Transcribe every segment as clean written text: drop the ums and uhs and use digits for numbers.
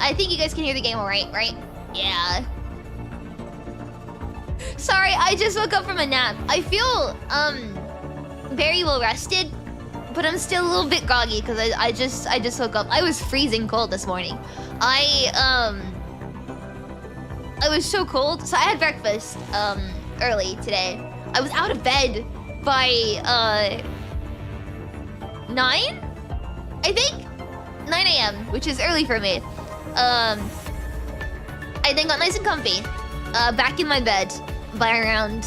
I think you guys can hear the game alright, right? Yeah. Sorry, I just woke up from a nap. I feel, very well rested, but I'm still a little bit groggy because I just woke up. I was freezing cold this morning. I was so cold. So I had breakfast, early today. I was out of bed by, 9? I think? 9 a.m., which is early for me. I then got nice and comfy. Back in my bed by around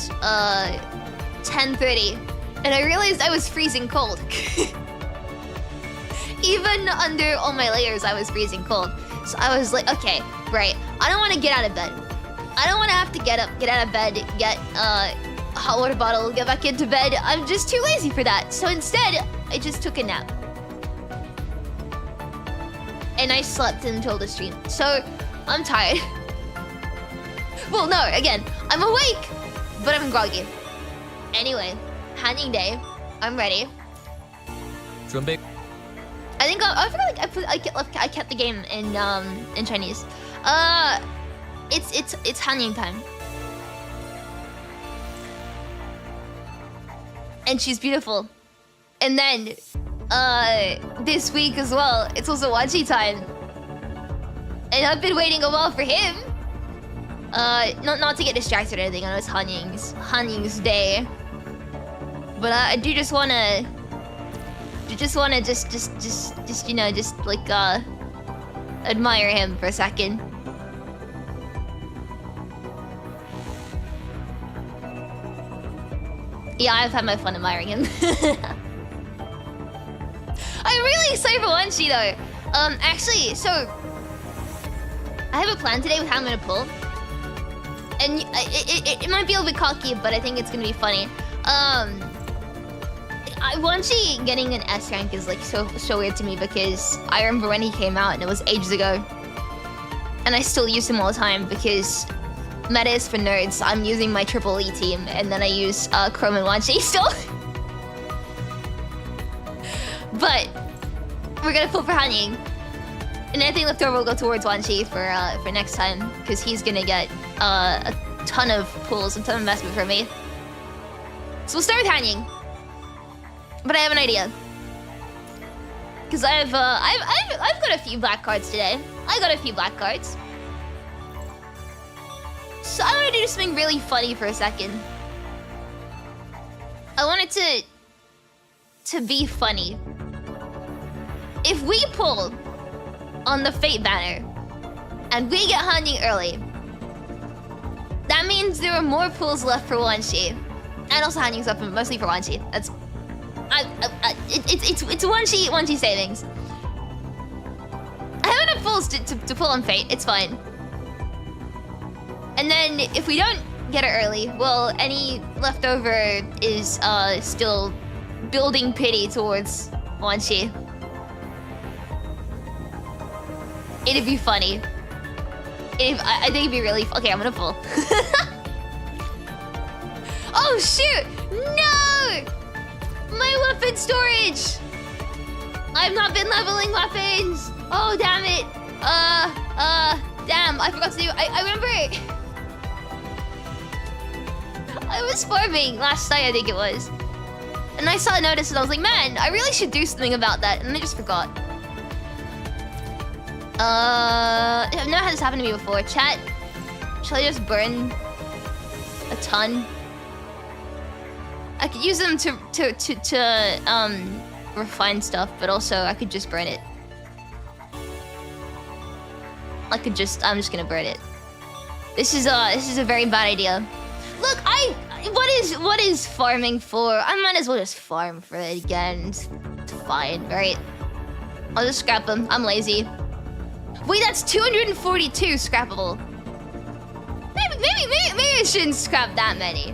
10:30, and I realized I was freezing cold. Even under all my layers, I was freezing cold. So I was like, okay, right. I don't want to get out of bed. I don't want to have to get up, get out of bed, get a hot water bottle, get back into bed. I'm just too lazy for that. So instead, I just took a nap. And I slept until the stream. So I'm tired. Well, no, again, I'm awake, but I'm groggy. Anyway, Hanying day. I'm ready. 준비. I think I feel like I kept the game in Chinese. It's Hanying time. And she's beautiful. And then this week as well, it's also Wanchi time. And I've been waiting a while for him. Not to get distracted or anything. I know it's Hanying's day. But I do just wanna you know, just like admire him for a second. Yeah, I've had my fun admiring him. I'm really excited for Wanchi though. Actually, so I have a plan today with how I'm gonna pull. And it might be a little bit cocky, but I think it's gonna be funny. Wanchi getting an S rank is like so weird to me because I remember when he came out and it was ages ago. And I still use him all the time because meta is for nerds. I'm using my triple E team and then I use Chrome and Wanchi still. But we're gonna pull for Hanying. And anything left over will go towards Wanchi for next time because he's gonna get a ton of pulls, a ton of investment from me. So we'll start with Hanying. But I have an idea. Because I've got a few black cards today. I got a few black cards. So I want to do something really funny for a second. I want it to be funny. If we pull on the Fate banner and we get Hanying early, that means there are more pulls left for Wanchi. And also Hanying's up mostly for Wanchi. That's it's Wanchi savings. I have enough pulls to pull on Fate. It's fine. And then if we don't get it early, well, any leftover is still building pity towards Wanchi. It'd be funny. I think it'd be really okay. I'm gonna pull. Oh shoot! No! My weapon storage! I've not been leveling weapons! Oh, damn it! Damn, I forgot to do... I remember... I was farming last night, I think it was. And I saw a notice and I was like, man, I really should do something about that. And I just forgot. I've never had this happen to me before. Chat, shall I just burn a ton? I could use them to refine stuff, but also I could just burn it. I'm just gonna burn it. This is a very bad idea. Look, what is farming for? I might as well just farm for it again. It's fine, right? I'll just scrap them. I'm lazy. Wait, that's 242 scrappable. Maybe I shouldn't scrap that many.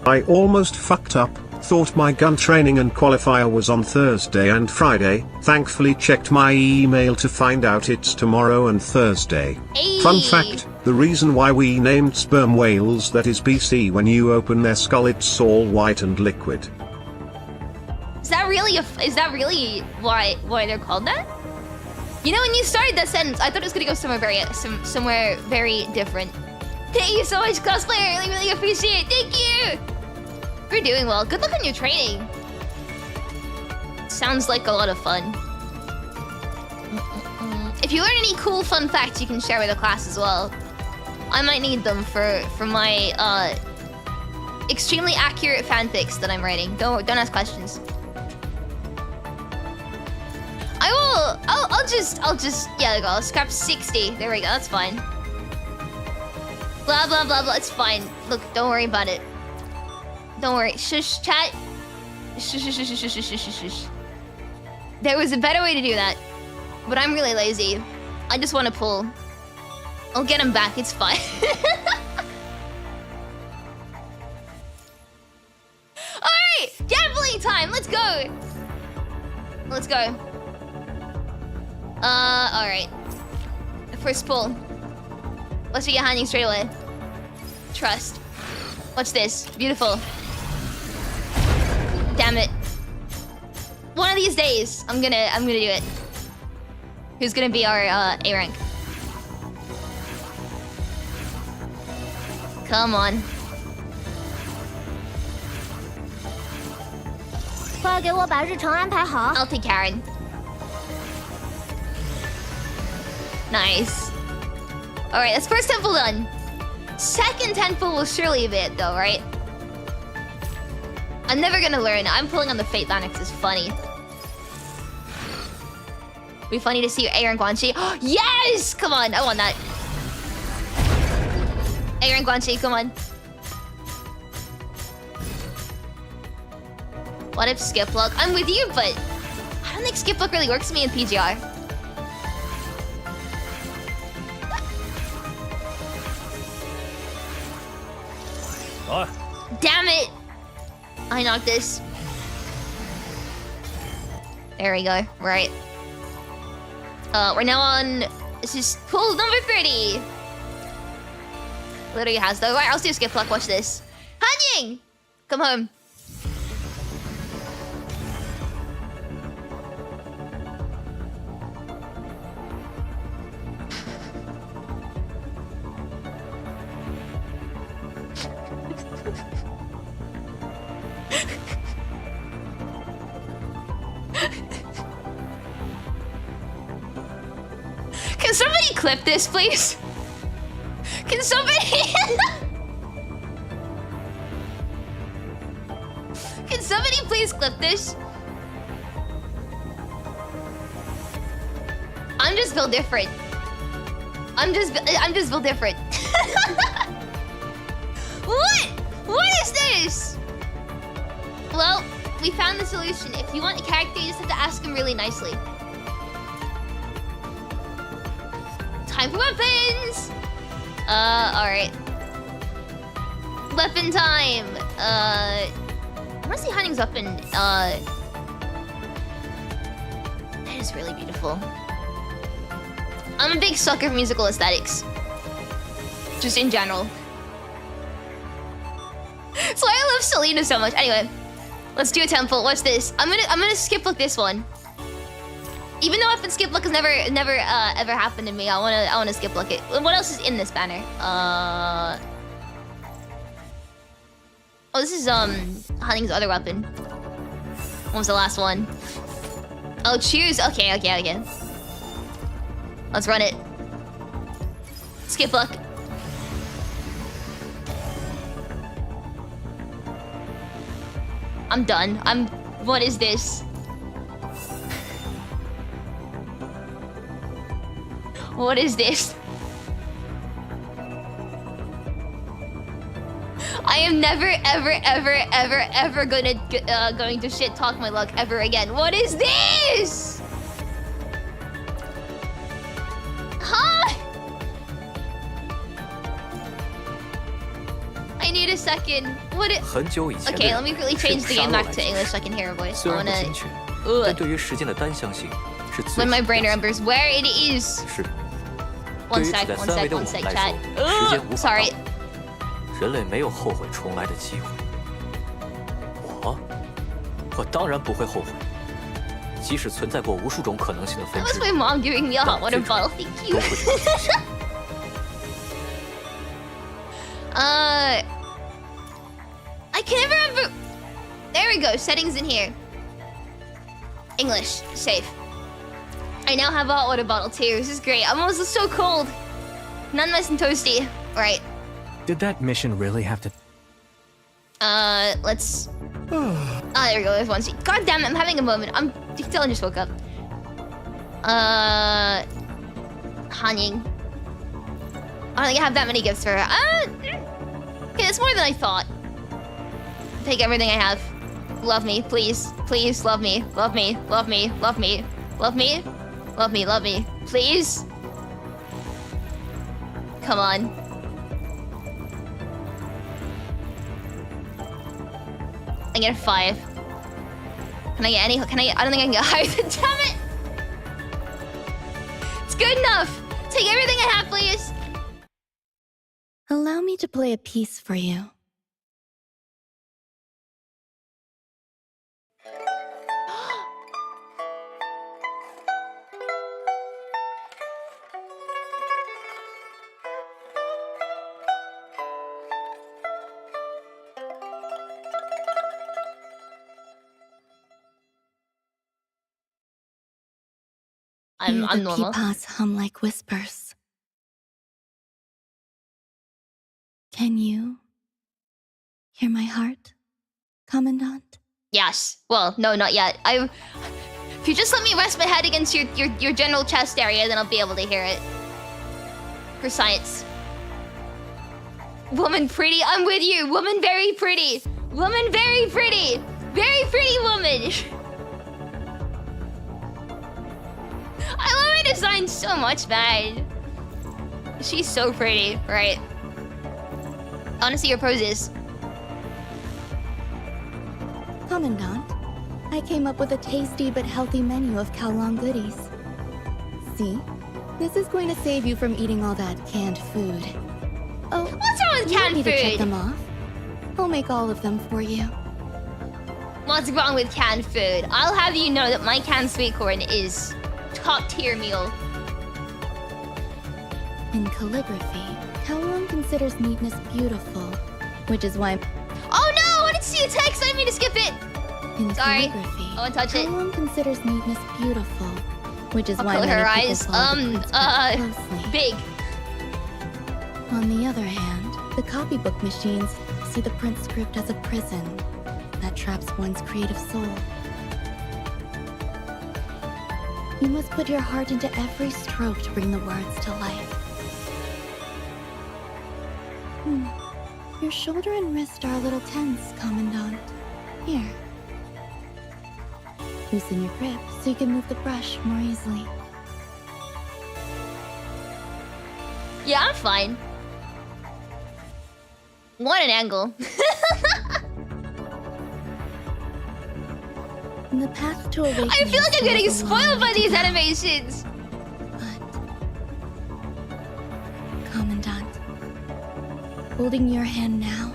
I almost fucked up, thought my gun training and qualifier was on Thursday and Friday, thankfully checked my email to find out it's tomorrow and Thursday. Hey. Fun fact, the reason why we named sperm whales that is BC when you open their skull it's all white and liquid. Is that really why they're called that? You know, when you started that sentence, I thought it was gonna go somewhere very different. Thank you so much, cosplayer. I really, really appreciate it. Thank you. You're doing well. Good luck on your training. Sounds like a lot of fun. If you learn any cool fun facts, you can share with the class as well. I might need them for my extremely accurate fanfics that I'm writing. Don't ask questions. I'll just yeah, there we go. I'll scrap 60. There we go. That's fine. Blah blah blah blah. It's fine. Look, don't worry about it. Don't worry. Shush, chat. Shush, shush, shush, shush, shush, shush, shush. There was a better way to do that, but I'm really lazy. I just want to pull. I'll get him back. It's fine. All right, gambling time. Let's go. Let's go. All right. The first pull. Let's get Hanying straight away. Trust. Watch this. Beautiful. Damn it. One of these days, I'm gonna do it. Who's gonna be our A rank? Come on. 快给我把日程安排好。 I'll take Karen. Nice. Alright, that's first temple done. Second temple will surely be it though, right? I'm never gonna learn. I'm pulling on the Fate Lanix is funny. Be funny to see your A rank Guanxi. Yes! Come on, I want that. A rank Guanxi, come on. What if skip luck? I'm with you, but I don't think skip luck really works for me in PGR. Damn it! I knocked this. There we go. Right. We're now on. This is pull number 30. Literally has though. Right, I'll do skip luck. Watch this. Hanying! Come home. Can somebody clip this, please? Can somebody... Can somebody please clip this? I'm just built different. I'm just built different. What? What is this? Well, we found the solution. If you want a character, you just have to ask him really nicely. Time for weapons! Alright. Weapon time! I wanna see Hanying's weapon. That is really beautiful. I'm a big sucker for musical aesthetics. Just in general. That's why I love Selena so much. Anyway, let's do a temple. Watch this. I'm gonna skip look this one. Even though weapon skip look has never ever happened to me, I wanna skip look it. What else is in this banner? Oh, this is Hanying's other weapon. What was the last one? Oh, choose. Okay. Let's run it. Skip luck. I'm done. What is this? What is this? I am never, ever going to shit talk my luck ever again. What is this? Huh? I need a second. What it? Okay, let me quickly change the game back to English so I can hear her voice. I wanna... When my brain remembers where it is. One sec, chat. Sorry. 人类没有后悔重来的机会。我当然不会后悔。即使存在过无数种可能性的分 That 支 was，my mom giving me a hot water bottle. Thank 都 you. 会是个假设。I can never remember. There we go. Settings in here. English. Safe. I now have a hot water bottle too. This is great. I'm almost so cold. None nice and toasty. Right. Did that mission really have to... Let's... there we go. There's one seat. God damn it. I'm having a moment. You can tell I just woke up. Hanying. I don't think I have that many gifts for her. Okay, that's more than I thought. Take everything I have. Love me, please. Please, love me. Love me. Love me. Love me. Love me. Love me. Love me. Please. Come on. I get a 5. Can I get any? Can I don't think I can get higher than. Damn it! It's good enough. Take everything I have, please. Allow me to play a piece for you. I'm Hear the normal. peepaws hum like whispers. Can you hear my heart, Commandant? Yes. Well, no, not yet. If you just let me rest my head against your general chest area, then I'll be able to hear it. For science. Woman pretty, I'm with you. Woman very pretty. Woman very pretty. Very pretty woman. I love her design so much, man. She's so pretty, right? I want to see your poses. Commandant, I came up with a tasty but healthy menu of Kowloon goodies. See? This is going to save you from eating all that canned food. Oh, What's wrong with you want canned me to check food? them off? I'll make all of them for you. What's wrong with canned food? I'll have you know that my canned sweet corn is top tier meal. In calligraphy, Kowloon considers neatness beautiful, which is why Oh no! I didn't see a text. I didn't mean to skip it. in Sorry. calligraphy, I won't touch it. Kowloon considers neatness beautiful, which is I'll why color many her people eyes. follow the principle closely. Big. On the other hand, the copybook machines see the print script as a prison that traps one's creative soul. You must put your heart into every stroke to bring the words to life. Your shoulder and wrist are a little tense, Commandant. Here. Loosen your grip so you can move the brush more easily. Yeah, I'm fine. What an angle. In the path to awakening, I feel like I'm getting lies a long spoiled by way to these go. animations. But, Commandant, holding your hand now,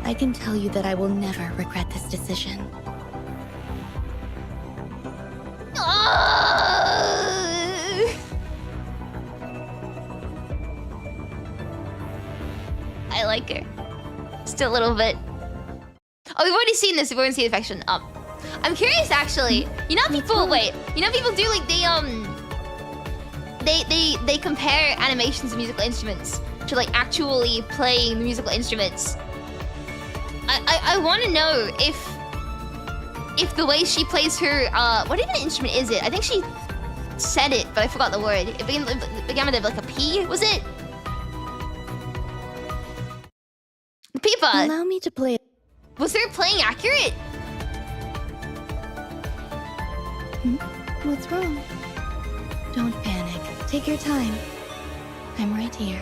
I can tell you that I will never regret this decision. I like her. Just a little bit. Oh, we've already seen this. We've already seen the affection. I'm curious, actually. You know, people. Wait. You know, people do like they compare animations of musical instruments to like actually playing the musical instruments. I want to know if the way she plays her what even instrument is it? I think she said it, but I forgot the word. It began with like a P. Was it? Pipa. Allow me to play. Was her playing accurate? What's wrong? Don't panic. Take your time. I'm right here.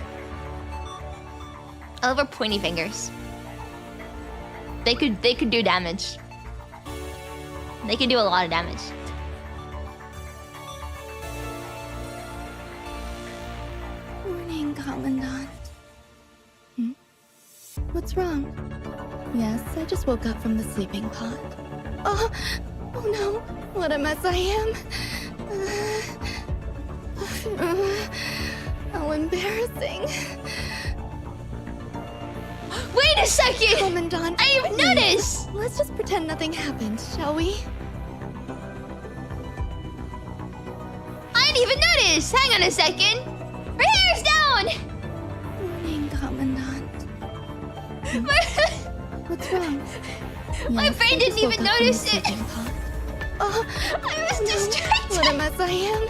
I love her pointy fingers. They could do damage. They could do a lot of damage. Morning, Commandant. What's wrong? Yes, I just woke up from the sleeping pod. Oh, Oh no, what a mess I am. How embarrassing. Wait a second! Commandant, I didn't even please. notice! Let's just pretend nothing happened, shall we? I didn't even notice! Hang on a second! Her hair's down! Morning, Commandant. What's wrong? My Yes, brain I didn't just woke even up from notice the it. sleeping pod. Oh, I was no, distracted! what a mess I am.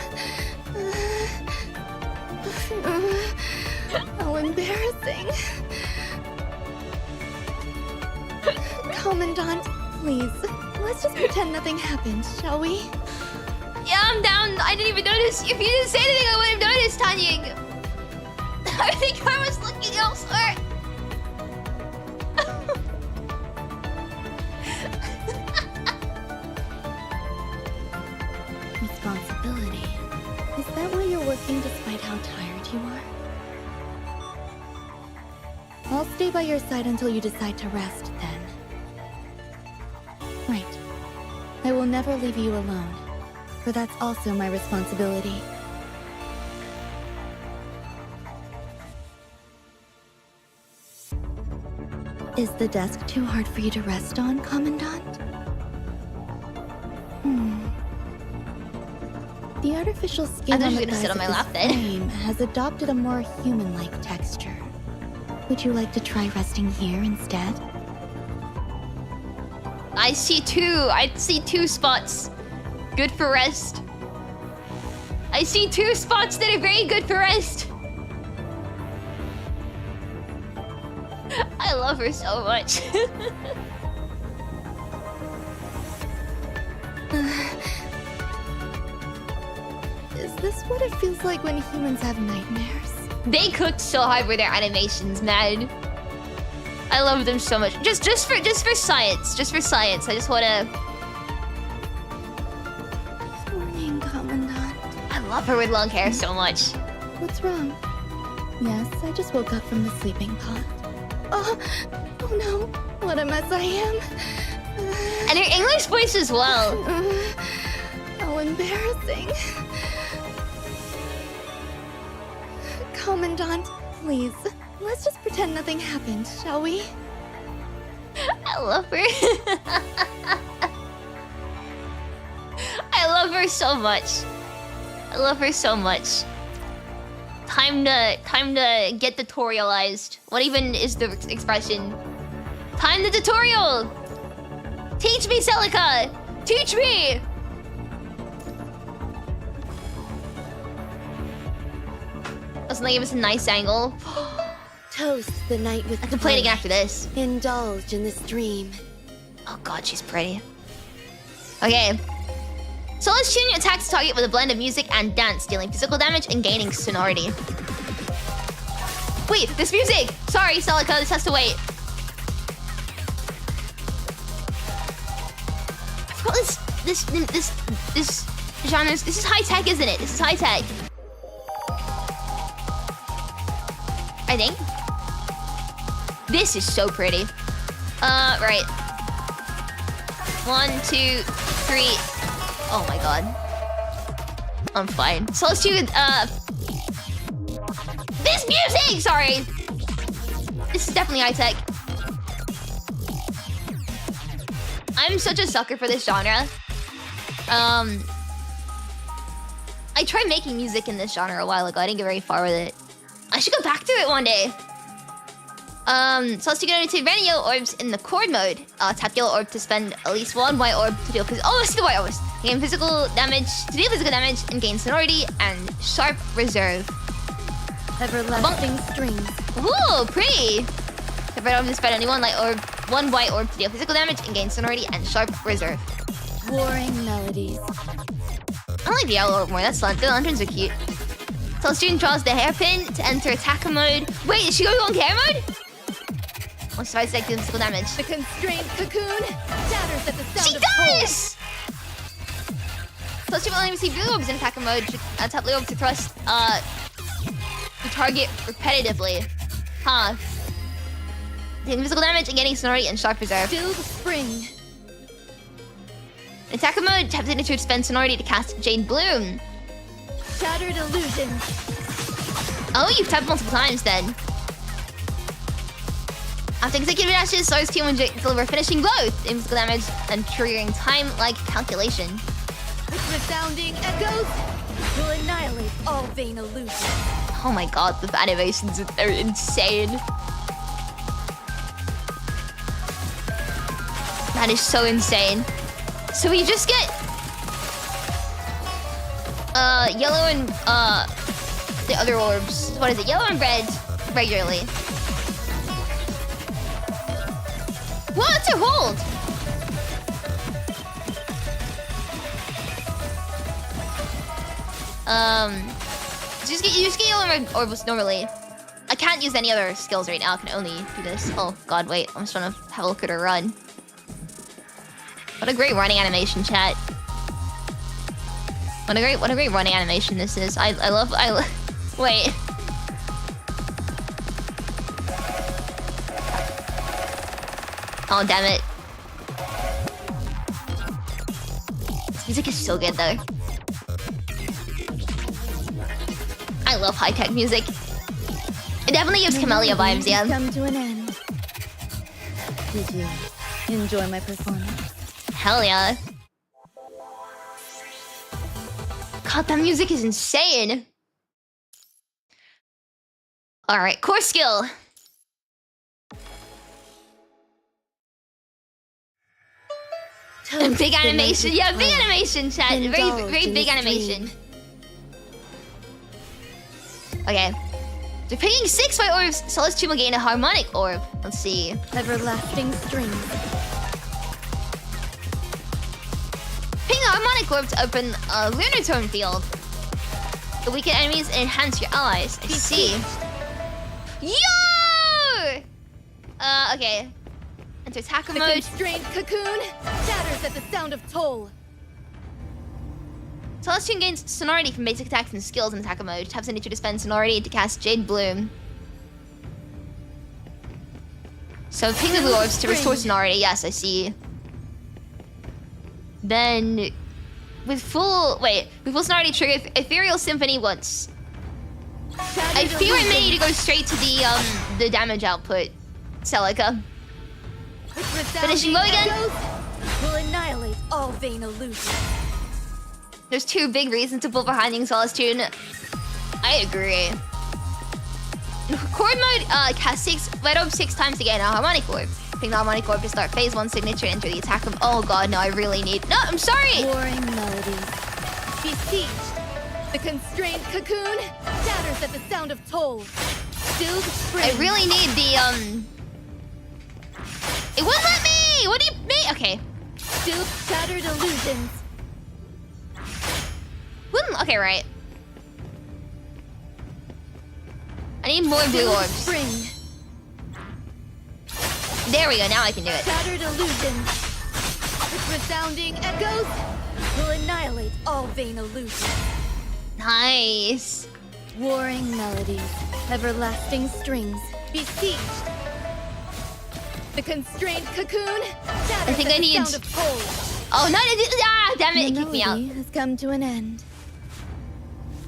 How embarrassing. Commandant, please, let's just pretend nothing happened, shall we? Yeah, I'm down. I didn't even notice. If you didn't say anything, I would have noticed, Hanying. I think I was looking elsewhere. Responsibility. Is that why you're working despite how tired you are? I'll stay by your side until you decide to rest, then. Right. I will never leave you alone, for that's also my responsibility. Is the desk too hard for you to rest on, Commandant? The artificial skin thought on you were the gonna sit thighs on my of lap this then. frame has adopted a more human-like texture. Would you like to try resting here instead? I see two spots. Good for rest. I see two spots that are very good for rest. I love her so much. Is this what it feels like when humans have nightmares? They cooked so hard with their animations, man. I love them so much. Just for science. Just for science. I just wanna. Morning, Commandant. I love her with long hair so much. What's wrong? Yes, I just woke up from the sleeping pod. Oh no, what a mess I am. And her English voice as well. How embarrassing. Commandant, please, let's just pretend nothing happened, shall we? I love her. I love her so much. I love her so much. Time to get tutorialized. What even is the expression? Time the tutorial! Teach me, Celica! Teach me! Doesn't that give us a nice angle? Toast the night with I can play it again after this. Indulge in this dream. Oh god, she's pretty. Okay. Solacetune attacks the target with a blend of music and dance, dealing physical damage and gaining sonority. Wait, this music! Sorry, Celica, this has to wait. I forgot this genre. This is high tech, isn't it? This is high tech. I think. This is so pretty. Right. 1, 2, 3. Oh my god. I'm fine. So let's do this music! Sorry. This is definitely high tech. I'm such a sucker for this genre. I tried making music in this genre a while ago. I didn't get very far with it. I should go back to it one day. So let's go into Vanio orbs in the chord mode. Tap yellow orb to spend at least one white orb to deal let's do white orbs. Gain physical damage to deal physical damage and gain sonority and sharp reserve. Everlasting strings. Ooh, pretty. The red orb to spend only one white orb to deal physical damage and gain sonority and sharp reserve. Warring melodies. I like the yellow orb more. That's fun. The lanterns are cute. So student draws the hairpin to enter attacker mode. Wait, is she going on care mode? Once tries to take physical damage. The constrained cocoon shatters at the sound She of cold. does! So student will only receive blue orbs in attacker mode. Tap blue orb to thrust the target repetitively. Huh. Taking physical damage and getting sonority and sharp reserve. Still the spring. In attacker mode, tap the signature to spend sonority to cast Jade Bloom. Shattered illusions. Oh, you've tapped multiple times then. After executive dashes, Solacetune will deliver finishing blow, physical damage, and triggering time-like calculation. With resounding echoes, will annihilate all vain illusions. Oh my god, the animations are insane. That is so insane. So we just get yellow and the other orbs. What is it? Yellow and red regularly. What? It's a hold. You just get yellow and red orbs normally. I can't use any other skills right now. I can only do this. Oh god, wait. I'm just trying to have a look at her run. What a great running animation, chat. What a great running animation this is. I love wait. Oh damn it. This music is so good though. I love high-tech music. It definitely gives Camellia vibes, yeah. Come to an end. Did you enjoy my performance? Hell yeah. God, that music is insane. Alright, core skill. Big animation. Yeah, big animation, chat. Very big animation. Okay. After picking 6 white orbs, Solacetune will gain a harmonic orb. Let's see. Everlasting strings. Picking a harmonic orb to open a lunar tone field. To weaken enemies and enhance your allies. I see. Yo! Okay. Enter attacker The mode. constrained cocoon shatters at the sound of toll. Solacetune gains sonority from basic attacks and skills in attacker mode. Taps into to spend sonority to cast Jade Bloom. So ping the blue orbs to restore sonority. Yes, I see. Then with full sonority trigger Ethereal Symphony once. I feel it may need to go straight to the damage output. Celica. Finishing blow again. Will annihilate all vain illusions. There's 2 big reasons to pull for Hanying Solacetune. I agree. In Chord mode, cast 6 red orb 6 times to gain a harmonic orb. Ping the harmonic orb to start phase 1 signature and enter the attack room. Oh god, no, I really need. No, I'm sorry! Warring melodies. Beseech. The constrained cocoon shatters at the sound of toll. Stilled spring. I really need the It wouldn't let me! What do you mean? Okay. Stilled shattered illusions. Wouldn't okay, right. I need more blue orbs. Spring. There we go, now I can do it. Shattered illusions. With resounding echoes will annihilate all vain illusions. Nice. Warring melodies, everlasting strings, beseech. The constrained cocoon shatters I think at I the need. sound of toll. Oh no! Damn it! It The kicked me out. melody has come to an end.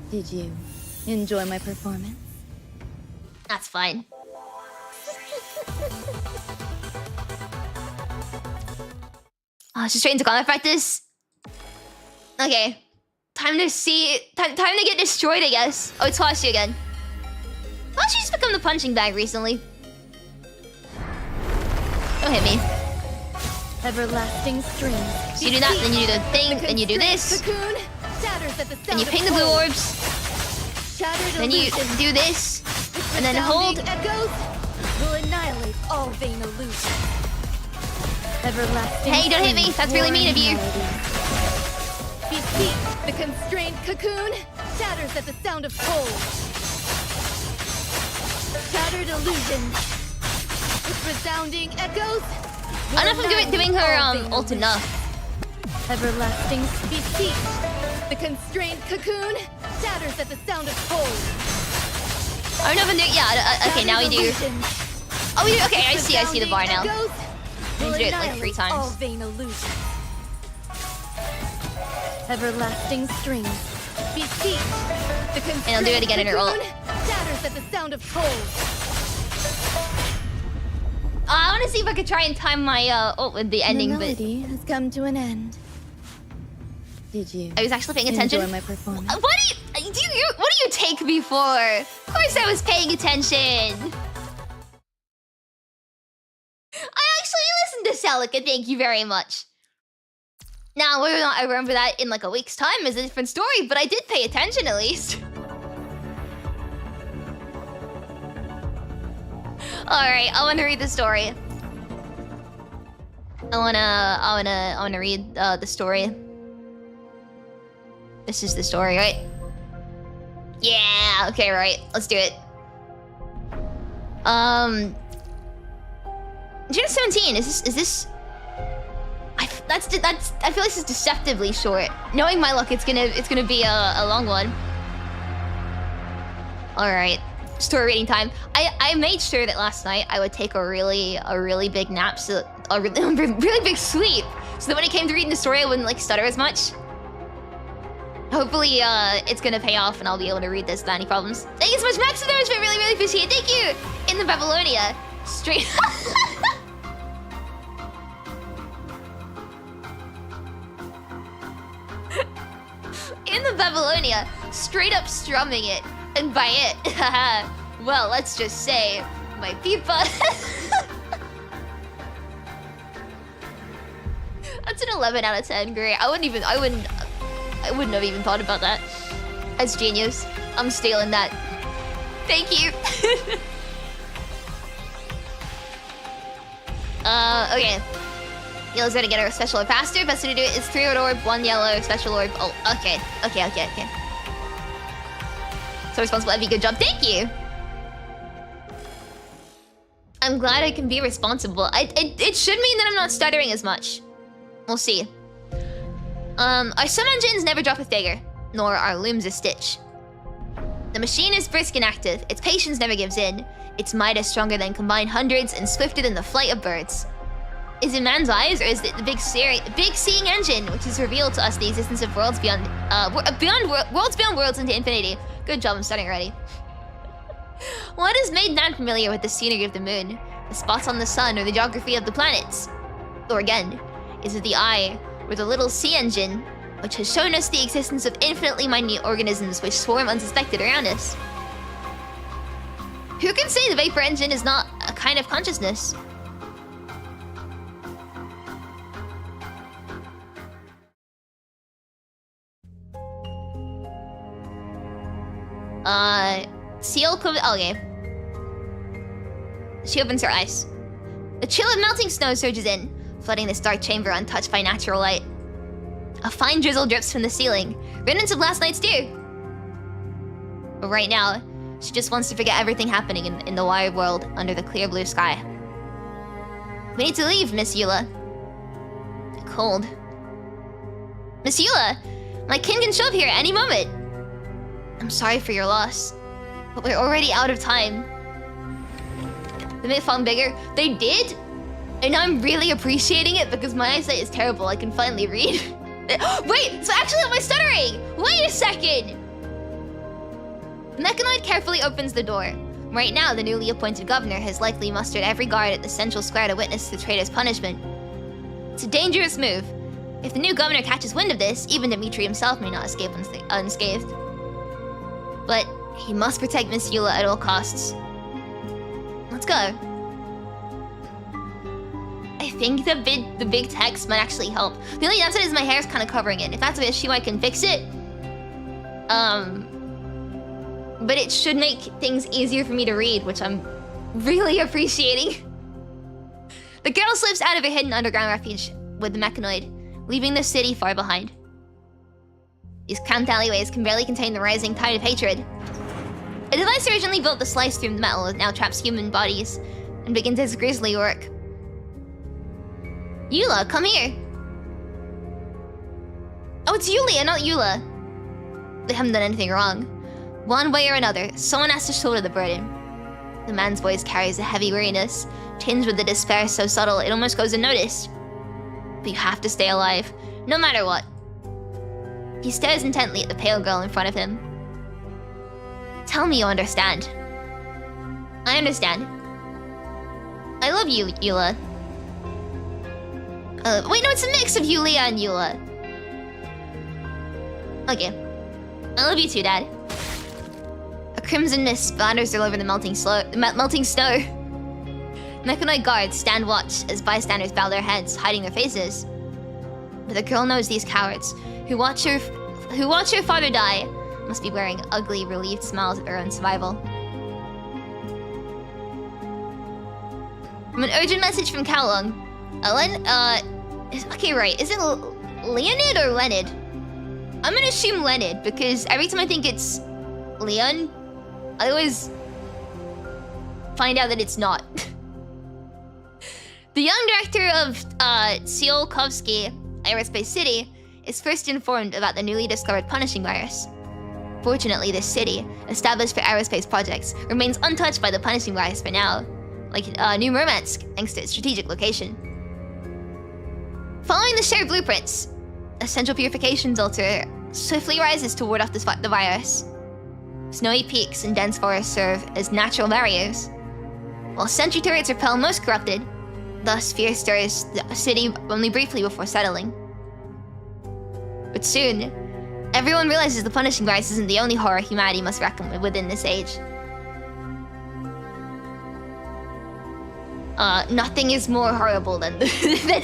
Did you enjoy my performance? That's fine. Oh, just straight into combat practice. Okay, time to see. Time to get destroyed, I guess. Oh, it's Ushio again. Ushi's become the punching bag recently. Don't hit me. Everlasting strings. So you do that, then you do the thing, then you do this. Cocoon shatters at the Then sound you of ping the blue toll. orbs. Shattered Then you illusions. do this, With and then resounding hold. Echoes will annihilate all vain illusions. Everlasting. Hey, don't hit me. strings, That's really mean of you. warring melodies. Beseech. The constrained cocoon shatters at the sound of toll. Shattered illusions. With resounding echoes. I don't know if I'm doing her all vain ult illusions. enough. Everlasting beseech. The constrained cocoon shatters at the sound of toll. I don't know if I'm doing. Yeah. Okay, now we do. Illusions. Oh, we do. Okay, I see the bar now. Echoes I will need to do it like 3 annihilate all times. vain illusions. Everlasting strings. Beseech. The And I'll do it again in a roll. Shatters at the sound of tolls. I want to see if I could try and time my with the ending, the but melody has come to an end. Did you? I was actually paying attention. Enjoy my performance. What do you what do you take me for? Of course I was paying attention. I actually listened to Celica, thank you very much. Now, whether or not I remember that in like a week's time is a different story, but I did pay attention at least. Alright, I wanna read the story. I wanna read the story. This is the story, right? Yeah, okay, right. Let's do it. June 17, is this I feel like this is deceptively short. Knowing my luck, it's gonna be a long one. Alright. Story reading time. I made sure that last night I would take a really big nap, so a really big sleep, so that when it came to reading the story I wouldn't like stutter as much. Hopefully it's gonna pay off and I'll be able to read this without any problems. Thank you so much, Max, for the nourishment. Really appreciate it. Thank you. In the Babylonia. Straight in the Babylonia, straight up strumming it. And by it, well, let's just say, my pipa. That's an 11 out of 10. Great. I wouldn't have even thought about that. That's genius. I'm stealing that. Thank you. Okay. Yellow's gonna get a special orb faster. Best way to do it is 3 red orb, 1 yellow, special orb. Oh, okay. Okay. So responsible, Evie, good job. Thank you! I'm glad I can be responsible. It should mean that I'm not stuttering as much. We'll see. Our sum engines never drop a figure, nor our looms a stitch. The machine is brisk and active. Its patience never gives in. Its might is stronger than combined hundreds and swifter than the flight of birds. Is it man's eyes, or is it the big seeing engine, which has revealed to us the existence of worlds beyond worlds into infinity? Good job, I'm studying already. What has made man familiar with the scenery of the moon, the spots on the sun, or the geography of the planets? Or again, is it the eye, or the little sea engine, which has shown us the existence of infinitely minute organisms which swarm unsuspected around us? Who can say the vapor engine is not a kind of consciousness? Seal comes. Okay. She opens her eyes. The chill of melting snow surges in, flooding this dark chamber untouched by natural light. A fine drizzle drips from the ceiling, remnants of last night's dew. But right now, she just wants to forget everything happening in the wide world under the clear blue sky. We need to leave, Miss Eula. Cold. Miss Eula, my kin can show up here at any moment. I'm sorry for your loss, but we're already out of time. They made it sound bigger. They did? And I'm really appreciating it because my eyesight is terrible. I can finally read. Wait, so actually am I stuttering? Wait a second! The mechanoid carefully opens the door. Right now, the newly appointed governor has likely mustered every guard at the central square to witness the traitor's punishment. It's a dangerous move. If the new governor catches wind of this, even Dimitri himself may not escape unscathed. But he must protect Miss Eula at all costs. Let's go. I think the big text might actually help. The only downside is my hair's kind of covering it. If that's an issue, I can fix it. But it should make things easier for me to read, which I'm really appreciating. The girl slips out of her hidden underground refuge with the mechanoid, leaving the city far behind. These cramped alleyways can barely contain the rising tide of hatred. A device originally built to slice through metal that now traps human bodies and begins its grisly work. Eula, come here. Oh, it's Yulia, not Eula. They haven't done anything wrong. One way or another, someone has to shoulder the burden. The man's voice carries a heavy weariness, tinged with a despair so subtle it almost goes unnoticed. But you have to stay alive, no matter what. He stares intently at the pale girl in front of him. Tell me you understand. I understand. I love you, Eula. Wait, no, it's a mix of Yulia and Eula. Okay. I love you too, Dad. A crimson mist splatters all over the melting snow. Mechanoid guards stand watch as bystanders bow their heads, hiding their faces. But the girl knows these cowards, who watch her father die, must be wearing ugly, relieved smiles at their own survival. From an urgent message from Kowloon. Okay, right. Is it Leonid or Leonid? I'm gonna assume Leonid, because every time I think it's Leon, I always find out that it's not. The young director of Tsiolkovsky Aerospace City is first informed about the newly discovered punishing virus. Fortunately, this city, established for aerospace projects, remains untouched by the punishing virus for now, like New Murmansk, thanks to its strategic location. Following the shared blueprints, a central purification filter swiftly rises to ward off the virus. Snowy peaks and dense forests serve as natural barriers, while sentry turrets repel most corrupted. Thus, fear stirs the city only briefly before settling. But soon, everyone realizes the punishing virus isn't the only horror humanity must reckon with within this age. Nothing is more horrible than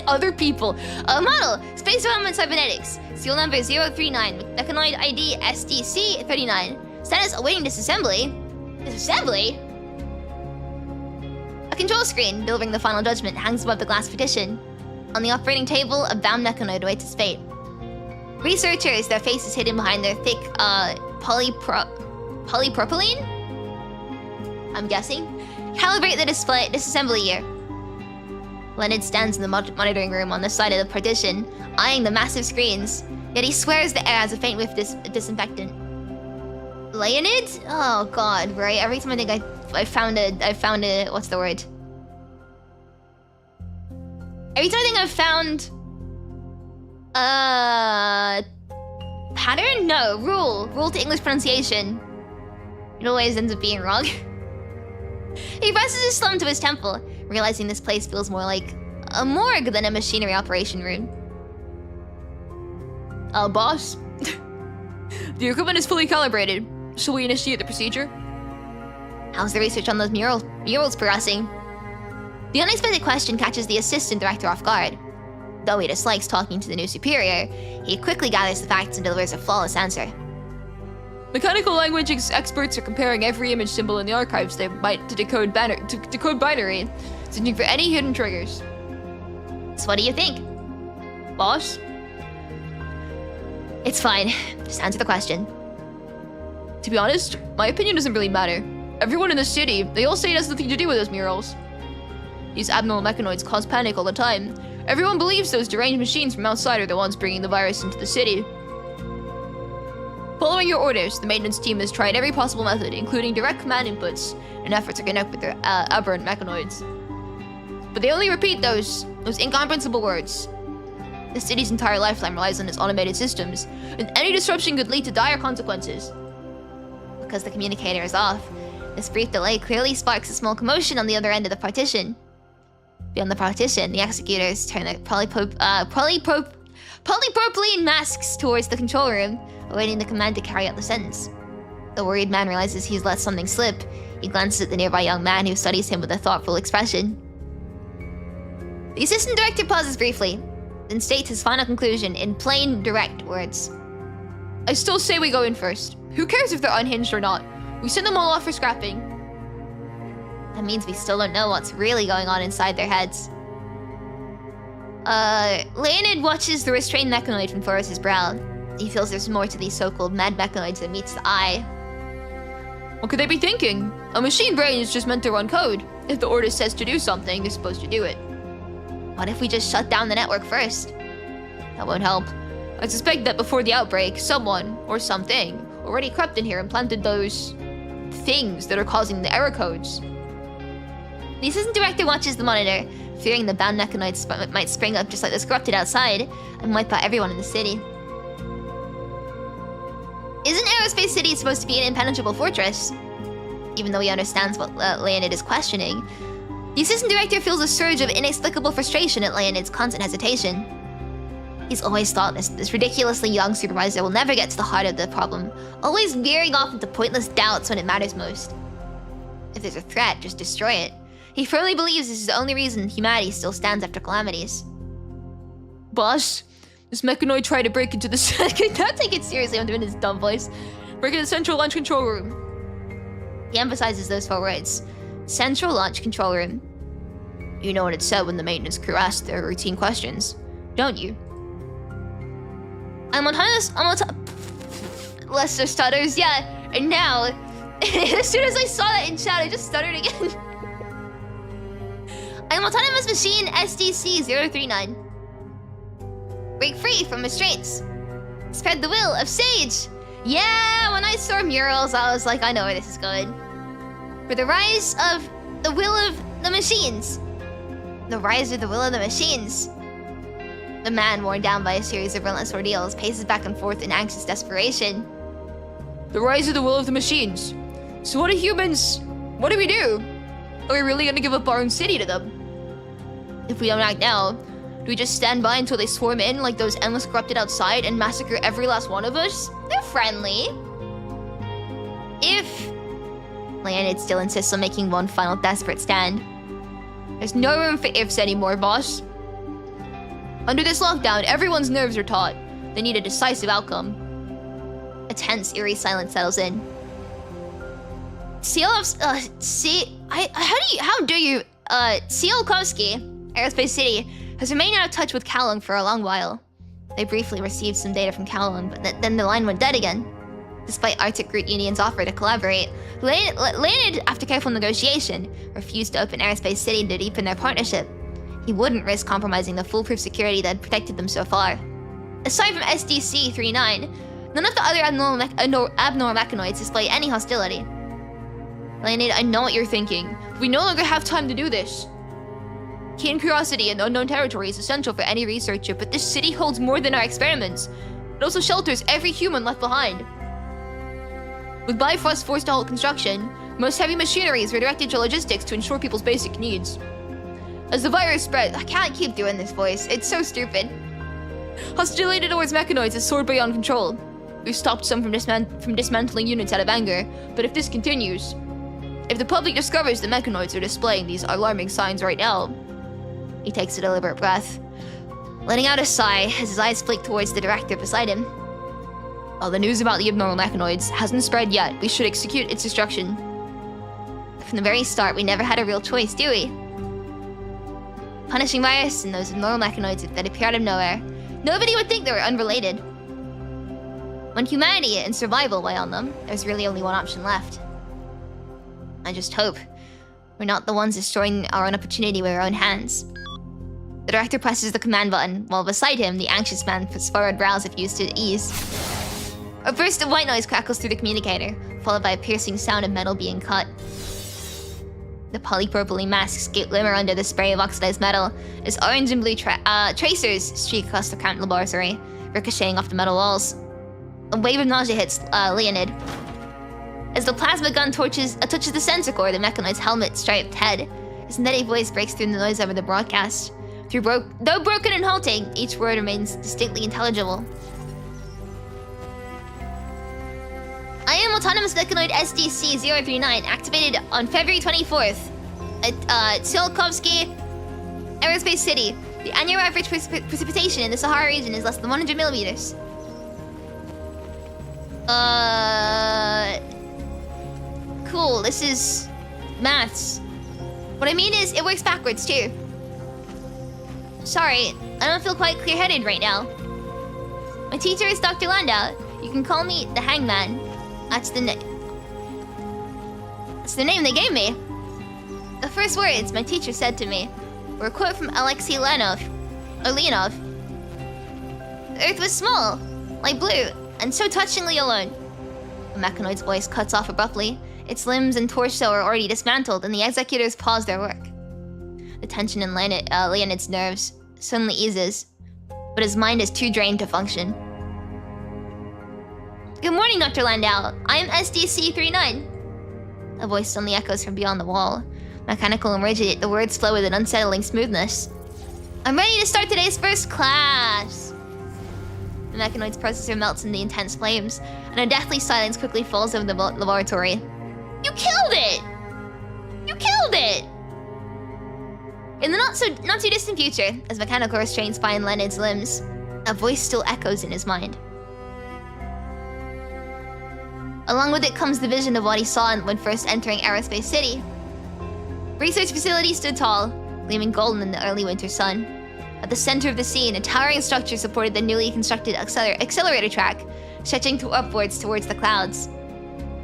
other people. Model, Space Development Cybernetics, serial number 039, Mechanoid ID SDC39. Status awaiting disassembly. Disassembly? A control screen, delivering the final judgment, hangs above the glass partition. On the operating table, a bound mechanoid awaits its fate. Researchers, their faces hidden behind their thick, polypropylene? I'm guessing. Calibrate the disassembly year. Leonid stands in the monitoring room on the side of the partition, eyeing the massive screens, yet he swears the air has a faint whiff of disinfectant. Leonid? Oh god, right? Every time I think I found a what's the word? Every time I think I've found pattern? No, rule to English pronunciation. It always ends up being wrong. He presses his thumb to his temple, realizing this place feels more like a morgue than a machinery operation room. Boss? The equipment is fully calibrated. Shall we initiate the procedure? How's the research on those murals progressing? The unexpected question catches the assistant director off guard. Though he dislikes talking to the new superior, he quickly gathers the facts and delivers a flawless answer. Mechanical language experts are comparing every image symbol in the archives to decode binary, searching for any hidden triggers. So what do you think, boss? It's fine. Just answer the question. To be honest, my opinion doesn't really matter. Everyone in the city, they all say it has nothing to do with those murals. These abnormal mechanoids cause panic all the time. Everyone believes those deranged machines from outside are the ones bringing the virus into the city. Following your orders, the maintenance team has tried every possible method, including direct command inputs, in an effort to connect with their aberrant mechanoids. But they only repeat those incomprehensible words. The city's entire lifeline relies on its automated systems, and any disruption could lead to dire consequences. Because the communicator is off, this brief delay clearly sparks a small commotion on the other end of the partition. Beyond the partition, the executors turn their polypropylene masks towards the control room, awaiting the command to carry out the sentence. The worried man realizes he's let something slip. He glances at the nearby young man who studies him with a thoughtful expression. The assistant director pauses briefly, then states his final conclusion in plain, direct words. I still say we go in first. Who cares if they're unhinged or not? We send them all off for scrapping. That means we still don't know what's really going on inside their heads. Leonid watches the restrained mechanoid from Forrest's brow. He feels there's more to these so-called mad mechanoids than meets the eye. What could they be thinking? A machine brain is just meant to run code. If the order says to do something, they're supposed to do it. What if we just shut down the network first? That won't help. I suspect that before the outbreak, someone, or something, already crept in here and planted those things that are causing the error codes. The assistant director watches the monitor, fearing the bound mechanoids might spring up just like those corrupted outside and wipe out everyone in the city. Isn't Aerospace City supposed to be an impenetrable fortress? Even though he understands what Leonid is questioning, the assistant director feels a surge of inexplicable frustration at Leonid's constant hesitation. He's always thought this ridiculously young supervisor will never get to the heart of the problem, always veering off into pointless doubts when it matters most. If there's a threat, just destroy it. He firmly believes this is the only reason humanity still stands after calamities. Boss, this mechanoid tried to break into the... Don't take it seriously, I'm doing this dumb voice. Break into the central launch control room. He emphasizes those 4 words. Central launch control room. You know what it said when the maintenance crew asked their routine questions, don't you? I'm on Lester stutters, yeah. And now, as soon as I saw that in chat, I just stuttered again. I'm autonomous machine SDC-039. Break free from restraints. Spread the will of Sage. Yeah, when I saw murals, I was like, I know where this is going. For the rise of the will of the machines. The rise of the will of the machines. The man, worn down by a series of relentless ordeals, paces back and forth in anxious desperation. The rise of the will of the machines. So what do humans... What do we do? Are we really gonna give up our own city to them? If we don't act now, do we just stand by until they swarm in like those endless corrupted outside and massacre every last one of us? They're friendly. If... Leonid still insists on making one final desperate stand. There's no room for ifs anymore, boss. Under this lockdown, everyone's nerves are taut. They need a decisive outcome. A tense, eerie silence settles in. Tsiolkovsky, Aerospace City, has remained out of touch with Kowloon for a long while. They briefly received some data from Kowloon, but then the line went dead again. Despite Arctic Route Union's offer to collaborate, Leonid, after careful negotiation, refused to open Aerospace City to deepen their partnership. He wouldn't risk compromising the foolproof security that had protected them so far. Aside from SDC-39, none of the other abnormal mechanoids display any hostility. Leonid, I know what you're thinking. We no longer have time to do this. Keen curiosity in unknown territory is essential for any researcher, but this city holds more than our experiments. It also shelters every human left behind. With Bifrost forced to halt construction, most heavy machinery is redirected to logistics to ensure people's basic needs. As the virus spread, I can't keep doing this voice, it's so stupid. Hostility towards mechanoids has soared beyond control. We've stopped some from dismantling units out of anger, but if this continues, if the public discovers the mechanoids are displaying these alarming signs right now... He takes a deliberate breath, letting out a sigh as his eyes flick towards the director beside him. While the news about the abnormal mechanoids hasn't spread yet, we should execute its destruction. From the very start, we never had a real choice, do we? Punishing virus and those abnormal mechanoids that appear out of nowhere, nobody would think they were unrelated. When humanity and survival weigh on them, there's really only one option left. I just hope we're not the ones destroying our own opportunity with our own hands. The director presses the command button, while beside him, the anxious man puts furrowed brows effused to ease. A burst of white noise crackles through the communicator, followed by a piercing sound of metal being cut. The polypropylene masks glimmer under the spray of oxidized metal as orange and blue tracers streak across the current laboratory, ricocheting off the metal walls. A wave of nausea hits Leonid. As the plasma gun touches the sensor core, the mechanoid's helmet-striped head, his nutty voice breaks through the noise over the broadcast. Though broken and halting, each word remains distinctly intelligible. I am autonomous mechanoid SDC-039, activated on February 24th at Tsiolkovsky, Aerospace City. The annual average precipitation in the Sahara region is less than 100 millimeters. Cool, this is maths. What I mean is, it works backwards too. Sorry, I don't feel quite clear-headed right now. My teacher is Dr. Landau. You can call me the Hangman. That's the name they gave me. The first words my teacher said to me were a quote from Alexei Leonov. The Earth was small, like blue, and so touchingly alone. The mechanoid's voice cuts off abruptly. Its limbs and torso are already dismantled, and the executors pause their work. The tension in Leonid's nerves suddenly eases, but his mind is too drained to function. Good morning, Dr. Landau. I am SDC-39. A voice suddenly echoes from beyond the wall. Mechanical and rigid, the words flow with an unsettling smoothness. I'm ready to start today's first class. The mechanoid's processor melts in the intense flames, and a deathly silence quickly falls over the laboratory. You killed it! You killed it! In the not too distant future, as mechanical restraints bind Leonard's limbs, a voice still echoes in his mind. Along with it comes the vision of what he saw when first entering Aerospace City. Research facility stood tall, gleaming golden in the early winter sun. At the center of the scene, a towering structure supported the newly constructed accelerator track, stretching upwards towards the clouds.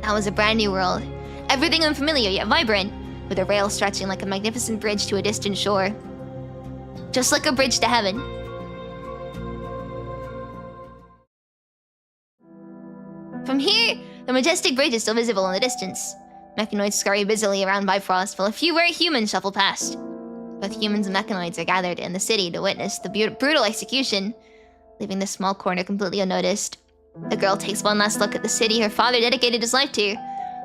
That was a brand new world. Everything unfamiliar yet vibrant, with a rail stretching like a magnificent bridge to a distant shore. Just like a bridge to heaven. From here, the majestic bridge is still visible in the distance. Mechanoids scurry busily around Bifrost, while a few rare humans shuffle past. Both humans and mechanoids are gathered in the city to witness the brutal execution, leaving this small corner completely unnoticed. The girl takes one last look at the city her father dedicated his life to,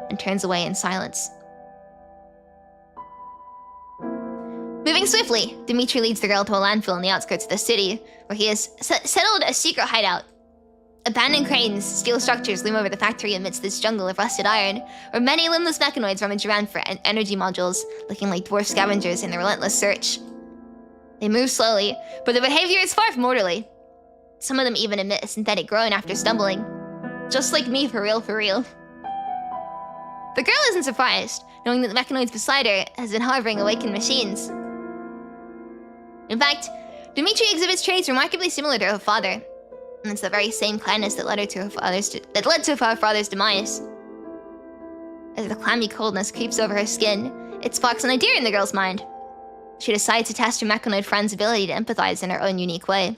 and turns away in silence. Moving swiftly, Dimitri leads the girl to a landfill on the outskirts of the city, where he has settled a secret hideout. Abandoned cranes, steel structures loom over the factory amidst this jungle of rusted iron, where many limbless mechanoids rummage around for energy modules, looking like dwarf scavengers in their relentless search. They move slowly, but their behavior is far from orderly. Some of them even emit a synthetic groan after stumbling. Just like me, for real, for real. The girl isn't surprised, knowing that the mechanoids beside her has been harboring awakened machines. In fact, Dimitri exhibits traits remarkably similar to her father. And it's the very same kindness that led to her father's demise. As the clammy coldness creeps over her skin, it sparks an idea in the girl's mind. She decides to test her mechanoid friend's ability to empathize in her own unique way.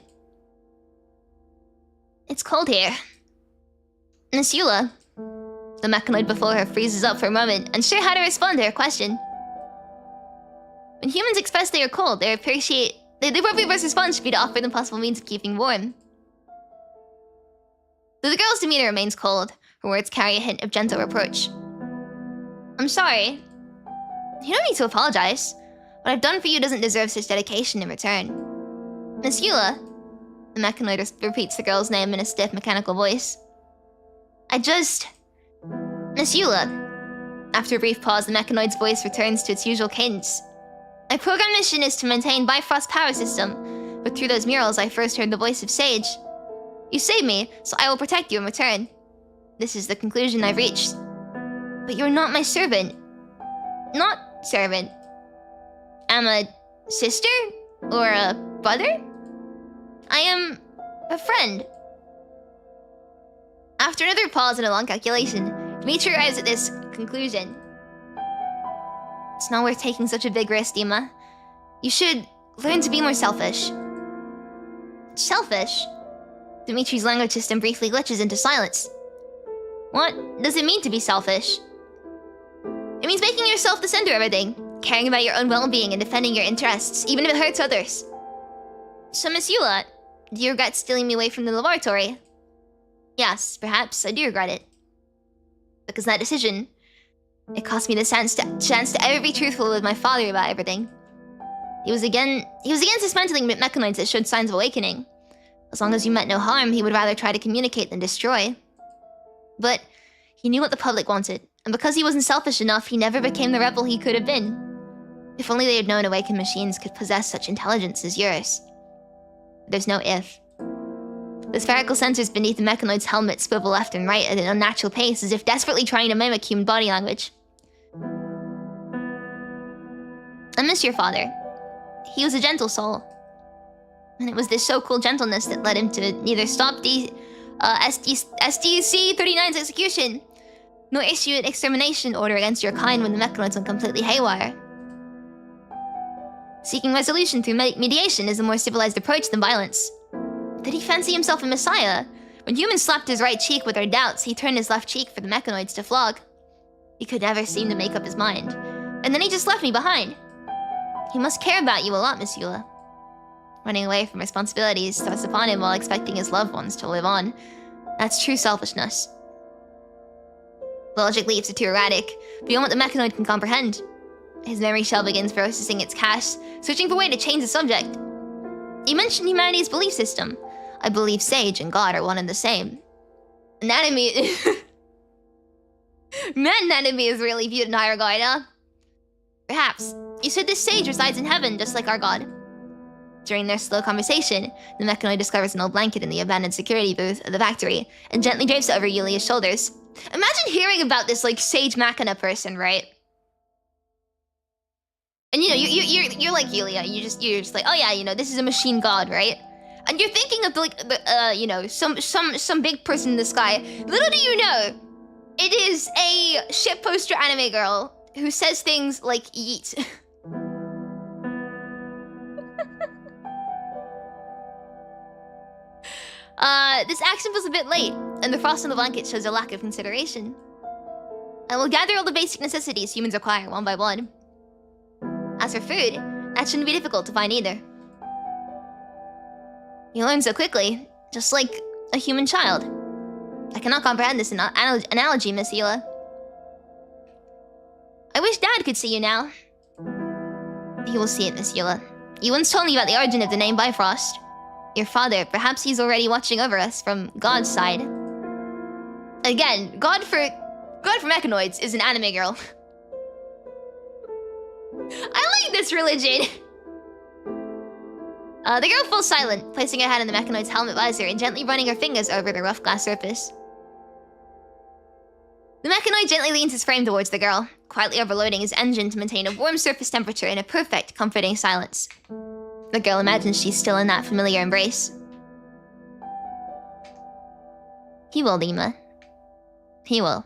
It's cold here. Miss Eula. The mechanoid before her freezes up for a moment, unsure how to respond to her question. When humans express they are cold, the appropriate response should be to offer them possible means of keeping warm. Though the girl's demeanor remains cold, her words carry a hint of gentle reproach. I'm sorry. You don't need to apologize. What I've done for you doesn't deserve such dedication in return. Miss Eula. The mechanoid repeats the girl's name in a stiff, mechanical voice. Miss Eula. After a brief pause, the mechanoid's voice returns to its usual cadence. My program mission is to maintain Bifrost's power system, but through those murals I first heard the voice of Sage. You saved me, so I will protect you in return. This is the conclusion I've reached. But you're not my servant. Not servant. I'm a sister? Or a brother? I am a friend. After another pause and a long calculation, Dimitri arrives at this conclusion. It's not worth taking such a big risk, Dima. You should learn to be more selfish. Selfish? Dimitri's language system briefly glitches into silence. What does it mean to be selfish? It means making yourself the center of everything, caring about your own well-being and defending your interests, even if it hurts others. So, Miss Eula, do you regret stealing me away from the laboratory? Yes, perhaps I do regret it. Because that decision, it cost me the chance to ever be truthful with my father about everything. He was against dismantling mechanoids that showed signs of awakening. As long as you meant no harm, he would rather try to communicate than destroy. But he knew what the public wanted, and because he wasn't selfish enough, he never became the rebel he could have been. If only they had known awakened machines could possess such intelligence as yours. But there's no if. The spherical sensors beneath the mechanoid's helmet swivel left and right at an unnatural pace, as if desperately trying to mimic human body language. I miss your father. He was a gentle soul. And it was this so-called gentleness that led him to neither stop SDC-39's execution, nor issue an extermination order against your kind when the mechanoids went completely haywire. Seeking resolution through mediation is a more civilized approach than violence. Did he fancy himself a messiah? When humans slapped his right cheek with their doubts, he turned his left cheek for the mechanoids to flog. He could never seem to make up his mind. And then he just left me behind. He must care about you a lot, Miss Eula. Running away from responsibilities thrust upon him while expecting his loved ones to live on. That's true selfishness. Logic leaps are too erratic, beyond what the mechanoid can comprehend. His memory shell begins processing its cache, searching for a way to change the subject. You mentioned humanity's belief system. I believe Sage and God are one and the same. Anatomy... Anatomy is really viewed in higher regard, huh? Perhaps. You said this Sage resides in heaven, just like our God. During their slow conversation, the mechanoid discovers an old blanket in the abandoned security booth of the factory and gently drapes it over Yulia's shoulders. Imagine hearing about this, like, Sage Machina person, right? And, you know, you're like Yulia. You're just like, oh yeah, you know, this is a machine god, right? And you're thinking of, like, you know, some big person in the sky. Little do you know, it is a shitposter anime girl who says things like yeet. This action was a bit late, and the frost on the blanket shows a lack of consideration. I will gather all the basic necessities humans require one by one. As for food, that shouldn't be difficult to find either. You learn so quickly, just like a human child. I cannot comprehend this analogy, Miss Hila. I wish Dad could see you now. He will see it, Miss Hila. You once told me about the origin of the name Bifrost. Your father, perhaps he's already watching over us from God's side. Again, God for mechanoids is an anime girl. I like this religion. The girl falls silent, placing her hand on the mechanoid's helmet visor and gently running her fingers over the rough glass surface. The mechanoid gently leans his frame towards the girl, quietly overloading his engine to maintain a warm surface temperature in a perfect, comforting silence. The girl imagines she's still in that familiar embrace. He will, Lima. He will.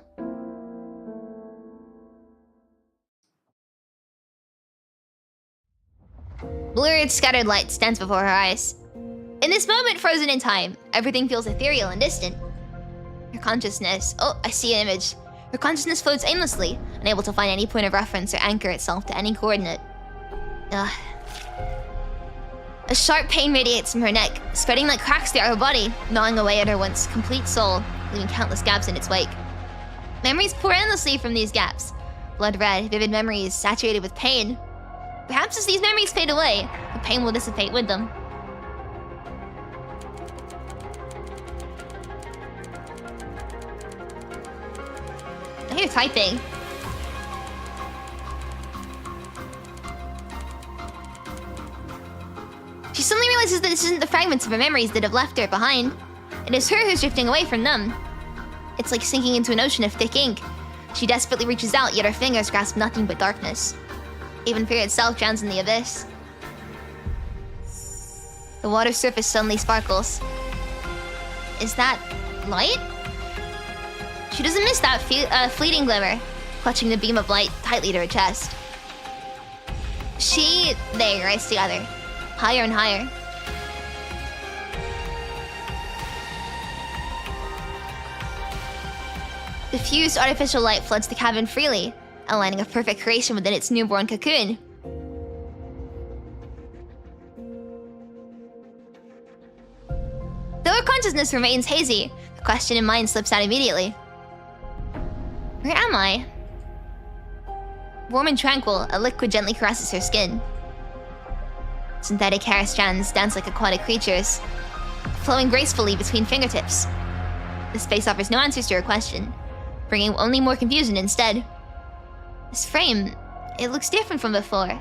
Blurred, scattered light stands before her eyes. In this moment frozen in time, everything feels ethereal and distant. Her consciousness... Oh, I see an image. Her consciousness floats aimlessly, unable to find any point of reference or anchor itself to any coordinate. Ugh. A sharp pain radiates from her neck, spreading like cracks throughout her body, gnawing away at her once complete soul, leaving countless gaps in its wake. Memories pour endlessly from these gaps. Blood red, vivid memories saturated with pain. Perhaps as these memories fade away, the pain will dissipate with them. I hear typing. She suddenly realizes that this isn't the fragments of her memories that have left her behind. It is her who's drifting away from them. It's like sinking into an ocean of thick ink. She desperately reaches out, yet her fingers grasp nothing but darkness. Even fear itself drowns in the abyss. The water's surface suddenly sparkles. Is that light? She doesn't miss that fleeting glimmer, clutching the beam of light tightly to her chest. They rise together, higher and higher. Diffused artificial light floods the cabin freely, outlining a perfect creation within its newborn cocoon. Though her consciousness remains hazy, the question in mind slips out immediately. Where am I? Warm and tranquil, a liquid gently caresses her skin. Synthetic hair strands dance like aquatic creatures, flowing gracefully between fingertips. This face offers no answers to her question, bringing only more confusion instead. This frame, it looks different from before.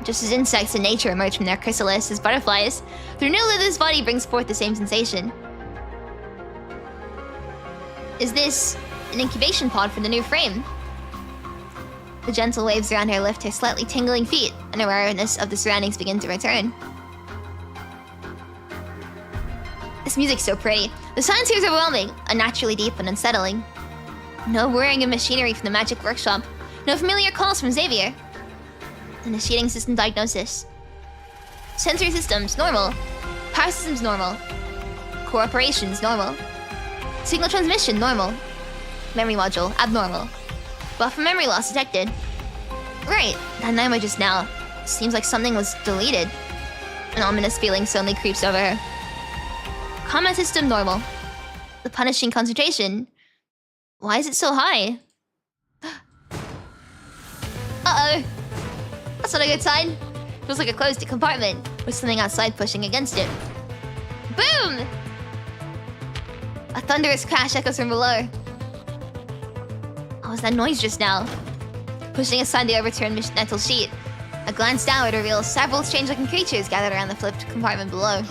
Just as insects in nature emerge from their chrysalis as butterflies, the renewal of this body brings forth the same sensation. Is this an incubation pod for the new frame? The gentle waves around her lift her slightly tingling feet, and awareness of the surroundings begin to return. This music's so pretty. The silence here is overwhelming, unnaturally deep and unsettling. No whirring of machinery from the magic workshop. No familiar calls from Xavier. Initiating system diagnosis. Sensory systems, normal. Power systems, normal. Core operations, normal. Signal transmission, normal. Memory module, abnormal. Buffer memory loss detected. Right, that nightmare just now. Seems like something was deleted. An ominous feeling suddenly creeps over her. Combat system, normal. The punishing concentration. Why is it so high? Uh-oh. That's not a good sign. Feels like a closed compartment with something outside pushing against it. Boom! A thunderous crash echoes from below. What was that noise just now? Pushing aside the overturned metal sheet, a glance downward reveals several strange-looking creatures gathered around the flipped compartment below.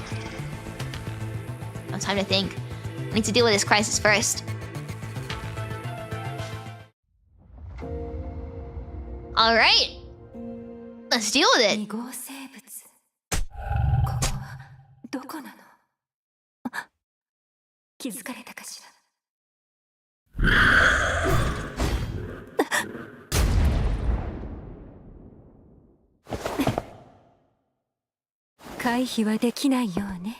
No time to think. I need to deal with this crisis first. Alright! Let's deal with it! 2号生物。ここはどこなの？あ、気づかれたかしら。回避はできないようね。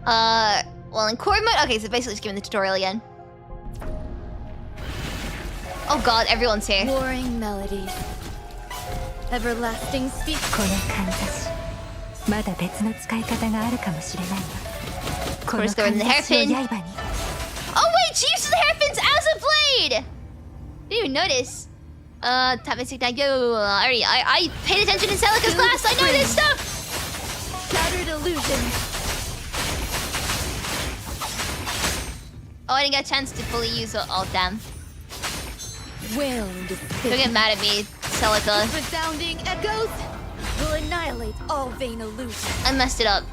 Well, in core mode? Okay, so basically just giving the tutorial again. Oh god, everyone's here. Warring melodies. Everlasting speech. このかんざし、まだ別の使い方があるかもしれないわ。このかんざしを刃に。Oh wait, she uses the hairpins as a blade! Didn't even notice. Tap basic tag. Yo, I paid attention in Celica's class. I know this stuff. Shattered illusion. Oh, I didn't get a chance to fully use it. Oh, damn. Wound. Don't get mad at me, Celica. Resounding echoes will annihilate all vain illusions. I messed it up.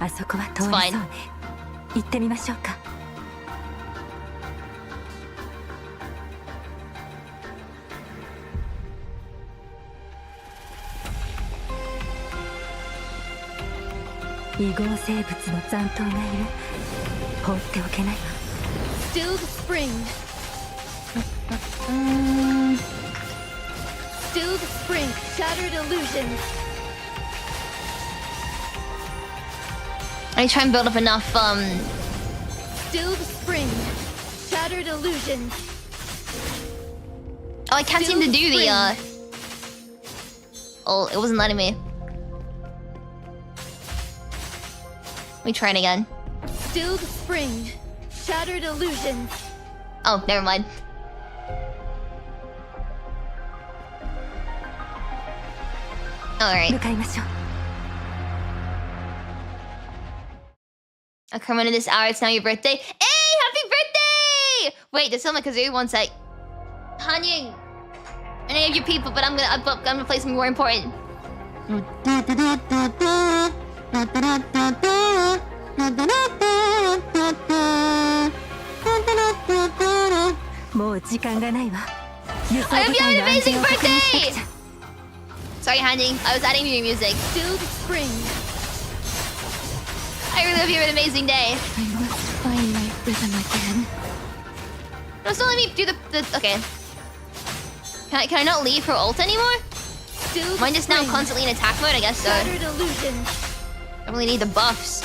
あそこは通りそうね。行ってみましょうか。異合生物の残党がいる。放っておけないわ。Stilled spring. Stilled spring. Shattered illusions. I try and build up enough, Stilled spring. Shattered illusions. Oh, I can't seem to do the, Oh, it wasn't letting me. Let me try it again. Stilled spring. Shattered illusions. Oh, never mind. Alright. 向かいましょう。I'll come into this hour, it's now your birthday. Hey, happy birthday! Wait, there's someone Kazoo, one sec. Hanying. I know you people, but I'm gonna play something more important. もう時間がないわ。 I hope you had an amazing birthday! Sorry, Hanying, I was adding your music. Stilled spring. I really hope you have an amazing day. I must find my rhythm again. No, still let me do the okay. Can I not leave her ult anymore? Stilled Mine just now spring. constantly in attack mode, I guess so. Shattered illusions. I really need the buffs.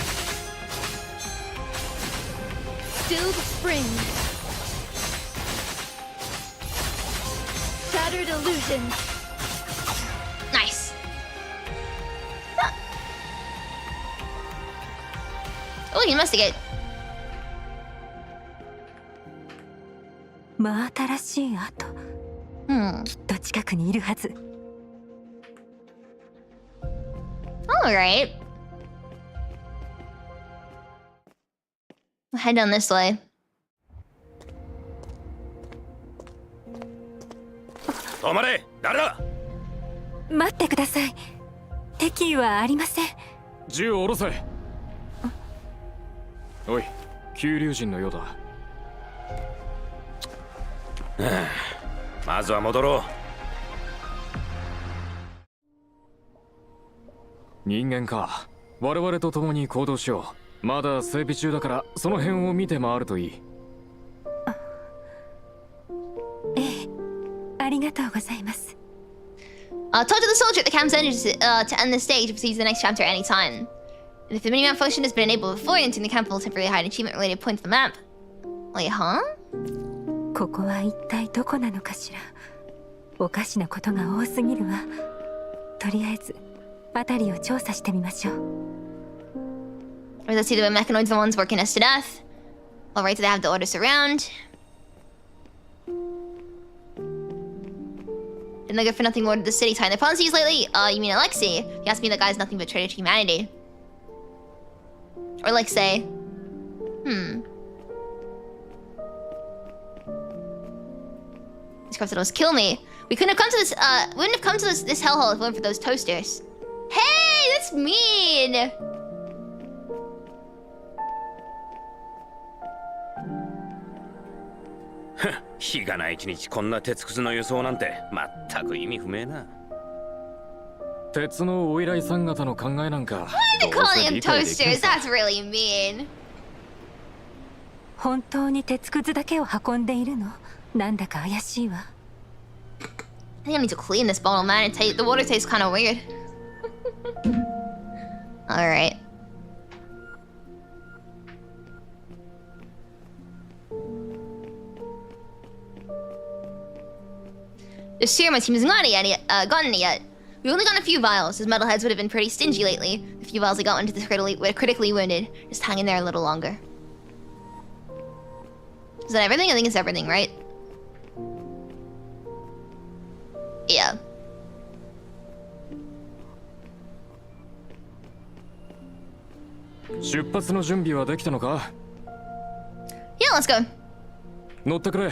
Stilled spring. Shattered illusions. Nice. Oh, you investigate. 真新しい跡。きっと近くにいるはず。Alright. We'll head down this way. 止まれ、誰だ。待ってください。敵意はありません。銃を下ろせ。おい、急流人のようだ。まずは戻ろう。人間か。我々と共に行動しよう。まだ整備中だからその辺を見て回るといい。ええ、ありがとうございます。Talk to the soldier at the camp's end to end the stage. Proceed to the next chapter at any time. And if the minimap function has been enabled before, entering the camp will temporarily hide an achievement-related point to the map. Wait, huh? ここは一体どこなのかしら。おかしなことが多すぎるわ。とりあえず辺りを調査してみましょう。Or let's see the mechanoids, the ones working us to death. Alright, so they have to order us around. Didn't look good for nothing more to the city time. The policies lately? You mean Alexei? He asked me the guy's nothing but traitor to humanity. Or like say, These corrupted almost kill me. We couldn't have come to this, we wouldn't have come to this hellhole if it weren't for those toasters. Hey, that's mean! Huh, 日がない一日こんな鉄くずの輸送なんて全く意味不明な。鉄のお依頼さん方の考えなんか They're calling them toasters. That's really mean. 本当に鉄くずだけを運んでいるの？なんだか怪しいわ。I think I need to clean this bottle, man. The water tastes kind of weird. Alright. The serum team hasn't gotten it yet. We only got a few vials, as metalheads would have been pretty stingy lately. The few vials I got into the critically wounded. Just hang in there a little longer. Is that everything? I think it's everything, right? Yeah. Yeah, let's go. 乗ってくれ。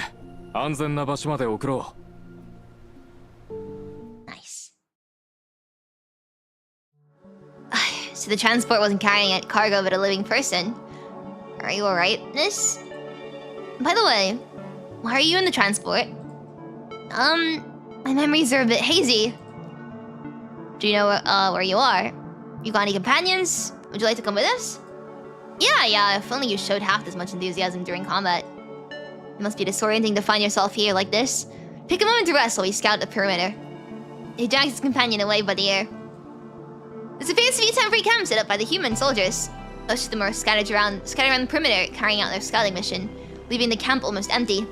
安全な場所まで送ろう。 Nice. So the transport wasn't carrying a cargo but a living person. Are you alright, Miss? By the way, why are you in the transport? My memories are a bit hazy. Do you know where you are? You got any companions? Would you like to come with us? Yeah, if only you showed half as much enthusiasm during combat. It must be disorienting to find yourself here like this. Pick a moment to rest while we scout the perimeter. He drags his companion away by the air. This appears to be a temporary camp set up by the human soldiers. Most of them are scattered around the perimeter, carrying out their scouting mission, leaving the camp almost empty.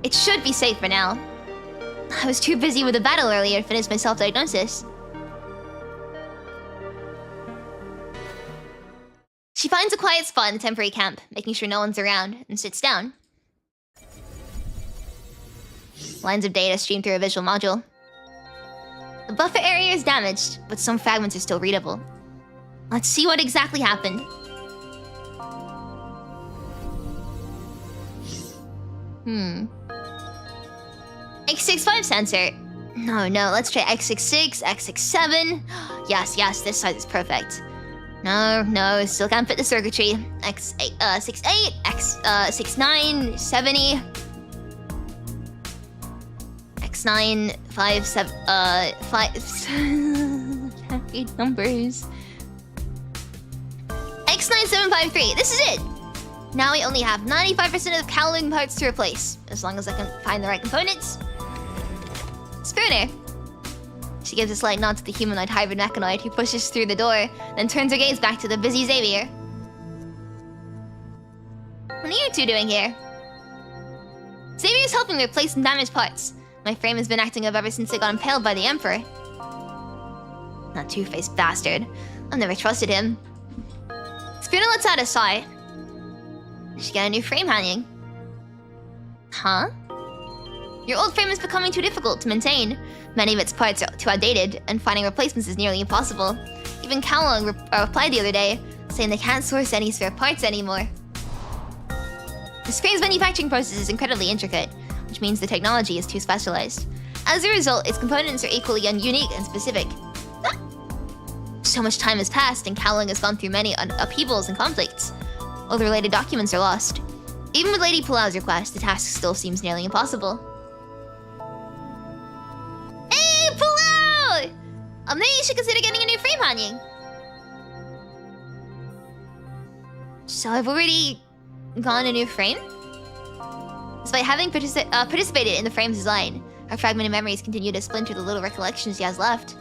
It should be safe for now. I was too busy with the battle earlier to finish my self-diagnosis. She finds a quiet spot in the temporary camp, making sure no one's around, and sits down. Lines of data stream through a visual module. The buffer area is damaged, but some fragments are still readable. Let's see what exactly happened. X65 sensor. No, let's try X66, X67. Yes, this size is perfect. No, still can't fit the circuitry. X68, X69, 70. X9, 5, 7, 5... can't read numbers. X9753, this is it! Now we only have 95% of the Kowloon parts to replace, as long as I can find the right components. Spooner. She gives a slight nod to the humanoid hybrid mechanoid who pushes through the door, then turns her gaze back to the busy Xavier. What are you two doing here? Xavier's helping me replace some damaged parts. My frame has been acting up ever since I got impaled by the Emperor. That two-faced bastard. I've never trusted him. Spooner lets out a sigh. She got a new frame hanging. Huh? Your old frame is becoming too difficult to maintain. Many of its parts are too outdated, and finding replacements is nearly impossible. Even Kowloon replied the other day, saying they can't source any spare parts anymore. This frame's manufacturing process is incredibly intricate, which means the technology is too specialized. As a result, its components are equally unique and specific. So much time has passed, and Kowloon has gone through many upheavals and conflicts. All the related documents are lost. Even with Lady Pulau's request, the task still seems nearly impossible. Hey, Pulau! Maybe you should consider getting a new frame, Hanying. So I've already gotten a new frame? Despite having participated in the frame's design, her fragmented memories continue to splinter the little recollections she has left.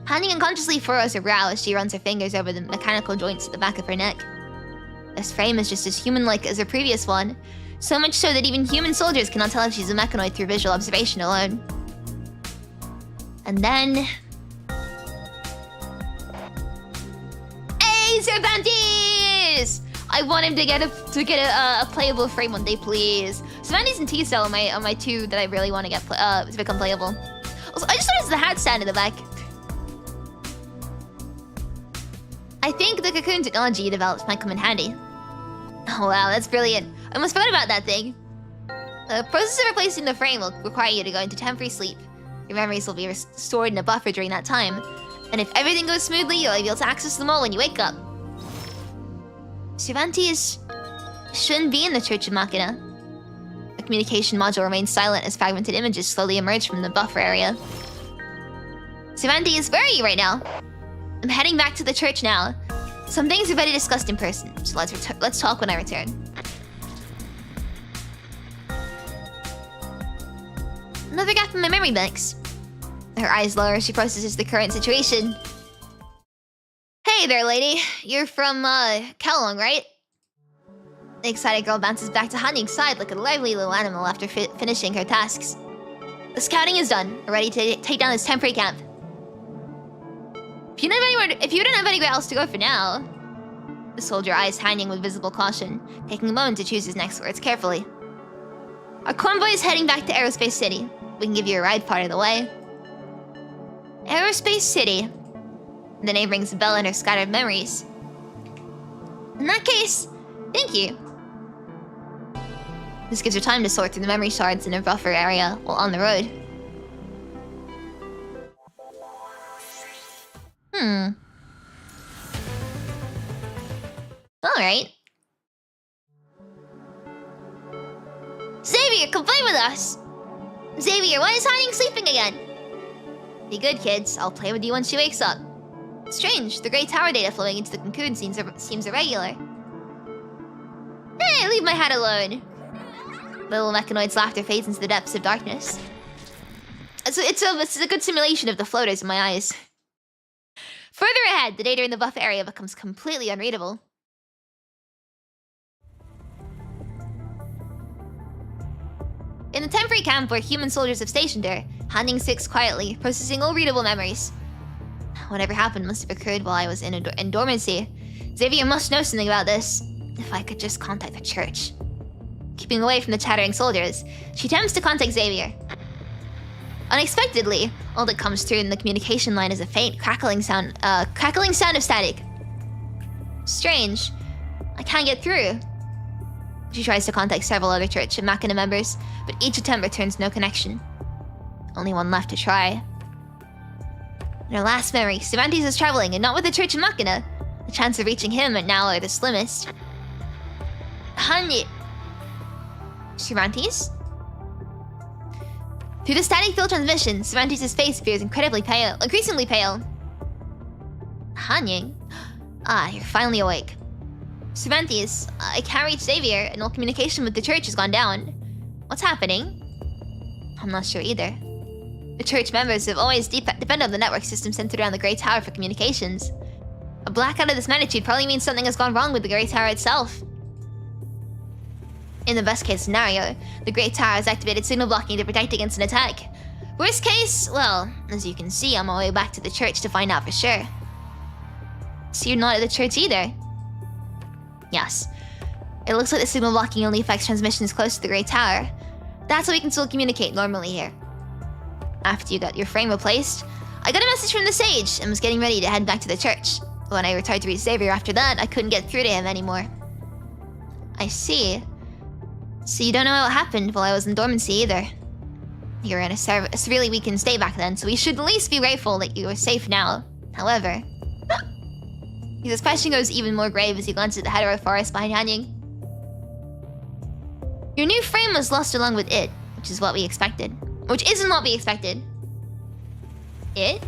Hanying unconsciously furrows her brow as she runs her fingers over the mechanical joints at the back of her neck. This frame is just as human-like as her previous one, so much so that even human soldiers cannot tell if she's a mechanoid through visual observation alone. And then... Cervantes! I want him to get a playable frame one day, please. Cervantes and T-Cell are my two that I really want to get to become playable. Also, I just noticed the hat stand in the back. I think the cocoon technology you developed might come in handy. Oh wow, that's brilliant. I almost forgot about that thing. The process of replacing the frame will require you to go into temporary sleep. Your memories will be stored in a buffer during that time. And if everything goes smoothly, you'll be able to access them all when you wake up. Cervantes shouldn't be in the Church of Machina. The communication module remains silent as fragmented images slowly emerge from the buffer area. Cervantes, where are you right now? I'm heading back to the church now. Some things are better discussed in person, so let's talk when I return. Another gap in my memory banks. Her eyes lower as she processes the current situation. Hey there, lady. You're from, Kalong, right? The excited girl bounces back to Hanying's side like a lively little animal after finishing her tasks. The scouting is done. We're ready to take down this temporary camp. If you don't have anywhere else to go for now... The soldier eyes Hanying with visible caution, taking a moment to choose his next words carefully. Our convoy is heading back to Aerospace City. We can give you a ride part of the way. Aerospace City. The name rings a bell in her scattered memories. In that case, thank you. This gives her time to sort through the memory shards in a buffer area while on the road. Alright. Xavier, come play with us! Xavier, why is Hanying sleeping again? Be good, kids. I'll play with you once she wakes up. Strange, the Great Tower data flowing into the cocoon seems irregular. Hey, leave my hat alone! The little mechanoid's laughter fades into the depths of darkness. It's a good simulation of the floaters in my eyes. Further ahead, the data in the buff area becomes completely unreadable. In the temporary camp where human soldiers have stationed her, Hanying sits quietly, processing all readable memories. Whatever happened must have occurred while I was in dormancy. Xavier must know something about this. If I could just contact the church. Keeping away from the chattering soldiers, she attempts to contact Xavier. Unexpectedly, all that comes through in the communication line is a faint crackling sound of static. Strange. I can't get through. She tries to contact several other Church and Machina members, but each attempt returns no connection. Only one left to try. In her last memory, Cervantes is traveling, and not with the Church of Machina. The chance of reaching him now are the slimmest. Cervantes? Through the static-filled transmission, Cervantes' face appears incredibly pale, increasingly pale. Hanying? Ah, you're finally awake. Cervantes, I can't reach Xavier, and all communication with the church has gone down. What's happening? I'm not sure either. The church members have always depended on the network system centered around the Great Tower for communications. A blackout of this magnitude probably means something has gone wrong with the Great Tower itself. In the best case scenario, the Great Tower has activated signal blocking to protect against an attack. Worst case, well, as you can see, I'm on my way back to the church to find out for sure. So you're not at the church either? Yes. It looks like the signal blocking only affects transmissions close to the Great Tower. That's how we can still communicate normally here. After you got your frame replaced, I got a message from the Sage and was getting ready to head back to the church. When I tried to reach Xavier after that, I couldn't get through to him anymore. I see. So you don't know what happened while I was in dormancy either. You were in a severely weakened state back then, so we should at least be grateful that you are safe now. However... His expression goes even more grave as he glances at the hetero forest behind Hanying. Your new frame was lost along with it, which is what we expected. Which isn't what we expected. It?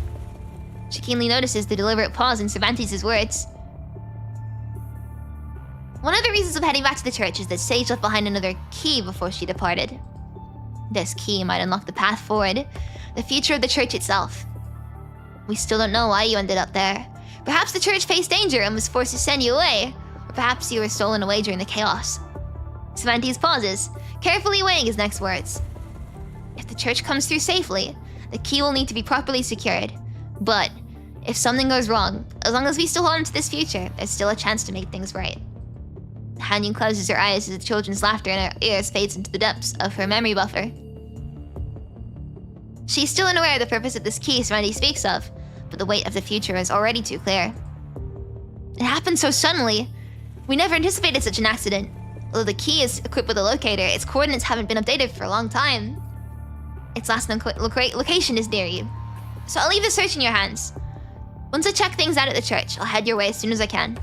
She keenly notices the deliberate pause in Cervantes' words. One of the reasons of heading back to the church is that Sage left behind another key before she departed. This key might unlock the path forward, the future of the church itself. We still don't know why you ended up there. Perhaps the church faced danger and was forced to send you away, or perhaps you were stolen away during the chaos. Cervantes pauses, carefully weighing his next words. If the church comes through safely, the key will need to be properly secured. But If something goes wrong, as long as we still hold on to this future, there's still a chance to make things right. Hanying closes her eyes as the children's laughter in her ears fades into the depths of her memory buffer. She's still unaware of the purpose of this key Serenity speaks of, but the weight of the future is already too clear. It happened so suddenly. We never anticipated such an accident. Although the key is equipped with a locator, its coordinates haven't been updated for a long time. Its last known location is near you. So I'll leave the search in your hands. Once I check things out at the church, I'll head your way as soon as I can.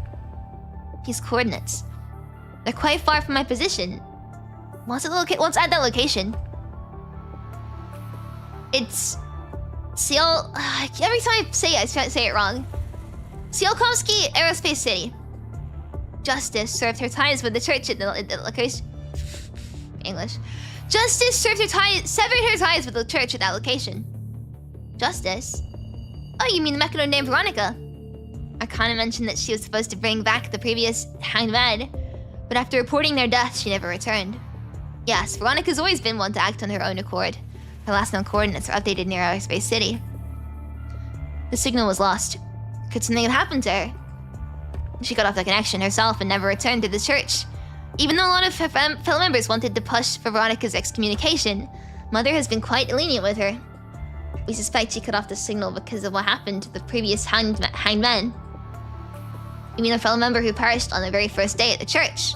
These coordinates. They're quite far from my position. What's at that location? It's... every time I say it, I say it wrong. Tsiolkovsky Aerospace City. Justice served her ties with the church at the location. English. Justice severed her ties with the church at that location. Justice? Oh, you mean the mechanoid named Veronica? Arcana mentioned that she was supposed to bring back the previous hanged man, but after reporting their death, she never returned. Yes, Veronica's always been one to act on her own accord. Her last known coordinates are updated near Aerospace City. The signal was lost. Could something have happened to her? She cut off the connection herself and never returned to the church. Even though a lot of her fellow members wanted to push for Veronica's excommunication, Mother has been quite lenient with her. We suspect she cut off the signal because of what happened to the previous hanged men. You mean a fellow member who perished on the very first day at the church?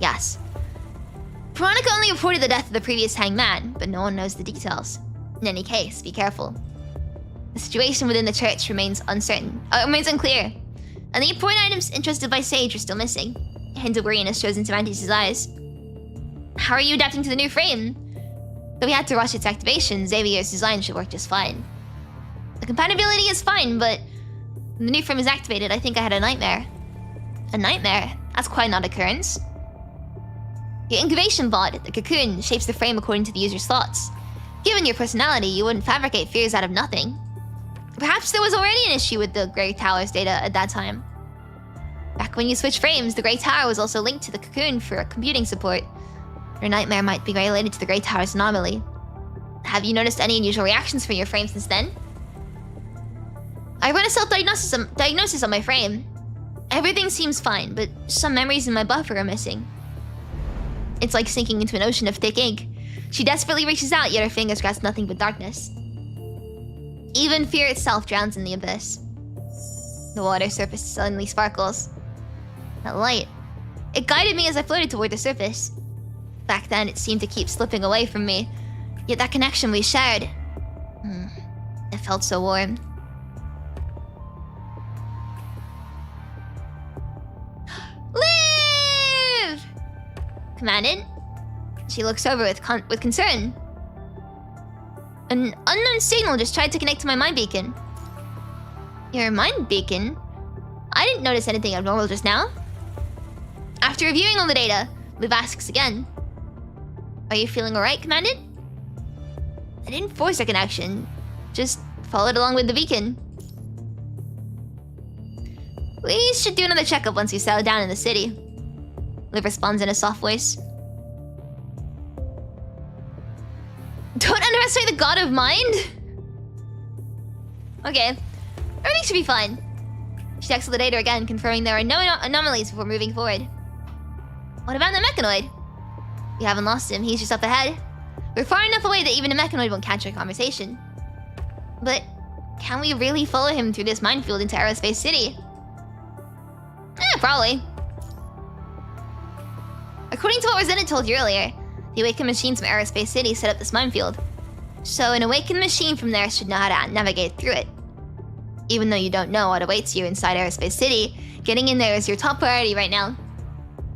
Yes. Veronica only reported the death of the previous hanged man, but no one knows the details. In any case, be careful. The situation within the church remains unclear. And the important items entrusted by Sage are still missing. A hint of weariness shows in Semanti's eyes. How are you adapting to the new frame? Though we had to rush its activation, Xavier's design should work just fine. The compatibility is fine, but when the new frame is activated, I think I had a nightmare. A nightmare? That's quite an odd occurrence. Your incubation bot, the cocoon, shapes the frame according to the user's thoughts. Given your personality, you wouldn't fabricate fears out of nothing. Perhaps there was already an issue with the Grey Tower's data at that time. Back when you switched frames, the Grey Tower was also linked to the cocoon for computing support. Your nightmare might be related to the Grey Tower's anomaly. Have you noticed any unusual reactions from your frame since then? I run a self-diagnosis on my frame. Everything seems fine, but some memories in my buffer are missing. It's like sinking into an ocean of thick ink. She desperately reaches out, yet her fingers grasp nothing but darkness. Even fear itself drowns in the abyss. The water surface suddenly sparkles. That light. It guided me as I floated toward the surface. Back then, it seemed to keep slipping away from me. Yet that connection we shared... it felt so warm. Live! Commandant? She looks over with concern. An unknown signal just tried to connect to my mind beacon. Your mind beacon? I didn't notice anything abnormal just now. After reviewing all the data, Liv asks again. Are you feeling alright, Commandant? I didn't force a connection. Just followed along with the beacon. We should do another checkup once we settle down in the city. Liv responds in a soft voice. Don't underestimate the god of mind? Okay. Everything should be fine. She checks the data again, confirming there are no anomalies before moving forward. What about the mechanoid? We haven't lost him, he's just up ahead. We're far enough away that even a mechanoid won't catch our conversation. But can we really follow him through this minefield into Aerospace City? Probably. According to what Rosetta told you earlier, the awakened machines from Aerospace City set up this minefield. So an awakened machine from there should know how to navigate through it. Even though you don't know what awaits you inside Aerospace City, getting in there is your top priority right now.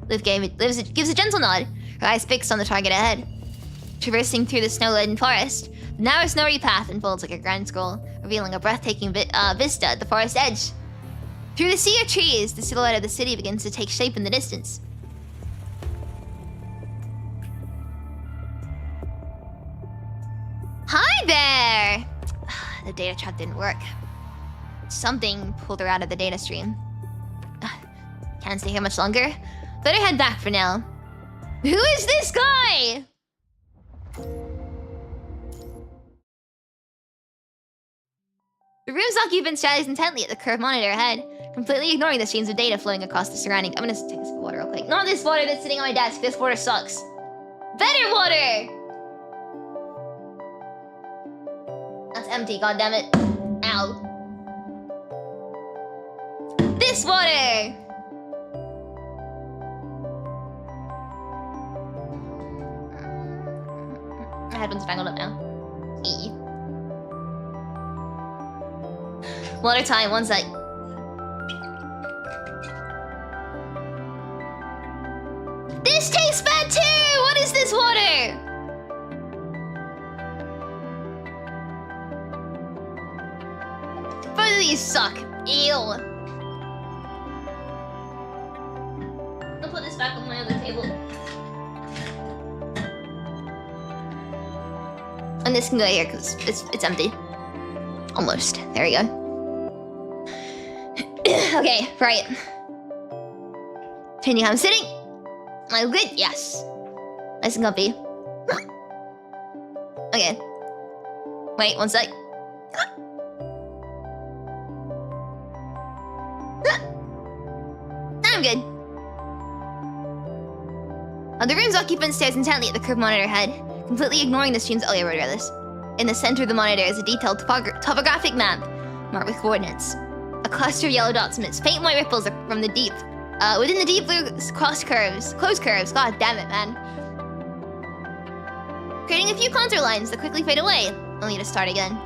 Liv gives a gentle nod, her eyes fixed on the target ahead. Traversing through the snow-laden forest, the narrow snowy path unfolds like a grand scroll, revealing a breathtaking vista at the forest edge. Through the sea of trees, the silhouette of the city begins to take shape in the distance. Hi there! The data trap didn't work. Something pulled her out of the data stream. Can't stay here much longer. Better head back for now. Who is this guy? The room's occupant stares intently at the curved monitor ahead, completely ignoring the streams of data flowing across the surrounding. I'm gonna take a sip of water real quick. Not this water that's sitting on my desk. This water sucks. Better water! That's empty, goddammit. Ow. This water! My headphones are tangled up now. Eee. Water time, one sec. This tastes bad too! What is this water? Both of these suck. Ew. I'll put this back on my other table. And this can go here because it's empty. Almost. There we go. Okay, right. Changing how I'm sitting. Am I good? Yes. Nice and comfy. Okay. Wait, one sec. I'm good. The room's occupant stares intently at the curved monitor head, completely ignoring the streams. Oh yeah, right about this. In the center of the monitor is a detailed topographic map marked with coordinates. A cluster of yellow dots emits faint white ripples from the deep. Within the deep blue closed curves. God damn it, man. Creating a few contour lines that quickly fade away, only to start again.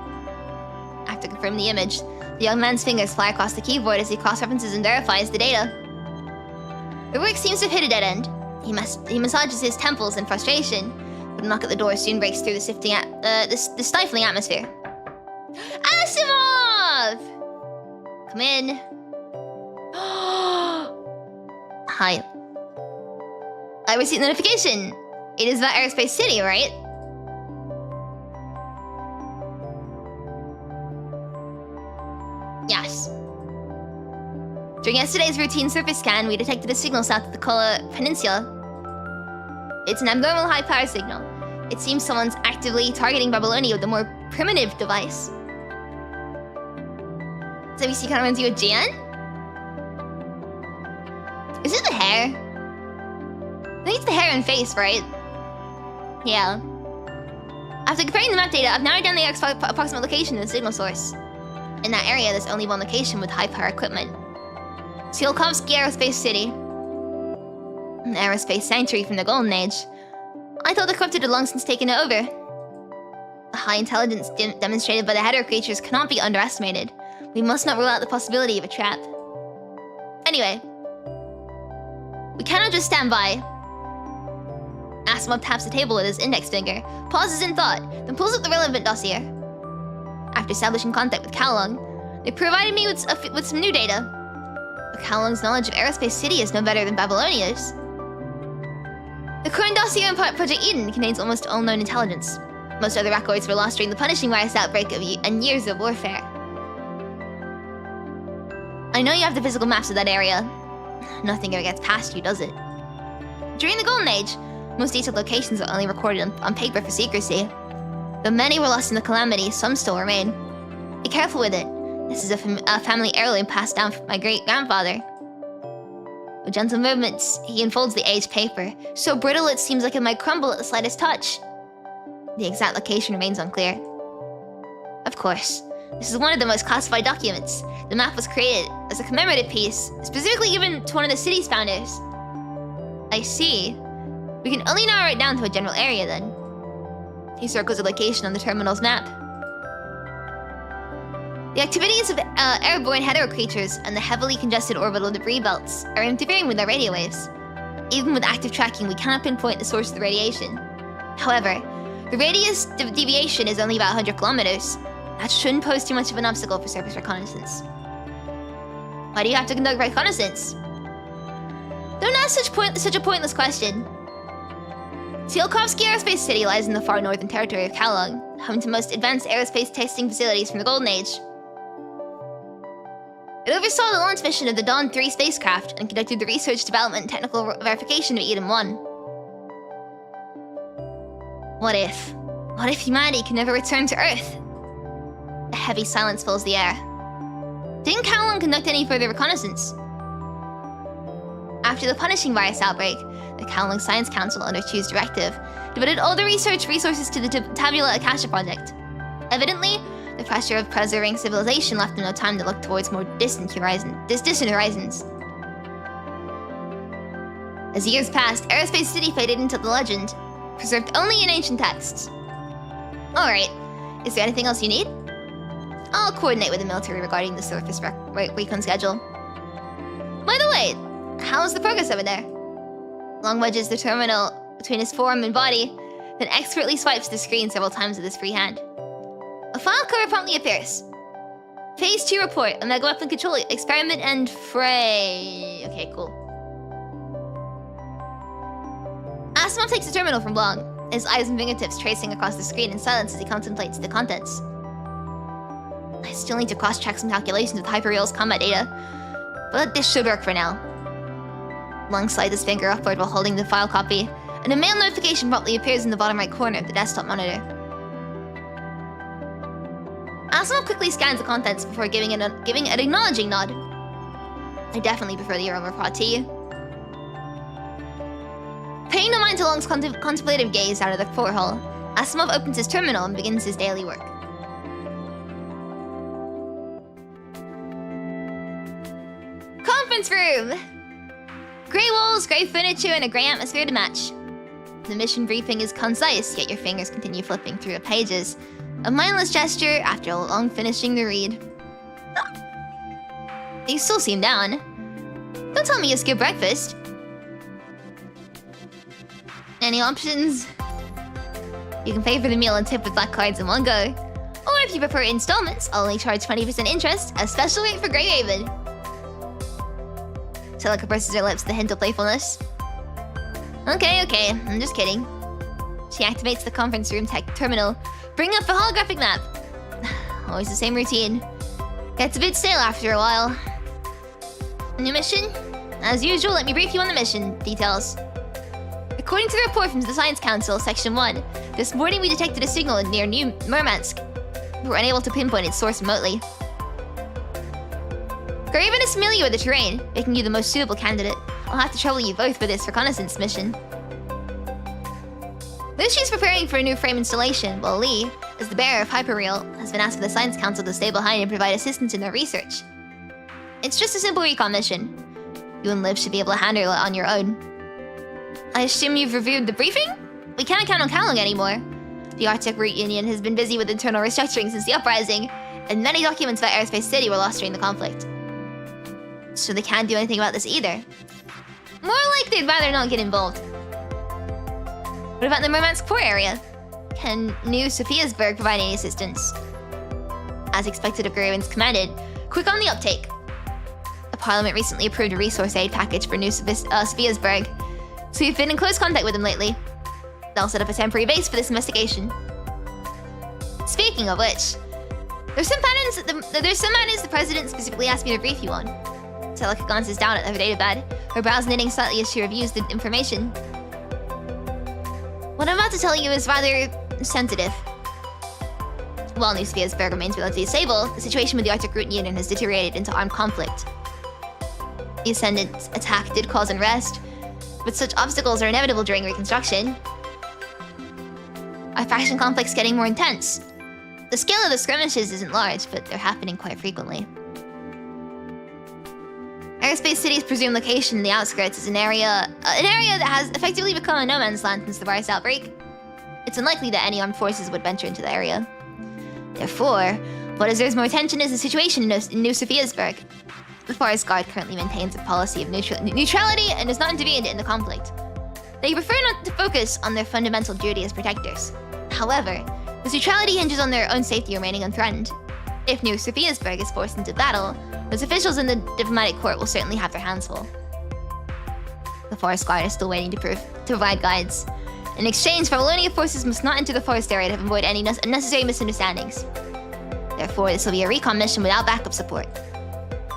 After confirming the image, the young man's fingers fly across the keyboard as he cross-references and verifies the data. The work seems to have hit a dead end. He massages his temples in frustration, but a knock at the door soon breaks through the stifling atmosphere. Asimov! Come in. Hi. I received a notification. It is about Aerospace City, right? Yes. During yesterday's routine surface scan, we detected a signal south of the Kola Peninsula. It's an abnormal high-power signal. It seems someone's actively targeting Babylonia with a more primitive device. So we see kind of runs you a Jan? Is it the hair? I think it's the hair and face, right? Yeah. After comparing the map data, I've narrowed down the approximate location of the signal source. In that area, there's only one location with high-power equipment. Tsiolkovsky Aerospace City. An aerospace sanctuary from the Golden Age. I thought the corrupted had long since taken it over. The high intelligence demonstrated by the hetero creatures cannot be underestimated. We must not rule out the possibility of a trap. Anyway. We cannot just stand by. Asimov taps the table with his index finger, pauses in thought, then pulls up the relevant dossier. After establishing contact with Kalong, they provided me with some new data. But Kalong's knowledge of Aerospace City is no better than Babylonia's. The current dossier on Project Eden contains almost all known intelligence. Most other records were lost during the punishing virus outbreak and years of warfare. I know you have the physical maps of that area. Nothing ever gets past you, does it? During the Golden Age, most detailed locations are only recorded on paper for secrecy. Though many were lost in the calamity, some still remain. Be careful with it. This is a family heirloom passed down from my great-grandfather. With gentle movements, he unfolds the aged paper, so brittle it seems like it might crumble at the slightest touch. The exact location remains unclear. Of course, this is one of the most classified documents. The map was created as a commemorative piece, specifically given to one of the city's founders. I see. We can only narrow it down to a general area then. He circles a location on the terminal's map. The activities of airborne hetero creatures and the heavily congested orbital debris belts are interfering with our radio waves. Even with active tracking, we cannot pinpoint the source of the radiation. However, the radius deviation is only about 100 kilometers. That shouldn't pose too much of an obstacle for surface reconnaissance. Why do you have to conduct reconnaissance? Don't ask such a pointless question. Tsiolkovsky Aerospace City lies in the far northern territory of Kalong, home to most advanced aerospace testing facilities from the Golden Age. It oversaw the launch mission of the Dawn 3 spacecraft and conducted the research, development, and technical verification of Eden 1. What if humanity can never return to Earth? A heavy silence fills the air. Didn't Kowloon conduct any further reconnaissance? After the punishing virus outbreak, the Kowloon Science Council, under Chu's directive, devoted all the research resources to the Tabula Akasha project. Evidently, the pressure of preserving civilization left them no time to look towards more distant horizons. As years passed, Aerospace City faded into the legend, preserved only in ancient texts. Alright, is there anything else you need? I'll coordinate with the military regarding the surface recon schedule. By the way, how's the progress over there? Long wedges the terminal between his forearm and body, then expertly swipes the screen several times with his free hand. A file cover promptly appears. Phase 2 report, Omega Weapon Control Experiment and Fray. Okay, cool. Asimov takes the terminal from Blanc, his eyes and fingertips tracing across the screen in silence as he contemplates the contents. I still need to cross-check some calculations with Hyperreal's combat data, but this should work for now. Blanc slides his finger upward while holding the file copy, and a mail notification promptly appears in the bottom right corner of the desktop monitor. Asimov quickly scans the contents before giving an acknowledging nod. I definitely prefer the aroma pot to you. Paying no mind to Long's contemplative gaze out of the porthole, Asimov opens his terminal and begins his daily work. Conference room! Grey walls, grey furniture, and a grey atmosphere to match. The mission briefing is concise, yet your fingers continue flipping through the pages. A mindless gesture after long finishing the read. You still seem down. Don't tell me you skipped breakfast. Any options? You can pay for the meal and tip with black cards in one go. Or if you prefer installments, I'll only charge 20% interest, a special rate for Grey Raven. Celica purses her lips with a hint of playfulness. Okay, I'm just kidding. She activates the conference room terminal, bringing up a holographic map. Always the same routine. Gets a bit stale after a while. New mission? As usual, let me brief you on the mission details. According to the report from the Science Council, Section 1, this morning we detected a signal near New Murmansk. We were unable to pinpoint its source remotely. Graven is familiar with the terrain, making you the most suitable candidate. I'll have to trouble you both for this reconnaissance mission. Lucy's preparing for a new frame installation, while Lee, as the bearer of Hyperreal, has been asked by the Science Council to stay behind and provide assistance in their research. It's just a simple recon mission. You and Liv should be able to handle it on your own. I assume you've reviewed the briefing? We can't count on Kowloon anymore. The Arctic Route Union has been busy with internal restructuring since the uprising, and many documents about Aerospace City were lost during the conflict. So they can't do anything about this either. More like they'd rather not get involved. What about the Murmansk port area? Can New Sophiasburg provide any assistance? As expected of Guraven's commanded, quick on the uptake. The Parliament recently approved a resource aid package for New Sophiasburg, so we've been in close contact with them lately. They'll set up a temporary base for this investigation. Speaking of which, there's some matters the President specifically asked me to brief you on. Celica glances down at her databed, her brows knitting slightly as she reviews the information. What I'm about to tell you is rather sensitive. While New Sophiasburg remains relatively stable, the situation with the Arctic Route Union has deteriorated into armed conflict. The Ascendant attack did cause unrest, but such obstacles are inevitable during reconstruction. Our faction conflict's getting more intense. The scale of the skirmishes isn't large, but they're happening quite frequently. Aerospace City's presumed location in the outskirts is an area that has effectively become a no man's land since the virus outbreak. It's unlikely that any armed forces would venture into the area. Therefore, what deserves more attention is the situation in New Sophiasburg. The Forest Guard currently maintains a policy of neutrality and has not intervened in the conflict. They prefer not to focus on their fundamental duty as protectors. However, this neutrality hinges on their own safety remaining unthreatened. If New Sophiasburg is forced into battle, those officials in the diplomatic court will certainly have their hands full. The Forest Guard is still waiting to provide guides. In exchange, Babylonia forces must not enter the forest area to avoid any unnecessary misunderstandings. Therefore, this will be a recon mission without backup support.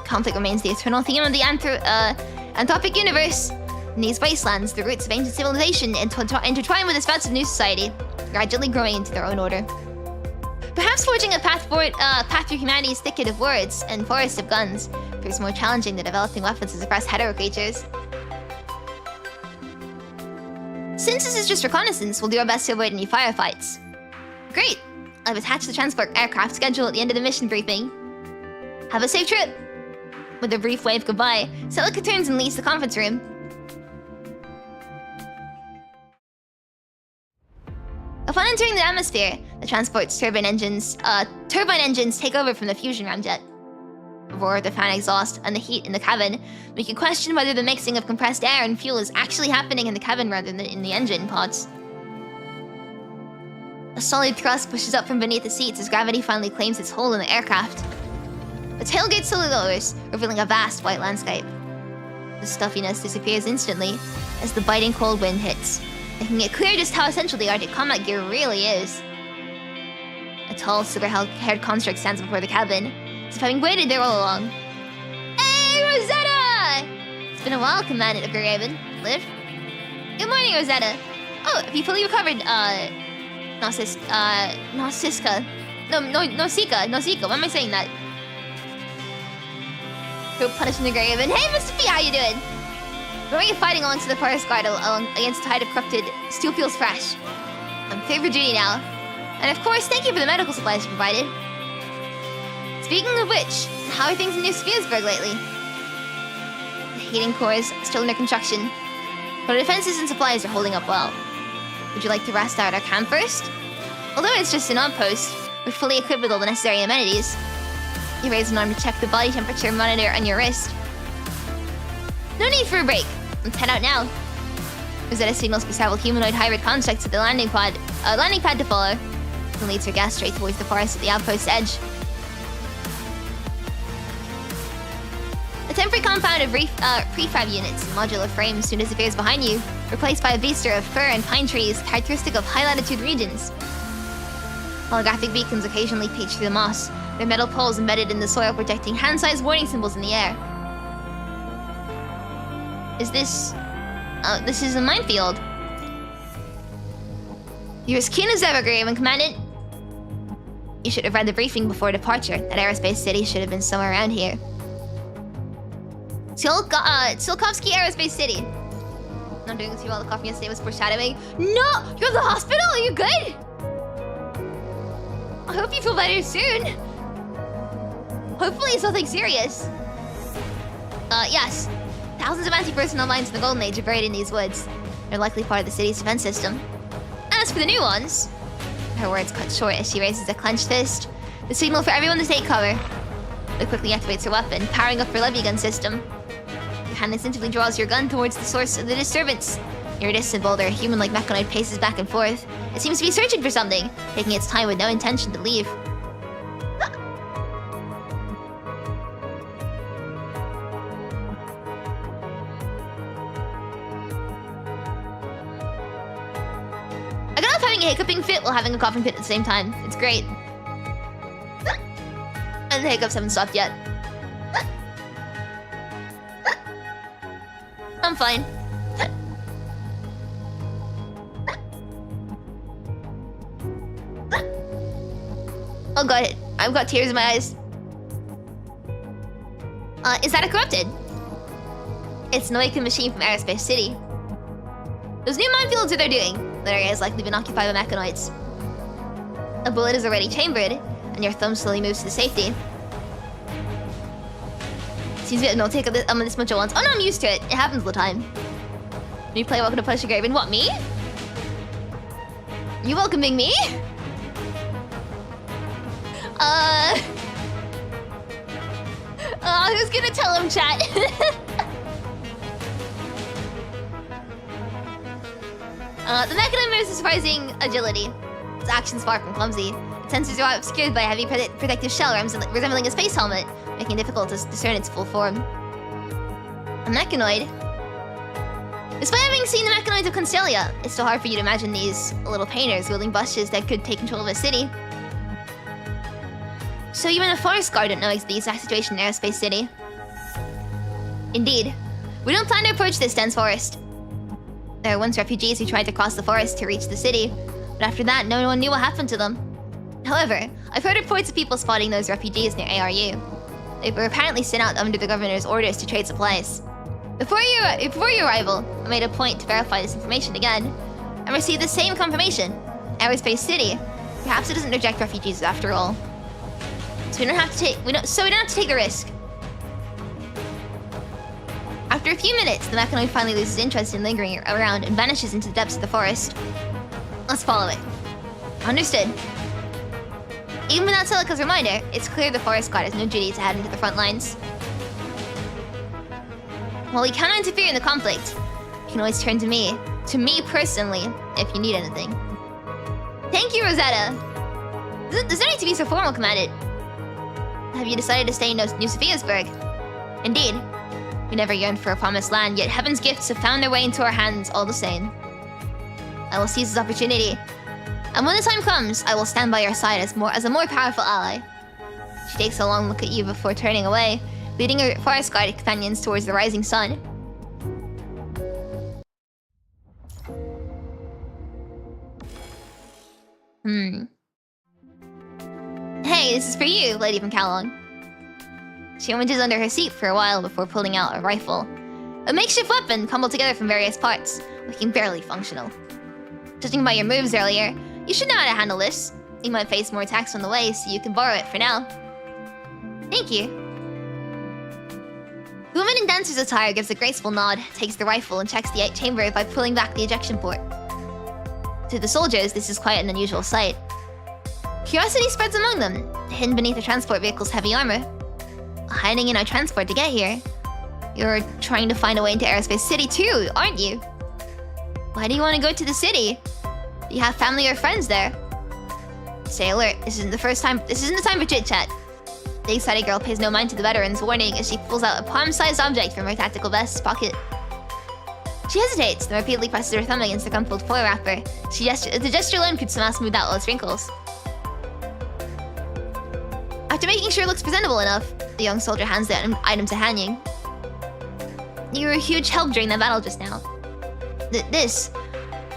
Conflict remains the eternal theme of the anthropic universe. In these wastelands, the roots of ancient civilization intertwine with the sprouts of new society, gradually growing into their own order. Perhaps forging a path through humanity's thicket of words and forest of guns proves more challenging than developing weapons to suppress hetero creatures. Since this is just reconnaissance, we'll do our best to avoid any firefights. Great! I've attached the transport aircraft schedule at the end of the mission briefing. Have a safe trip! With a brief wave goodbye, Celica turns and leaves the conference room. Upon entering the atmosphere, the transport's turbine engines take over from the fusion ramjet. The roar of the fan exhaust and the heat in the cabin make you question whether the mixing of compressed air and fuel is actually happening in the cabin rather than in the engine pods. A solid thrust pushes up from beneath the seats as gravity finally claims its hold in the aircraft. The tailgate slowly lowers, revealing a vast white landscape. The stuffiness disappears instantly as the biting cold wind hits, making it clear just how essential the Arctic combat gear really is. A tall, silver-haired construct stands before the cabin, as if having waited there all along. Hey, Rosetta! It's been a while, Commandant of Graven. Liv? Good morning, Rosetta. Oh, have you fully recovered, Nausicaa. Why am I saying that? Group punishing the Graven. Hey, Mr. P, how you doing? Where are you fighting alongside the forest guard against a tide of corrupted steel feels fresh? I'm clear for duty now. And of course, thank you for the medical supplies you provided. Speaking of which, how are things in New Spheresburg lately? The heating core is still under construction, but our defenses and supplies are holding up well. Would you like to rest out our camp first? Although it's just an outpost, we're fully equipped with all the necessary amenities. You raise an arm to check the body temperature monitor on your wrist. No need for a break. Let's head out now. Rosetta signals for several humanoid hybrid constructs at the landing pad to follow, and leads her gas straight towards the forest at the outpost's edge. A temporary compound of prefab units and modular frames soon disappears behind you, replaced by a vista of fir and pine trees characteristic of high-latitude regions. Holographic beacons occasionally peek through the moss, their metal poles embedded in the soil projecting hand-sized warning symbols in the air. Is this... this is a minefield. You're as keen as ever, Graven, Commandant. You should have read the briefing before departure. That aerospace city should have been somewhere around here. Tsiolkovsky Aerospace City. Not doing too well. The coughing yesterday was foreshadowing. No! You're at the hospital? Are you good? I hope you feel better soon. Hopefully it's nothing serious. Yes. Thousands of anti-personnel mines in the Golden Age are buried in these woods. They're likely part of the city's defense system. As for the new ones... Her words cut short as she raises a clenched fist, the signal for everyone to take cover. It quickly activates her weapon, powering up her levy gun system. Your hand instinctively draws your gun towards the source of the disturbance. Near a distant boulder, a human-like mechanoid paces back and forth. It seems to be searching for something, taking its time with no intention to leave. I got off having a hiccuping fit while having a coughing fit at the same time. It's great. And the hiccups haven't stopped yet. I'm fine. Oh god, I've got tears in my eyes. Is that a corrupted? It's an awakened machine from Aerospace City. Those new minefields are they're doing. That area has likely been occupied by mechanoids. A bullet is already chambered, and your thumb slowly moves to safety. Seems we don't take this much at once. Oh no, I'm used to it. It happens all the time. When you play Welcome to Punisher Graven, what, me? You welcoming me? Who's gonna tell him, chat? The mechanism moves with surprising agility. Its actions far from clumsy. Its sensors are obscured by a heavy protective shell resembling a space helmet, making it difficult to discern its full form. A mechanoid? Despite having seen the mechanoids of Constelia, it's still hard for you to imagine these little painters wielding bushes that could take control of a city. So even a forest guard don't know the exact situation in Aerospace City. Indeed. We don't plan to approach this dense forest. There were once refugees who tried to cross the forest to reach the city, but after that, no one knew what happened to them. However, I've heard reports of people spotting those refugees near ARU. They were apparently sent out under the governor's orders to trade supplies. Before your arrival, I made a point to verify this information again, and received the same confirmation. Aerospace City. Perhaps it doesn't reject refugees after all. So we don't have to take the risk. After a few minutes, the mechanoid finally loses interest in lingering around and vanishes into the depths of the forest. Let's follow it. Understood. Even without Celica's reminder, it's clear the forest guard has no duty to head into the front lines. While we cannot interfere in the conflict, you can always turn to me personally, if you need anything. Thank you, Rosetta. Does there need to be so formal, Commandant? Have you decided to stay in New Sophia's-burg? Indeed. We never yearned for a promised land, yet heaven's gifts have found their way into our hands all the same. I will seize this opportunity. And when the time comes, I will stand by your side as a more powerful ally. She takes a long look at you before turning away, leading her forest guard companions towards the rising sun. Hey, this is for you, lady from Kalong. She rummages under her seat for a while before pulling out a rifle. A makeshift weapon cobbled together from various parts, looking barely functional. Judging by your moves earlier, you should know how to handle this. You might face more attacks on the way, so you can borrow it for now. Thank you. The woman in dancer's attire gives a graceful nod, takes the rifle, and checks the chamber by pulling back the ejection port. To the soldiers, this is quite an unusual sight. Curiosity spreads among them, hidden beneath the transport vehicle's heavy armor. Hiding in our transport to get here. You're trying to find a way into Aerospace City too, aren't you? Why do you want to go to the city? Do you have family or friends there? Stay alert, this isn't the time for chit-chat. The excited girl pays no mind to the veteran's warning as she pulls out a palm-sized object from her tactical vest pocket. She hesitates, then repeatedly presses her thumb against the crumpled foil wrapper. The gesture alone could somehow smooth out all its wrinkles. After making sure it looks presentable enough, the young soldier hands the item to Hanying. You were a huge help during that battle just now.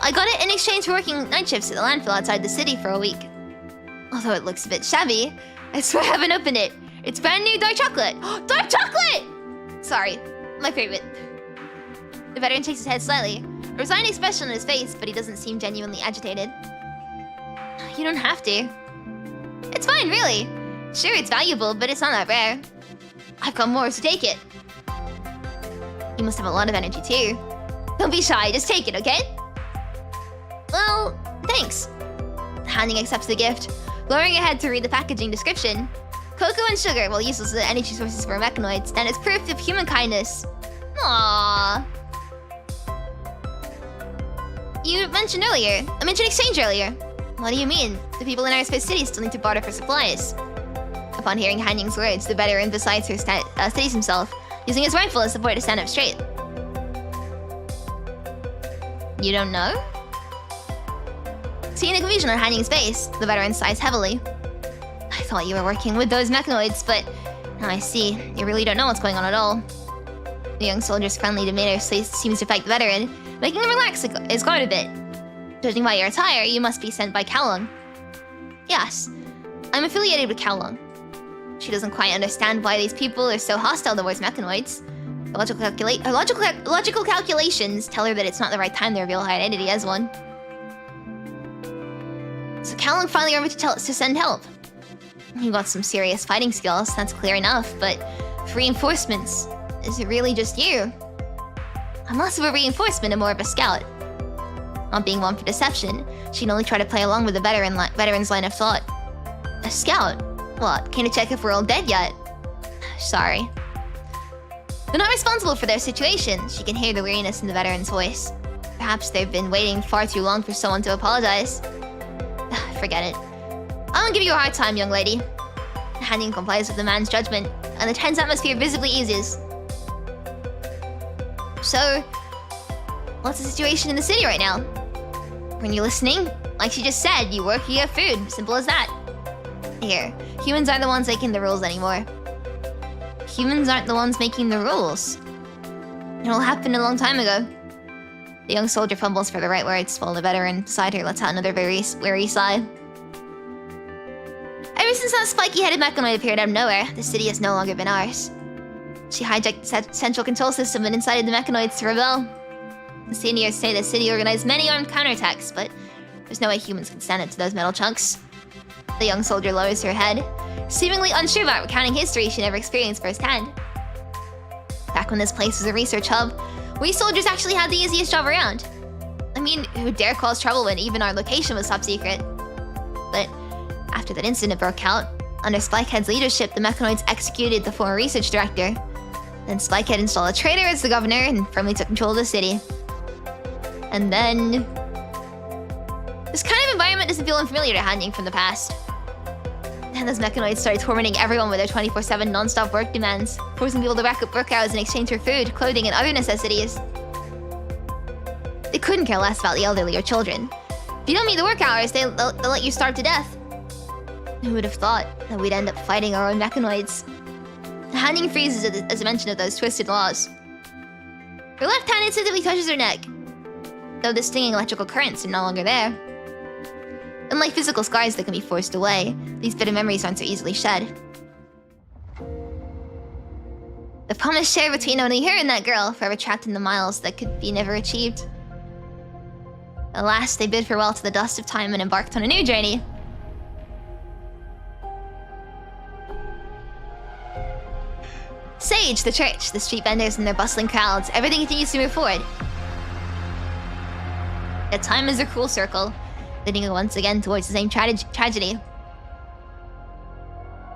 I got it in exchange for working night shifts at the landfill outside the city for a week. Although it looks a bit shabby, I swear I haven't opened it. It's brand new dark chocolate. Dark chocolate! Sorry, my favorite. The veteran shakes his head slightly, a resigned expression on his face, but he doesn't seem genuinely agitated. You don't have to. It's fine, really. Sure, it's valuable, but it's not that rare. I've got more, so take it. You must have a lot of energy, too. Don't be shy, just take it, okay? Well, thanks. Hanying accepts the gift, lowering her head to read the packaging description. Cocoa and sugar, while useless as energy sources for mechanoids, and it's proof of human kindness. Aww. I mentioned exchange earlier. What do you mean? The people in Aerospace City still need to barter for supplies. Upon hearing Hanying's words, the veteran beside her steadies himself, using his rifle as support to stand up straight. You don't know? Seeing the confusion on Hanying's face, the veteran sighs heavily. I thought you were working with those mechanoids, but now I see. You really don't know what's going on at all. The young soldier's friendly demeanor seems to affect the veteran, making him relax his guard a bit. Judging by your attire, you must be sent by Kalong. Yes, I'm affiliated with Kalong. She doesn't quite understand why these people are so hostile towards mechanoids. Her logical calculations tell her that it's not the right time to reveal her identity as one. So Kalong finally remembered to send help. You got some serious fighting skills, that's clear enough, but for reinforcements, is it really just you? I'm less of a reinforcement and more of a scout. Not being one for deception, she'd only try to play along with the veteran's line of thought. A scout? What, came to check if we're all dead yet? Sorry. They're not responsible for their situation. She can hear the weariness in the veteran's voice. Perhaps they've been waiting far too long for someone to apologize. Forget it. I won't give you a hard time, young lady. Hanying complies with the man's judgment, and the tense atmosphere visibly eases. So, what's the situation in the city right now? When you're listening, like she just said, you work, you get food. Simple as that. Here, humans aren't the ones making the rules anymore. Humans aren't the ones making the rules. It all happened a long time ago. The young soldier fumbles for the right words, while the veteran beside her lets out another very weary sigh. since that spiky-headed mechanoid appeared out of nowhere, the city has no longer been ours. She hijacked the central control system and incited the mechanoids to rebel. The seniors say the city organized many armed counterattacks, but there's no way humans can stand up to those metal chunks. The young soldier lowers her head, seemingly unsure about recounting history she never experienced firsthand. Back when this place was a research hub, we soldiers actually had the easiest job around. I mean, who dare cause trouble when even our location was top secret? But after that incident broke out, under Spikehead's leadership, the mechanoids executed the former research director. Then Spikehead installed a traitor as the governor and firmly took control of the city. And then... this kind of environment doesn't feel unfamiliar to Hanying from the past. And those mechanoids started tormenting everyone with their 24/7 non-stop work demands, forcing people to rack up work hours in exchange for food, clothing, and other necessities. They couldn't care less about the elderly or children. If you don't meet the work hours, they'll let you starve to death. Who would have thought that we'd end up fighting our own mechanoids? Hanying freezes as a mention of those twisted laws. Her left hand instantly touches her neck, though the stinging electrical currents are no longer there. Unlike physical scars that can be forced away, these bitter memories aren't so easily shed. The promise shared between only her and that girl, forever trapped in the miles that could be never achieved. Alas, they bid farewell to the dust of time and embarked on a new journey. Sage, the church, the street vendors and their bustling crowds, everything continues to move forward. Yet time is a cruel circle, leading once again towards the same tragedy.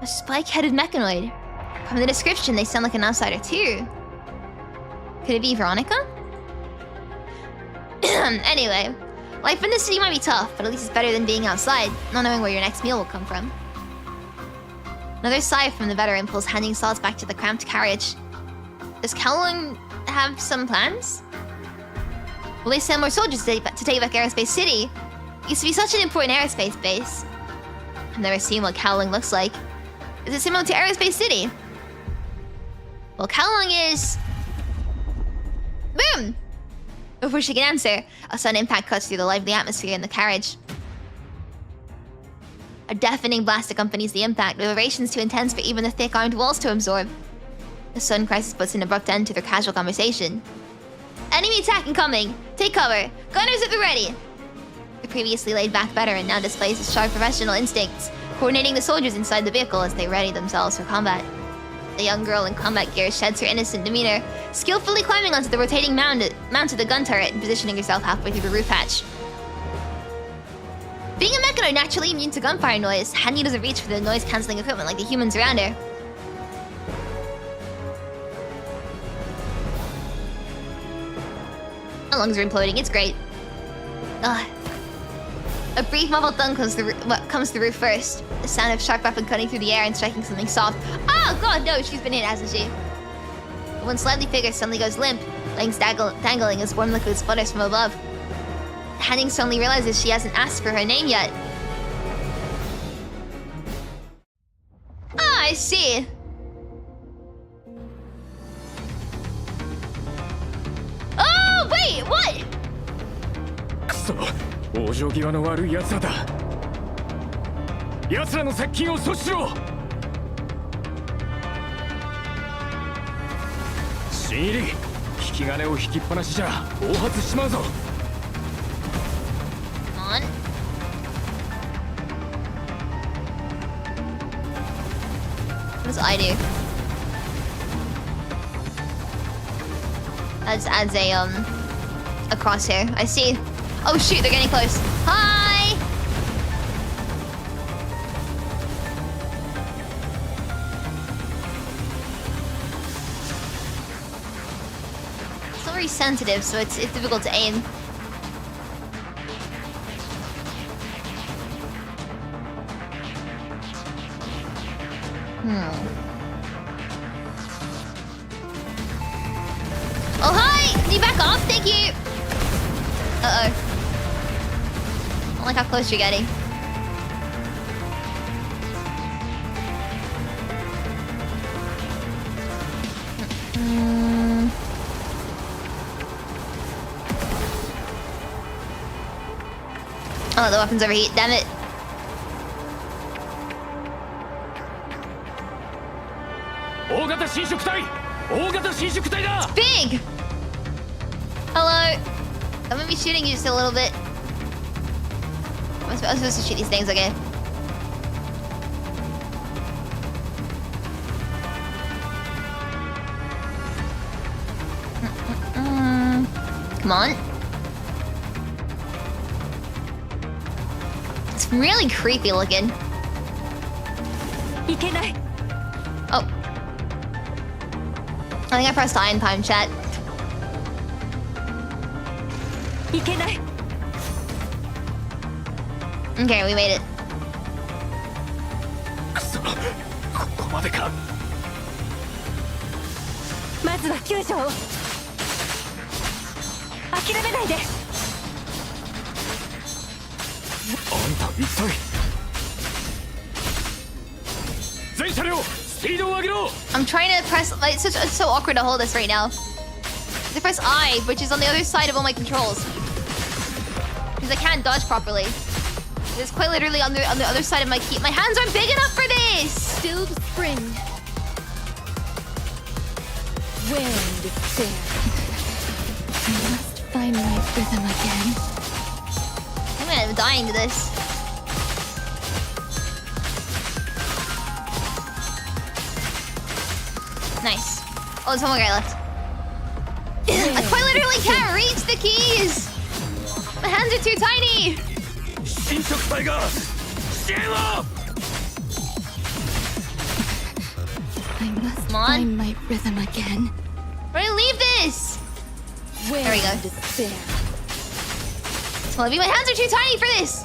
A spike-headed mechanoid. From the description, they sound like an outsider too. Could it be Veronica? Anyway, life in the city might be tough, but at least it's better than being outside, not knowing where your next meal will come from. Another sigh from the veteran pulls Hanying's thoughts back to the cramped carriage. Does Kowloon have some plans? Will they send more soldiers to take back Aerospace City? It used to be such an important aerospace base. I've never seen what Kowloon looks like. Is it similar to Aerospace City? Well, Kowloon is... Boom! Before she can answer, a sudden impact cuts through the lively atmosphere in the carriage. A deafening blast accompanies the impact, with vibrations too intense for even the thick-armed walls to absorb. The sudden crisis puts an abrupt end to their casual conversation. Enemy attack incoming! Take cover! Gunners at the ready! The previously laid-back veteran now displays his sharp professional instincts, coordinating the soldiers inside the vehicle as they ready themselves for combat. The young girl in combat gear sheds her innocent demeanor, skillfully climbing onto the rotating mount of the gun turret and positioning herself halfway through the roof hatch. Being a mechanoid naturally immune to gunfire noise, Hanying doesn't reach for the noise-canceling equipment like the humans around her. My lungs are imploding, it's great. Ugh. A brief muffled thump comes through roof first. The sound of sharp weapon cutting through the air and striking something soft. Oh god, no, she's been hit, hasn't she? The one lively figure suddenly goes limp, legs dangling as warm liquid sputters from above. Hanying suddenly realizes she hasn't asked for her name yet. Ah, I see. Oh, wait, what? くそ、往生際の悪い奴らだ。奴らの接近を阻止しろ。新入り、引き金を引きっぱなしじゃ暴発しちまうぞ。On. What does I do? That just adds a crosshair. I see. Oh shoot, they're getting close. Hi! It's not very sensitive, so it's difficult to aim. Oh hi! Can you back off? Thank you! Uh-oh. I don't like how close you're getting. Oh, the weapons overheat, damn it. 伸縮体大型伸縮体だ Big! Hello. I'm gonna be shooting you just a little bit. I'm supposed to shoot these things, okay? Come on. It's really creepy looking. Oh. I think I pressed I in time, chat. Okay, we made it. くそここまでかまずは救助を諦めないであんた一体全車両スピードを上げろ I'm trying to press, like, it's so awkward to hold this right now. I press I, which is on the other side of all my controls. Because I can't dodge properly. It's quite literally on the other side of my key. My hands aren't big enough for this! Stilled spring. Wind fair. I must find my rhythm again. I'm dying to this. Nice. Oh, there's one more guy left. I quite literally can't reach the keys! My hands are too tiny! 伸縮体が支援を I must Come on. find my rhythm again. Where do I leave this? There we go. Wind fair. Maybe my hands are too tiny for this!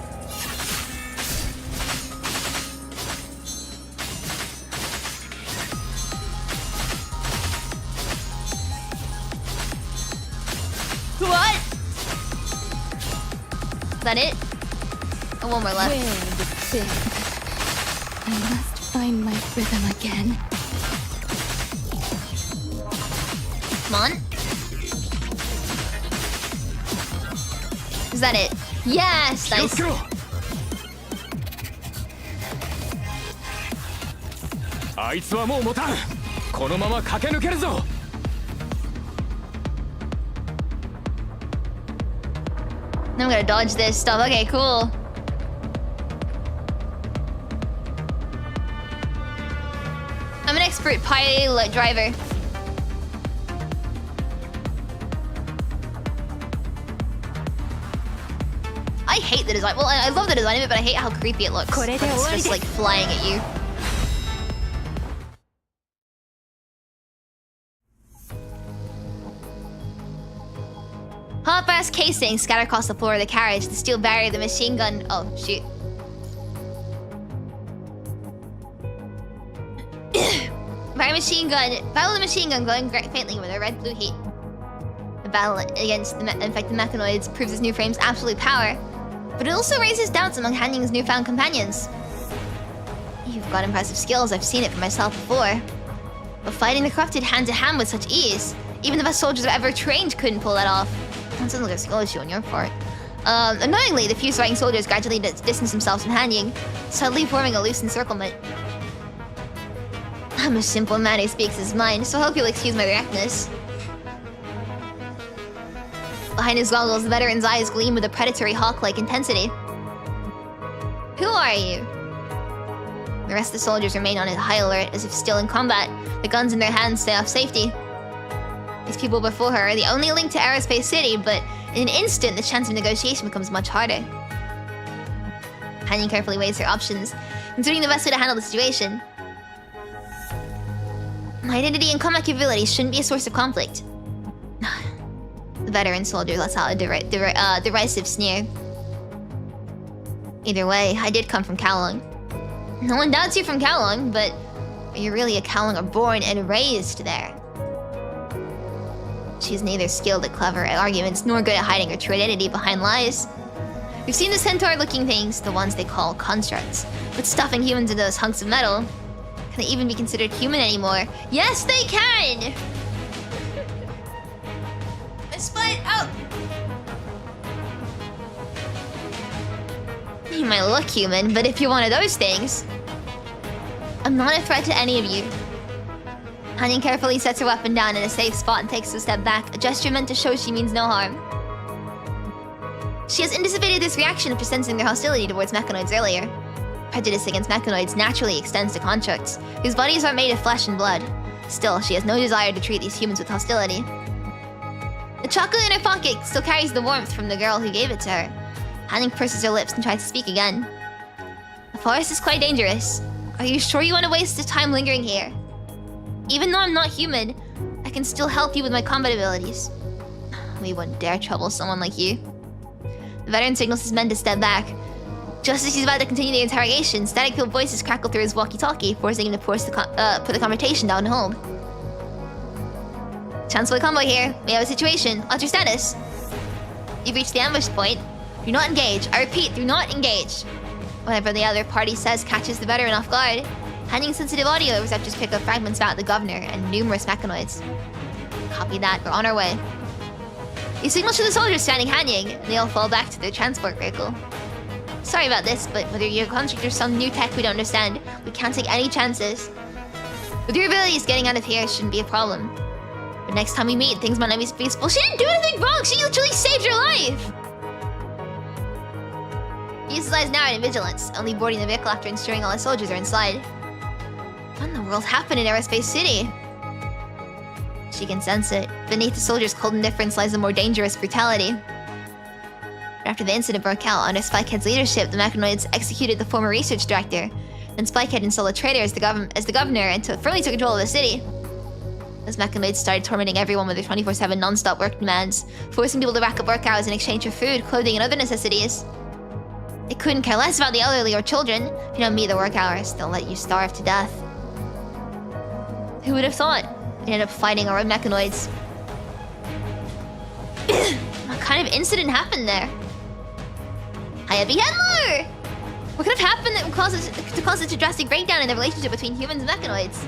What? Is that it? Oh, one more left. Wind fair. I must find my rhythm again. Come on. Is that it? Yes! 気を Nice. つけろあいつはもう持たんこのまま駆け抜けるぞ I'm gonna dodge this stuff. Okay, cool. I'm an expert pilot driver. I hate the design. Well, I love the design of it, but I hate how creepy it looks. When it's just like flying at you. Hot-ass casing scattered across the floor of the carriage. The steel barrier, the machine gun. Oh, shoot. Battle of the machine gun glowing faintly with a red-blue heat. The battle against the infected mechanoids proves his new frame's absolute power, but it also raises doubts among Hanying's newfound companions. You've got impressive skills, I've seen it for myself before. But fighting the corrupted hand-to-hand with such ease, even the best soldiers I've ever trained couldn't pull that off. That sounds like a skill issue on your part. Annoyingly, the few surviving soldiers gradually distance themselves from Hanying, subtly forming a loose encirclement. I'm a simple man who speaks his mind, so I hope you'll excuse my directness. Behind his goggles, the veteran's eyes gleam with a predatory hawk-like intensity. Who are you? The rest of the soldiers remain on high alert, as if still in combat. The guns in their hands stay off safety. These people before her are the only link to Aerospace City, but in an instant, the chance of negotiation becomes much harder. Hanying carefully weighs her options, considering the best way to handle the situation. My identity and combat capabilities shouldn't be a source of conflict. The veteran soldier lets out a derisive sneer. Either way, I did come from Kowloon. No one doubts you from Kowloon, but you're really a Kowlooner born and raised there. She's neither skilled at clever arguments nor good at hiding her true identity behind lies. We've seen the centaur-looking things, the ones they call constructs, but stuffing humans into those hunks of metal. Can they even be considered human anymore? Yes, they can! Despite you might look human, but if you're one of those things, I'm not a threat to any of you. Hanying carefully sets her weapon down in a safe spot and takes a step back, a gesture meant to show she means no harm. She has anticipated this reaction after sensing their hostility towards mechanoids earlier. Prejudice against mechanoids naturally extends to constructs, whose bodies are made of flesh and blood. Still, she has no desire to treat these humans with hostility. The chocolate in her pocket still carries the warmth from the girl who gave it to her. Hanying purses her lips and tries to speak again. The forest is quite dangerous. Are you sure you want to waste the time lingering here? Even though I'm not human, I can still help you with my combat abilities. We wouldn't dare trouble someone like you. The veteran signals his men to step back. Just as he's about to continue the interrogation, static-filled voices crackle through his walkie-talkie, forcing him to put the conversation down home. Chancellor Convoy here. We have a situation. What's your status? You've reached the ambush point. Do not engage. I repeat, do not engage. Whatever the other party says catches the veteran off guard. Hanying sensitive audio receptors pick up fragments about the governor and numerous mechanoids. Copy that, we're on our way. He signals to the soldiers standing Hanying, and they all fall back to their transport vehicle. Sorry about this, but whether you're a construct or some new tech we don't understand, we can't take any chances. With your abilities, getting out of here shouldn't be a problem. But next time we meet, things might not be peaceful. She didn't do anything wrong! She literally saved your life! He uses eyes now in vigilance, only boarding the vehicle after ensuring all the soldiers are inside. What in the world happened in Aerospace City? She can sense it. Beneath the soldiers' cold indifference lies a more dangerous brutality. But after the incident broke out, under Spikehead's leadership, the mechanoids executed the former research director, and Spikehead installed a traitor as the governor and firmly took control of the city. Those mechanoids started tormenting everyone with their 24/7 non-stop work demands, forcing people to rack up work hours in exchange for food, clothing, and other necessities. They couldn't care less about the elderly or children. If you don't meet the work hours, they'll let you starve to death. Who would have thought? They ended up fighting our mechanoids. What kind of incident happened there? Hayabi Henlo! What could have happened that would cause such a drastic breakdown in the relationship between humans and mechanoids?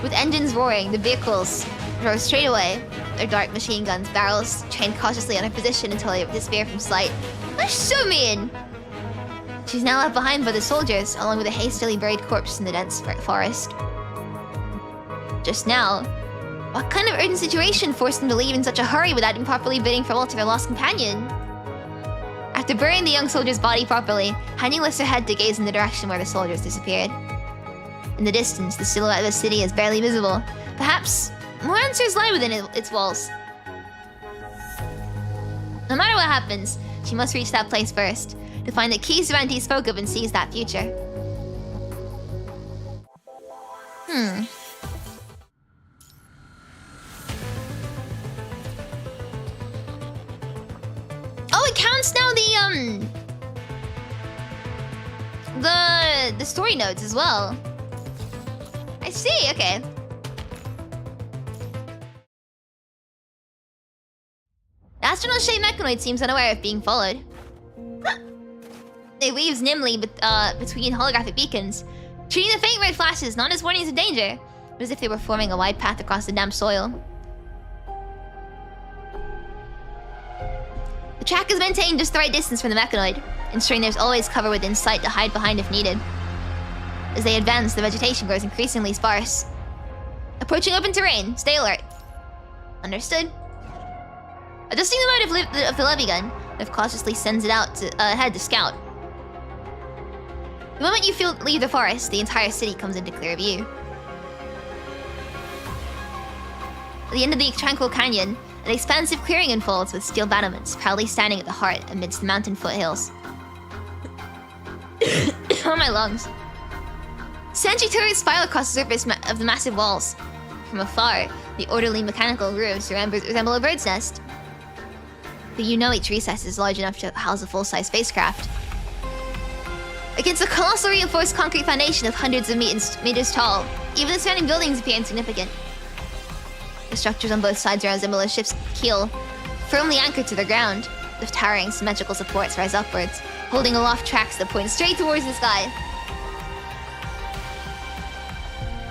With engines roaring, the vehicles drove straight away. Their dark machine guns' barrels trained cautiously on her position until they disappear from sight. That's so mean! She's now left behind by the soldiers, along with a hastily buried corpse in the dense forest. Just now, what kind of urgent situation forced them to leave in such a hurry without improperly bidding farewell to their lost companion? After burying the young soldier's body properly, Hanying lifts her head to gaze in the direction where the soldiers disappeared. In the distance, the silhouette of the city is barely visible. Perhaps more answers lie within its walls. No matter what happens, she must reach that place first, to find the key Serenity spoke of and seize that future. Oh, it counts now the story notes as well. I see, okay. The astronaut-shaped mechanoid seems unaware of being followed. It weaves nimbly between holographic beacons, treating the faint red flashes not as warnings of danger, but as if they were forming a wide path across the damp soil. The track is maintained just the right distance from the mechanoid, ensuring there's always cover within sight to hide behind if needed. As they advance, the vegetation grows increasingly sparse. Approaching open terrain, stay alert. Understood. Adjusting the mode of the levy gun, Liv cautiously sends it out ahead to scout. The moment you leave the forest, the entire city comes into clear view. At the end of the tranquil canyon, an expansive clearing unfolds with steel battlements proudly standing at the heart amidst the mountain foothills. Oh, my lungs. Sentry turrets spiral across the surface of the massive walls. From afar, the orderly mechanical grooves resemble a bird's nest. But you know each recess is large enough to house a full-size spacecraft. Against a colossal reinforced concrete foundation of hundreds of meters tall, even the surrounding buildings appear insignificant. The structures on both sides resemble a ship's keel, firmly anchored to the ground, with towering symmetrical supports rise upwards, holding aloft tracks that point straight towards the sky.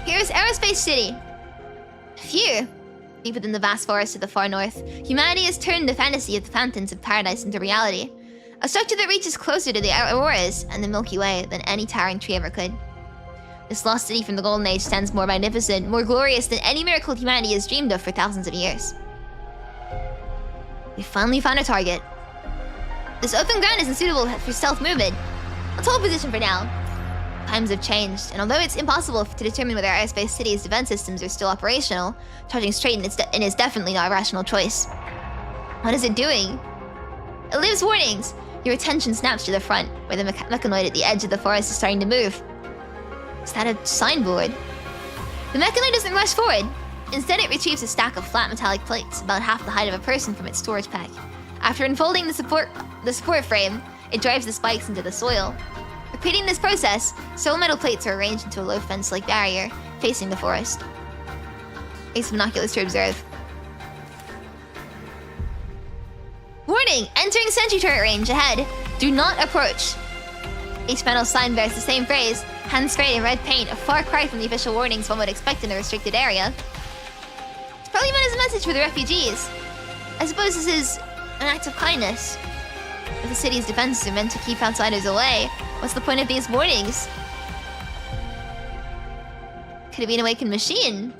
Here's Aerospace City. Phew. Deep within the vast forest to the far north, humanity has turned the fantasy of the fountains of paradise into reality. A structure that reaches closer to the auroras and the Milky Way than any towering tree ever could. This lost city from the Golden Age stands more magnificent, more glorious than any miracle humanity has dreamed of for thousands of years. We finally found a target. This open ground isn't suitable for stealth movement. Let's hold position for now. Times have changed, and although it's impossible to determine whether Aerospace City's defense systems are still operational, charging straight is definitely not a rational choice. What is it doing? It leaves warnings. Your attention snaps to the front, where the mechanoid at the edge of the forest is starting to move. Is that a signboard? The mechanoid doesn't rush forward. Instead, it retrieves a stack of flat metallic plates, about half the height of a person, from its storage pack. After unfolding the support frame, it drives the spikes into the soil. Repeating this process, several metal plates are arranged into a low fence-like barrier, facing the forest. Raise binoculars to observe. Warning! Entering sentry turret range ahead. Do not approach. Each metal sign bears the same phrase, hand-sprayed in red paint, a far cry from the official warnings one would expect in a restricted area. It's probably meant as a message for the refugees. I suppose this is an act of kindness. If the city's defenses are meant to keep outsiders away, what's the point of these warnings? Could it be an awakened machine?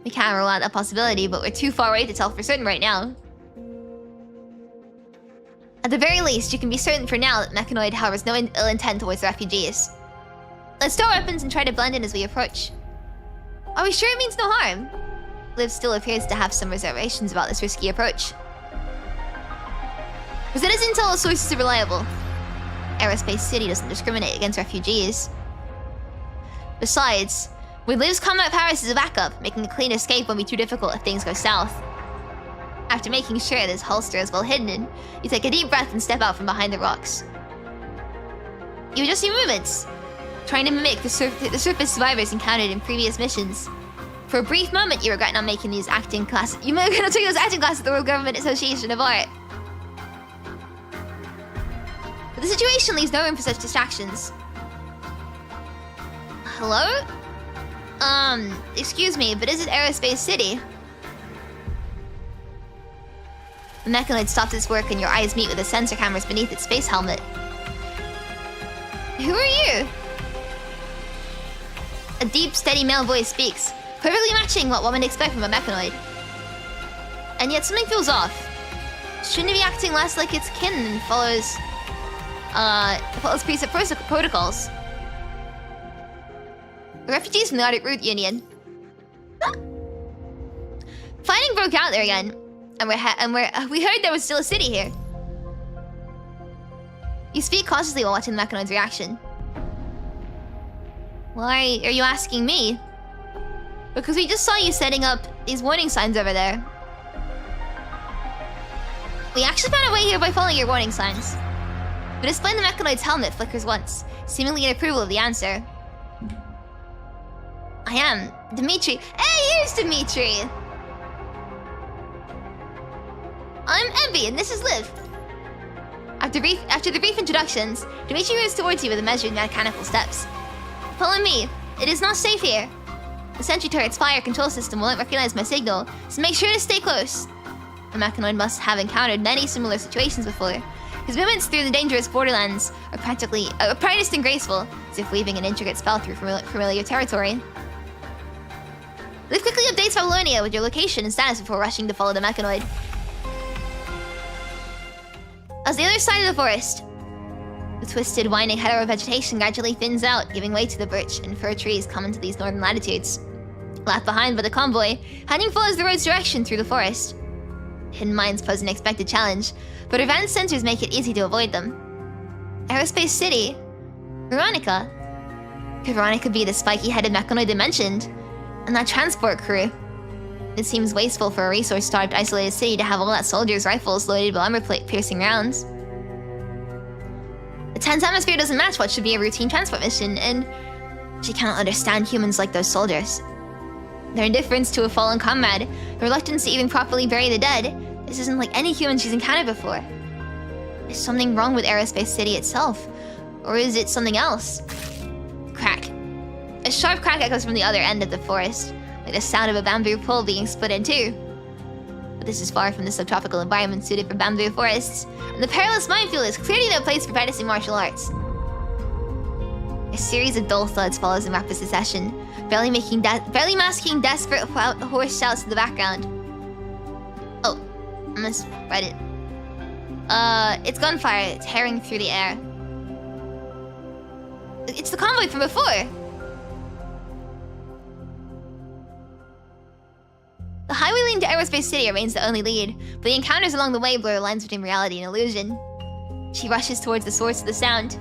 We can't rule out that possibility, but we're too far away to tell for certain right now. At the very least, you can be certain for now that Mechanoid harbors no ill intent towards the refugees. Let's stow weapons and try to blend in as we approach. Are we sure it means no harm? Liv still appears to have some reservations about this risky approach. Rosetta's intel sources are reliable. Aerospace City doesn't discriminate against refugees. Besides, with Liv's combat powers as a backup, making a clean escape won't be too difficult if things go south. After making sure this holster is well hidden, you take a deep breath and step out from behind the rocks. You adjust your movements, trying to mimic the surface survivors encountered in previous missions. For a brief moment, you regret not making these acting classes. You might not take those acting classes at the World Government Association of Art. But the situation leaves no room for such distractions. Hello? Excuse me, but is it Aerospace City? The mechanoid stops its work and your eyes meet with the sensor cameras beneath its space helmet. Who are you? A deep, steady male voice speaks, perfectly matching what one would expect from a mechanoid. And yet something feels off. Shouldn't it be acting less like its kin and follows preset protocols? The refugees from the Arctic Route Union. Fighting broke out there again, and we heard there was still a city here. You speak cautiously while watching the mechanoid's reaction. Why are you asking me? Because we just saw you setting up these warning signs over there. We actually found our way here by following your warning signs. The display in the mechanoid's helmet flickers once, seemingly in approval of the answer. I am Dimitri. Hey, here's Dimitri! I'm Evie, and this is Liv. After the brief introductions, Dimitri moves towards you with measured mechanical steps. Follow me. It is not safe here. The sentry turret's fire control system won't recognize my signal, so make sure to stay close. The mechanoid must have encountered many similar situations before. His movements through the dangerous borderlands are practically practiced and graceful, as if weaving an intricate spell through familiar territory. Liv quickly updates Babylonia with your location and status before rushing to follow the mechanoid. As the other side of the forest, the twisted, winding hetero-vegetation gradually thins out, giving way to the birch and fir trees common to these northern latitudes. Left behind by the convoy, Hanying follows the road's direction through the forest. Hidden mines pose an expected challenge, but advanced sensors make it easy to avoid them. Aerospace City? Veronica? Could Veronica be the spiky-headed mechanoid they mentioned? And that transport crew? It seems wasteful for a resource-starved, isolated city to have all that soldiers' rifles loaded with armor-piercing rounds. The tense atmosphere doesn't match what should be a routine transport mission, and she cannot understand humans like those soldiers. Their indifference to a fallen comrade, the reluctance to even properly bury the dead, this isn't like any human she's encountered before. Is something wrong with Aerospace City itself? Or is it something else? Crack. A sharp crack echoes from the other end of the forest, like the sound of a bamboo pole being split in two. But this is far from the subtropical environment suited for bamboo forests, and the perilous minefield is clearly no place for practicing martial arts. A series of dull thuds follows in rapid succession, barely masking desperate hoarse shouts in the background. Oh, I misread it. It's gunfire tearing through the air. It's the convoy from before! The highway leading to Aerospace City remains the only lead, but the encounters along the way blur the lines between reality and illusion. She rushes towards the source of the sound.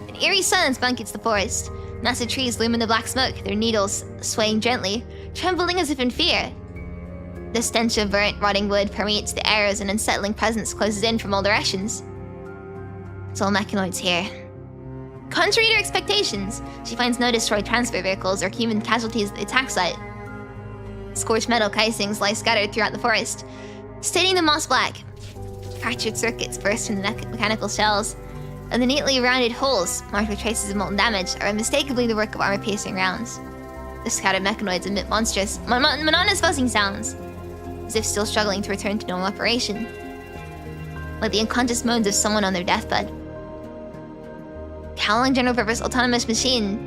An eerie silence blankets the forest. Massive trees loom in the black smoke, their needles swaying gently, trembling as if in fear. The stench of burnt, rotting wood permeates the air as an unsettling presence closes in from all directions. It's all mechanoids here. Contrary to her expectations, she finds no destroyed transport vehicles or human casualties at the attack site. Scorched metal casings lie scattered throughout the forest, staining the moss black. Fractured circuits burst from the mechanical shells, and the neatly rounded holes, marked with traces of molten damage, are unmistakably the work of armor-piercing rounds. The scattered mechanoids emit monstrous, monotonous buzzing sounds, as if still struggling to return to normal operation. Like the unconscious moans of someone on their deathbed. Howling general-purpose autonomous machine,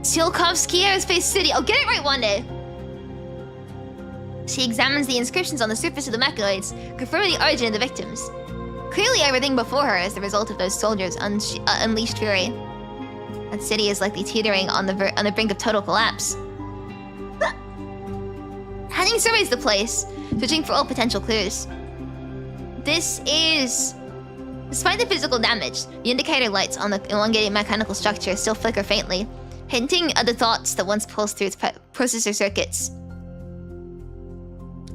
Tsiolkovsky Aerospace City. I'll get it right one day. She examines the inscriptions on the surface of the mechanoids, confirming the origin of the victims. Clearly, everything before her is the result of those soldiers' unleashed fury. That city is likely teetering on the brink of total collapse. Hanying surveys the place, searching for all potential clues. Despite the physical damage, the indicator lights on the elongated mechanical structure still flicker faintly, hinting at the thoughts that once pulsed through its processor circuits.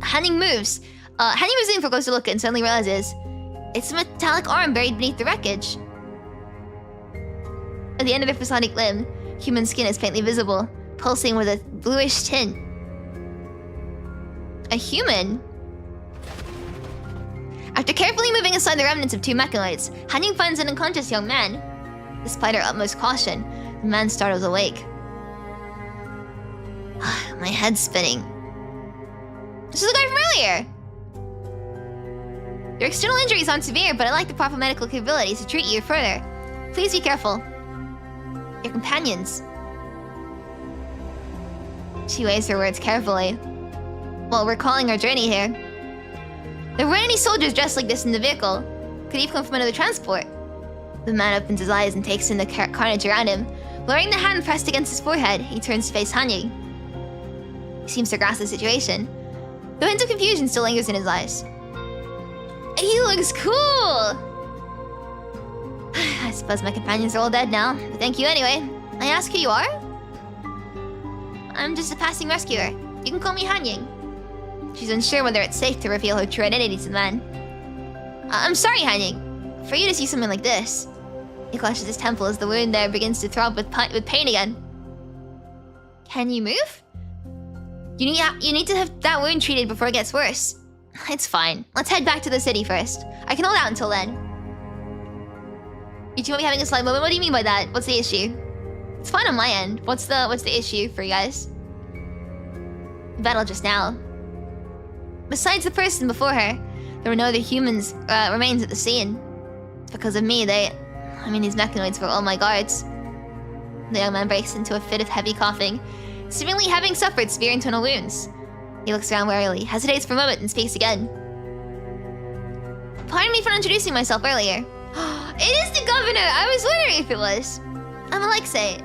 Hanying moves. Hanying moves in for a closer look and suddenly realizes it's a metallic arm buried beneath the wreckage. At the end of the prosthetic limb, human skin is faintly visible, pulsing with a bluish tint. A human? After carefully moving aside the remnants of two mechanoids, Hanying finds an unconscious young man. Despite her utmost caution, the man startles awake. My head's spinning. This is the guy from earlier! Your external injuries aren't severe, but I lack the proper medical capabilities to treat you further. Please be careful. Your companions. She weighs her words carefully, while recalling her journey here. There weren't any soldiers dressed like this in the vehicle. Could he have come from another transport? The man opens his eyes and takes in the carnage around him. Lowering the hand pressed against his forehead, he turns to face Hanying. He seems to grasp the situation, though hint of confusion still lingers in his eyes. He looks cool! I suppose my companions are all dead now, but thank you anyway. I ask who you are? I'm just a passing rescuer. You can call me Hanying. She's unsure whether it's safe to reveal her true identity to the man. I'm sorry, Hanying. For you to see something like this. He clutches his temple as the wound there begins to throb with pain again. Can you move? You need to have that wound treated before it gets worse. It's fine. Let's head back to the city first. I can hold out until then. You two might be having a slight moment. What do you mean by that? What's the issue? It's fine on my end. What's the issue for you guys? Battle just now. Besides the person before her, there were no other humans remains at the scene. Because of me, these mechanoids were all my guards. The young man breaks into a fit of heavy coughing, seemingly having suffered severe internal wounds. He looks around warily, hesitates for a moment, and speaks again. Pardon me for introducing myself earlier. It is the governor! I was wondering if it was. I'm Alexei,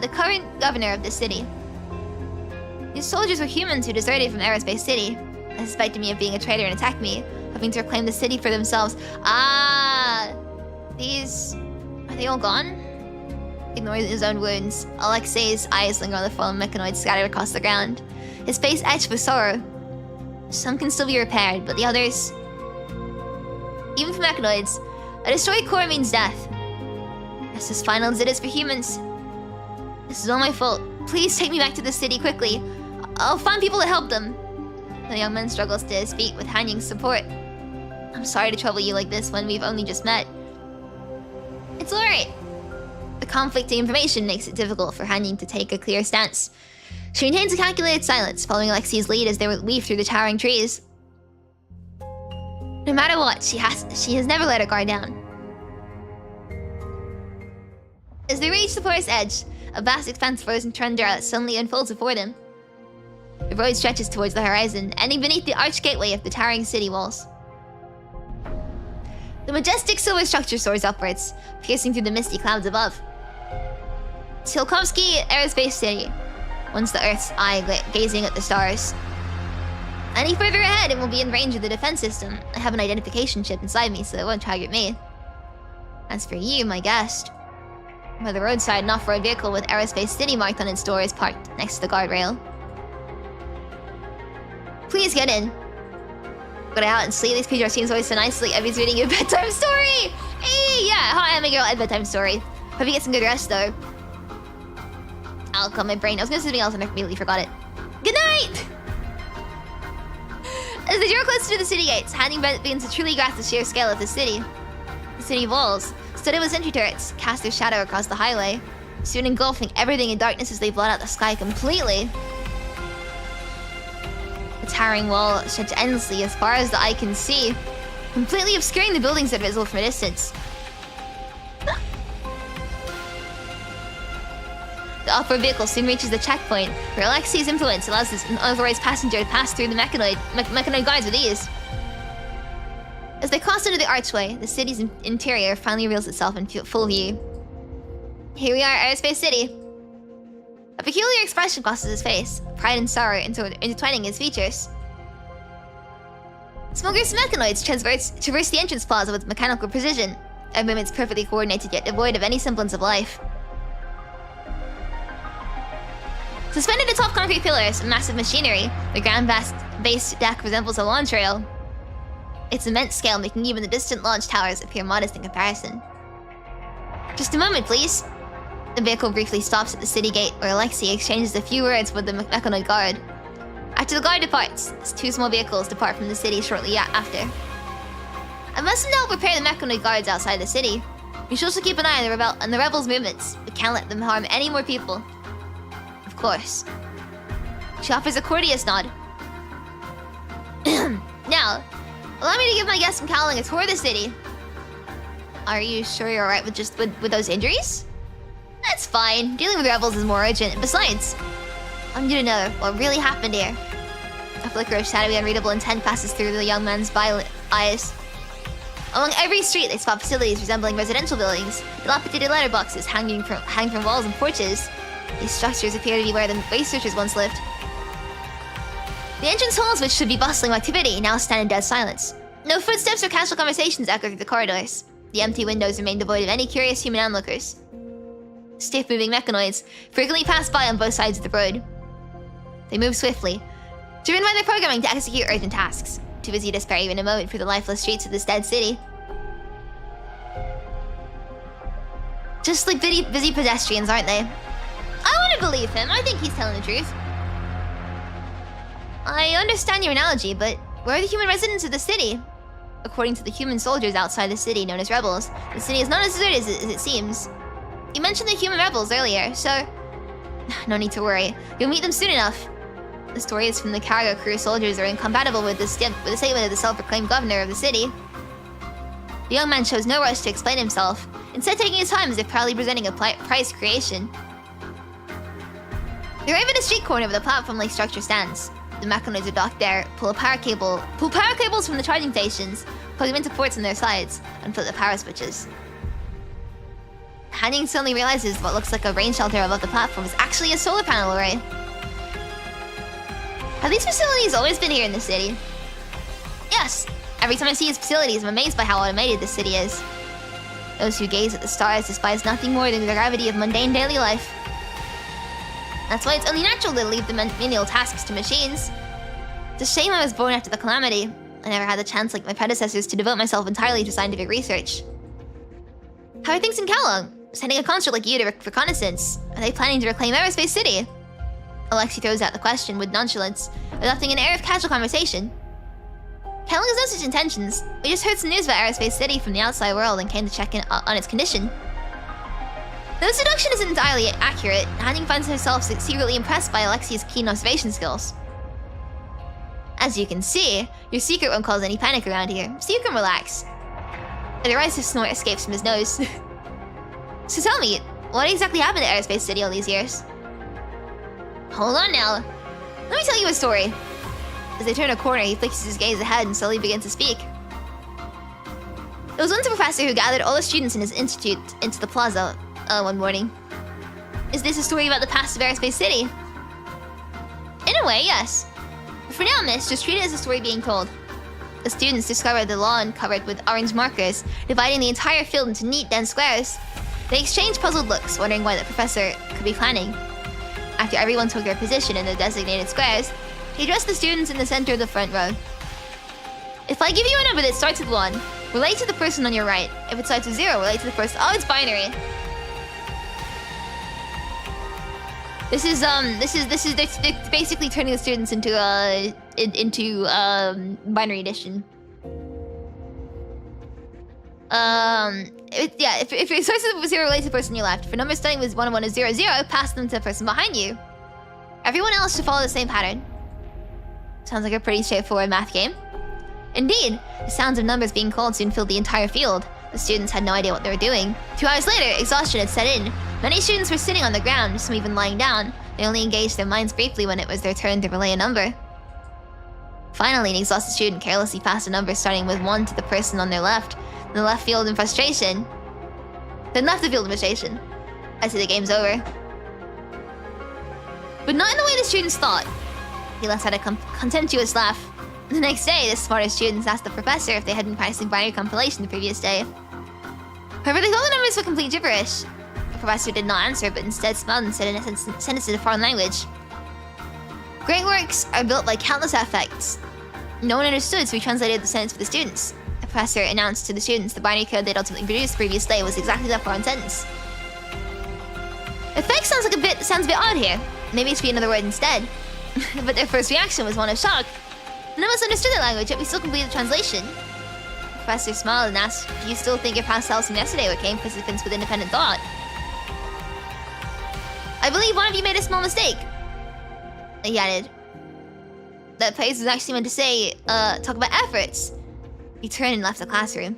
the current governor of this city. These soldiers were humans who deserted from Aerospace City. They suspected me of being a traitor and attacked me, hoping to reclaim the city for themselves. These... Are they all gone? Ignoring his own wounds, Alexei's eyes linger on the fallen mechanoids scattered across the ground. His face etched with sorrow. Some can still be repaired, but the others... Even for mechanoids, a destroyed core means death. It's as final as it is for humans. This is all my fault. Please take me back to the city quickly. I'll find people to help them. The young man struggles to his feet with Hanying's support. I'm sorry to trouble you like this when we've only just met. It's alright. The conflicting information makes it difficult for Hanying to take a clear stance. She maintains a calculated silence, following Alexei's lead as they weave through the towering trees. No matter what, she has never let her guard down. As they reach the forest edge, a vast expanse of frozen tundra suddenly unfolds before them. The road stretches towards the horizon, ending beneath the arched gateway of the towering city walls. The majestic silver structure soars upwards, piercing through the misty clouds above. Tsiolkovsky Aerospace City, once the Earth's eye gazing at the stars. Any further ahead, it will be in range of the defense system. I have an identification chip inside me, so it won't target me. As for you, my guest, by the roadside, an off-road vehicle with Aerospace City marked on its door is parked next to the guardrail. Please get in. Get out and sleep. This creature seems always so nicely. Abby's reading you a bedtime story. Hey, yeah, hi, I'm a girl at bedtime story. Hope you get some good rest, though. I'll calm my brain. I was gonna say something else and I immediately forgot it. Good night! As they draw closer to the city gates, Hanying begins to truly grasp the sheer scale of the city. The city walls, studded with sentry turrets, cast their shadow across the highway, soon engulfing everything in darkness as they blot out the sky completely. The towering wall stretches endlessly as far as the eye can see, completely obscuring the buildings that are visible from a distance. The off-road vehicle soon reaches the checkpoint, where Alexi's influence allows this unauthorized passenger to pass through the mechanoid guards with ease. As they cross into the archway, the city's interior finally reveals itself in full view. Here we are, Aerospace City. A peculiar expression crosses his face, pride and sorrow intertwining his features. Small groups of mechanoids traverse the entrance plaza with mechanical precision, their movements perfectly coordinated yet devoid of any semblance of life. Suspended atop concrete pillars and massive machinery, the ground-based deck resembles a launch rail. Its immense scale making even the distant launch towers appear modest in comparison. Just a moment, please. The vehicle briefly stops at the city gate, where Alexei exchanges a few words with the mechanoid guard. After the guard departs, two small vehicles depart from the city shortly after. I must now prepare the mechanoid guards outside the city. We should also keep an eye on the rebels' movements. We can't let them harm any more people. Of course. She offers a courteous nod. Now, allow me to give my guest from Kowloon a tour of the city. Are you sure you're alright with those injuries? That's fine. Dealing with rebels is more urgent. Besides, I need to know what really happened here. A flicker of shadowy, unreadable intent passes through the young man's violet eyes. Along every street, they spot facilities resembling residential buildings, dilapidated letterboxes hanging from walls and porches. These structures appear to be where the researchers once lived. The entrance halls, which should be bustling with activity, now stand in dead silence. No footsteps or casual conversations echo through the corridors. The empty windows remain devoid of any curious human onlookers. Stiff-moving mechanoids frequently pass by on both sides of the road. They move swiftly, driven by their programming to execute urgent tasks, too busy to spare even a moment for the lifeless streets of this dead city. Just like busy pedestrians, aren't they? I want to believe him. I think he's telling the truth. I understand your analogy, but where are the human residents of the city? According to the human soldiers outside the city known as rebels, the city is not as deserted as it seems. You mentioned the human rebels earlier, so no need to worry. You'll meet them soon enough. The stories from the cargo crew soldiers are incompatible with the statement of the self-proclaimed governor of the city. The young man shows no rush to explain himself, instead taking his time as if proudly presenting a prized creation. They arrive at a street corner where the platform-like structure stands. The mechanoids are docked there, pull power cables from the charging stations, plug them into ports on their sides, and flip the power switches. Hanying suddenly realizes what looks like a rain shelter above the platform is actually a solar panel array. Have these facilities always been here in the city? Yes. Every time I see these facilities, I'm amazed by how automated this city is. Those who gaze at the stars despise nothing more than the gravity of mundane daily life. That's why it's only natural to leave the menial tasks to machines. It's a shame I was born after the calamity. I never had the chance, like my predecessors, to devote myself entirely to scientific research. How are things in Kowloon? Sending a consort like you to reconnaissance. Are they planning to reclaim Aerospace City? Alexei throws out the question with nonchalance, adopting an air of casual conversation. Kowloon has no such intentions. We just heard some news about Aerospace City from the outside world and came to check in on its condition. Though this deduction isn't entirely accurate, Hanying finds herself secretly impressed by Alexei's keen observation skills. As you can see, your secret won't cause any panic around here, so you can relax. A derisive snort escapes from his nose. So tell me, What exactly happened at Aerospace City all these years? Hold on now. Let me tell you a story. As they turn a corner, he fixes his gaze ahead and slowly begins to speak. There was once a professor who gathered all the students in his institute into the plaza one morning. Is this a story about the past of Aerospace City? In a way, yes. But for now, miss, just treat it as a story being told. The students discovered the lawn covered with orange markers, dividing the entire field into neat, dense squares. They exchanged puzzled looks, wondering what the professor could be planning. After everyone took their position in the designated squares, he addressed the students in the center of the front row. If I give you a number that starts with 1, relate to the person on your right. If it starts with 0, relate to the person. Oh, it's binary. They're basically turning the students into binary edition. If it starts with 0, relate to the person on your left. For numbers starting with 1 and 1 is 0, 0, pass them to the person behind you. Everyone else should follow the same pattern. Sounds like a pretty straightforward math game. Indeed, the sounds of numbers being called soon filled the entire field. The students had no idea what they were doing. 2 hours later, exhaustion had set in. Many students were sitting on the ground, some even lying down. They only engaged their minds briefly when it was their turn to relay a number. Finally, an exhausted student carelessly passed a number starting with 1 to the person on their left. Then left the field in frustration. I see the game's over. But not in the way the students thought. He let out a contemptuous laugh. The next day, the smarter students asked the professor if they had been practicing binary compilation the previous day. However, they thought the numbers were complete gibberish. The professor did not answer, but instead smiled and said in a sentence in a foreign language. Great works are built by countless affects. No one understood, so he translated the sentence for the students. The professor announced to the students the binary code they'd ultimately produced the previous day was exactly that foreign sentence. Effect sounds a bit odd here. Maybe it should be another word instead. But their first reaction was one of shock. None of us understood that language, yet we still completed the translation. The professor smiled and asked, do you still think your past selves from yesterday became participants with independent thought? I believe one of you made a small mistake. He added. That phrase was actually meant to say, talk about efforts. He turned and left the classroom.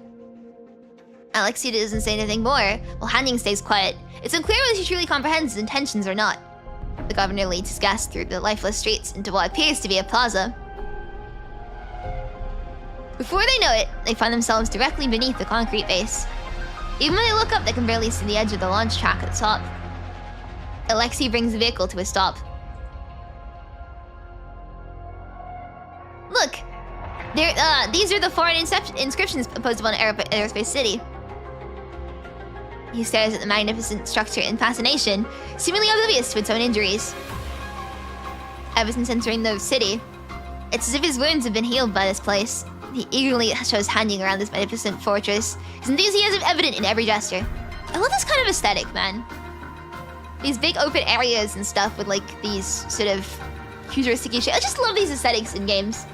Alexei doesn't say anything more, while Hanying stays quiet. It's unclear whether she truly comprehends his intentions or not. The governor leads his guests through the lifeless streets into what appears to be a plaza. Before they know it, they find themselves directly beneath the concrete base. Even when they look up, they can barely see the edge of the launch track at the top. Alexei brings the vehicle to a stop. Look! These are the foreign inscriptions imposed upon Aerospace City. He stares at the magnificent structure in fascination, seemingly oblivious to its own injuries. Ever since entering the city, it's as if his wounds have been healed by this place. He eagerly shows Hanying around this magnificent fortress, his enthusiasm evident in every gesture. I love this kind of aesthetic, man. These big open areas and stuff with like these sort of futuristic shit. I just love these aesthetics in games.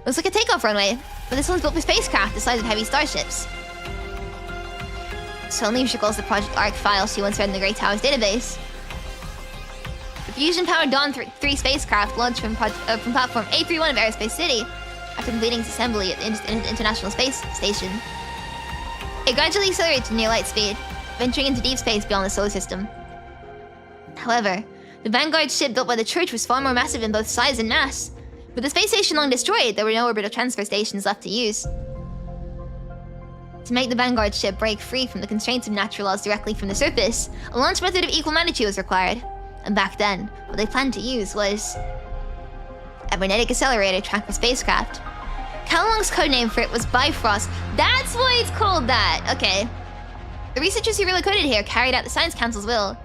Looks like a takeoff runway, but this one's built with spacecraft the size of heavy starships. Suddenly recalls the Project Arc file she once read in the Great Tower's database. The fusion-powered Dawn 3 spacecraft launched from platform A31 of Aerospace City after completing its assembly at the International Space Station. It gradually accelerated to near light speed, venturing into deep space beyond the solar system. However, the Vanguard ship built by the Church was far more massive in both size and mass. With the space station long destroyed, there were no orbital transfer stations left to use. To make the Vanguard ship break free from the constraints of natural laws directly from the surface, a launch method of equal magnitude was required. And back then, what they planned to use was a magnetic accelerator track for spacecraft. Calong's codename for it was Bifrost. That's why it's called that! Okay. The researchers who relocated here carried out the Science Council's will,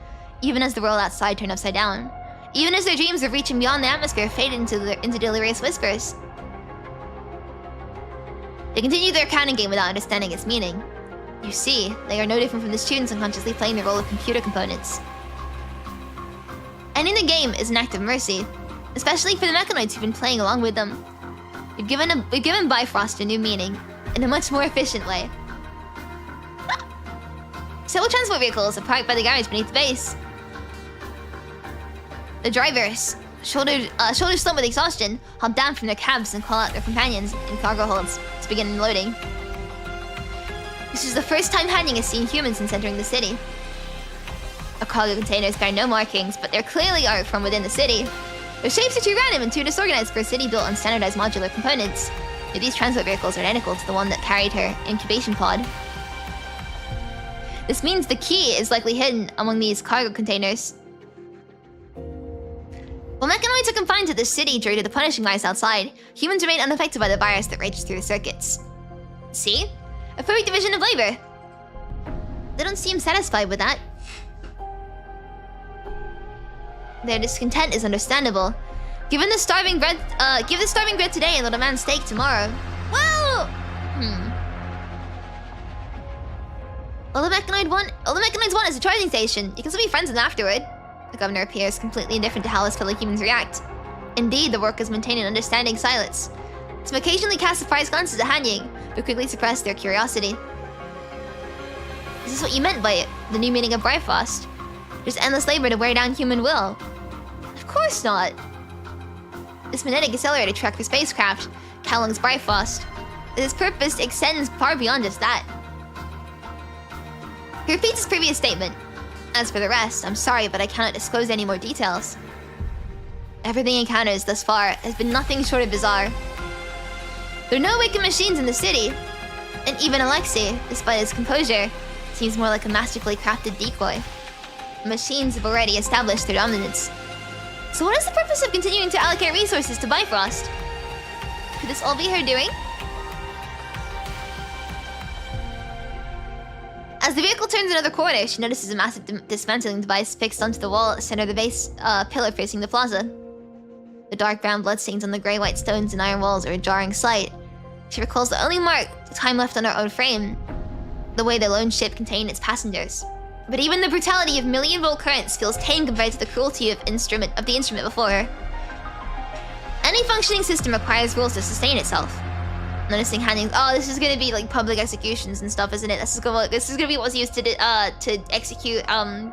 even as the world outside turned upside down. Even as their dreams of reaching beyond the atmosphere faded into delirious whispers. They continued their accounting game without understanding its meaning. You see, they are no different from the students unconsciously playing the role of computer components. Ending the game is an act of mercy, especially for the mechanoids who've been playing along with them. We've given Bifrost a new meaning, in a much more efficient way. Several transport vehicles are parked by the garage beneath the base. The drivers, shoulders slumped with exhaustion, hop down from their cabs and call out their companions in cargo holds to begin unloading. This is the first time Hanying has seen humans since entering the city. Our cargo containers bear no markings, but they clearly are from within the city. Their shapes are too random and too disorganized for a city built on standardized modular components. Yet these transport vehicles are identical to the one that carried her incubation pod. This means the key is likely hidden among these cargo containers. While mechanoids are confined to this city due to the punishing virus outside, humans remain unaffected by the virus that rages through the circuits. See? A perfect division of labor. They don't seem satisfied with that. Their discontent is understandable. Give the starving bread today and they'll demand steak tomorrow. Well, all the mechanoids want is a charging station. You can still be friends with them afterward. The governor appears completely indifferent to how his fellow humans react. Indeed, the workers maintain an understanding silence. Some occasionally cast surprised glances at Hanying, but quickly suppress their curiosity. Is this what you meant by it? The new meaning of Bifrost? Just endless labor to wear down human will? Of course not. This magnetic accelerator track for spacecraft, Kowloon's Bifrost, its purpose extends far beyond just that. He repeats his previous statement. As for the rest, I'm sorry, but I cannot disclose any more details. Everything he encounters thus far has been nothing short of bizarre. There are no awakened machines in the city, and even Alexei, despite his composure, seems more like a masterfully crafted decoy. The machines have already established their dominance. So what is the purpose of continuing to allocate resources to Bifrost? Could this all be her doing? As the vehicle turns another corner, she notices a massive dismantling device fixed onto the wall at the center of the base pillar facing the plaza. The dark brown bloodstains on the grey-white stones and iron walls are a jarring sight. She recalls the only mark the time left on her own frame, the way the lone ship contained its passengers. But even the brutality of million-volt currents feels tame compared to the cruelty of the instrument before her. Any functioning system requires rules to sustain itself. Noticing Hanying, oh, this is gonna be like public executions and stuff, isn't it? This is gonna be what's used to execute. It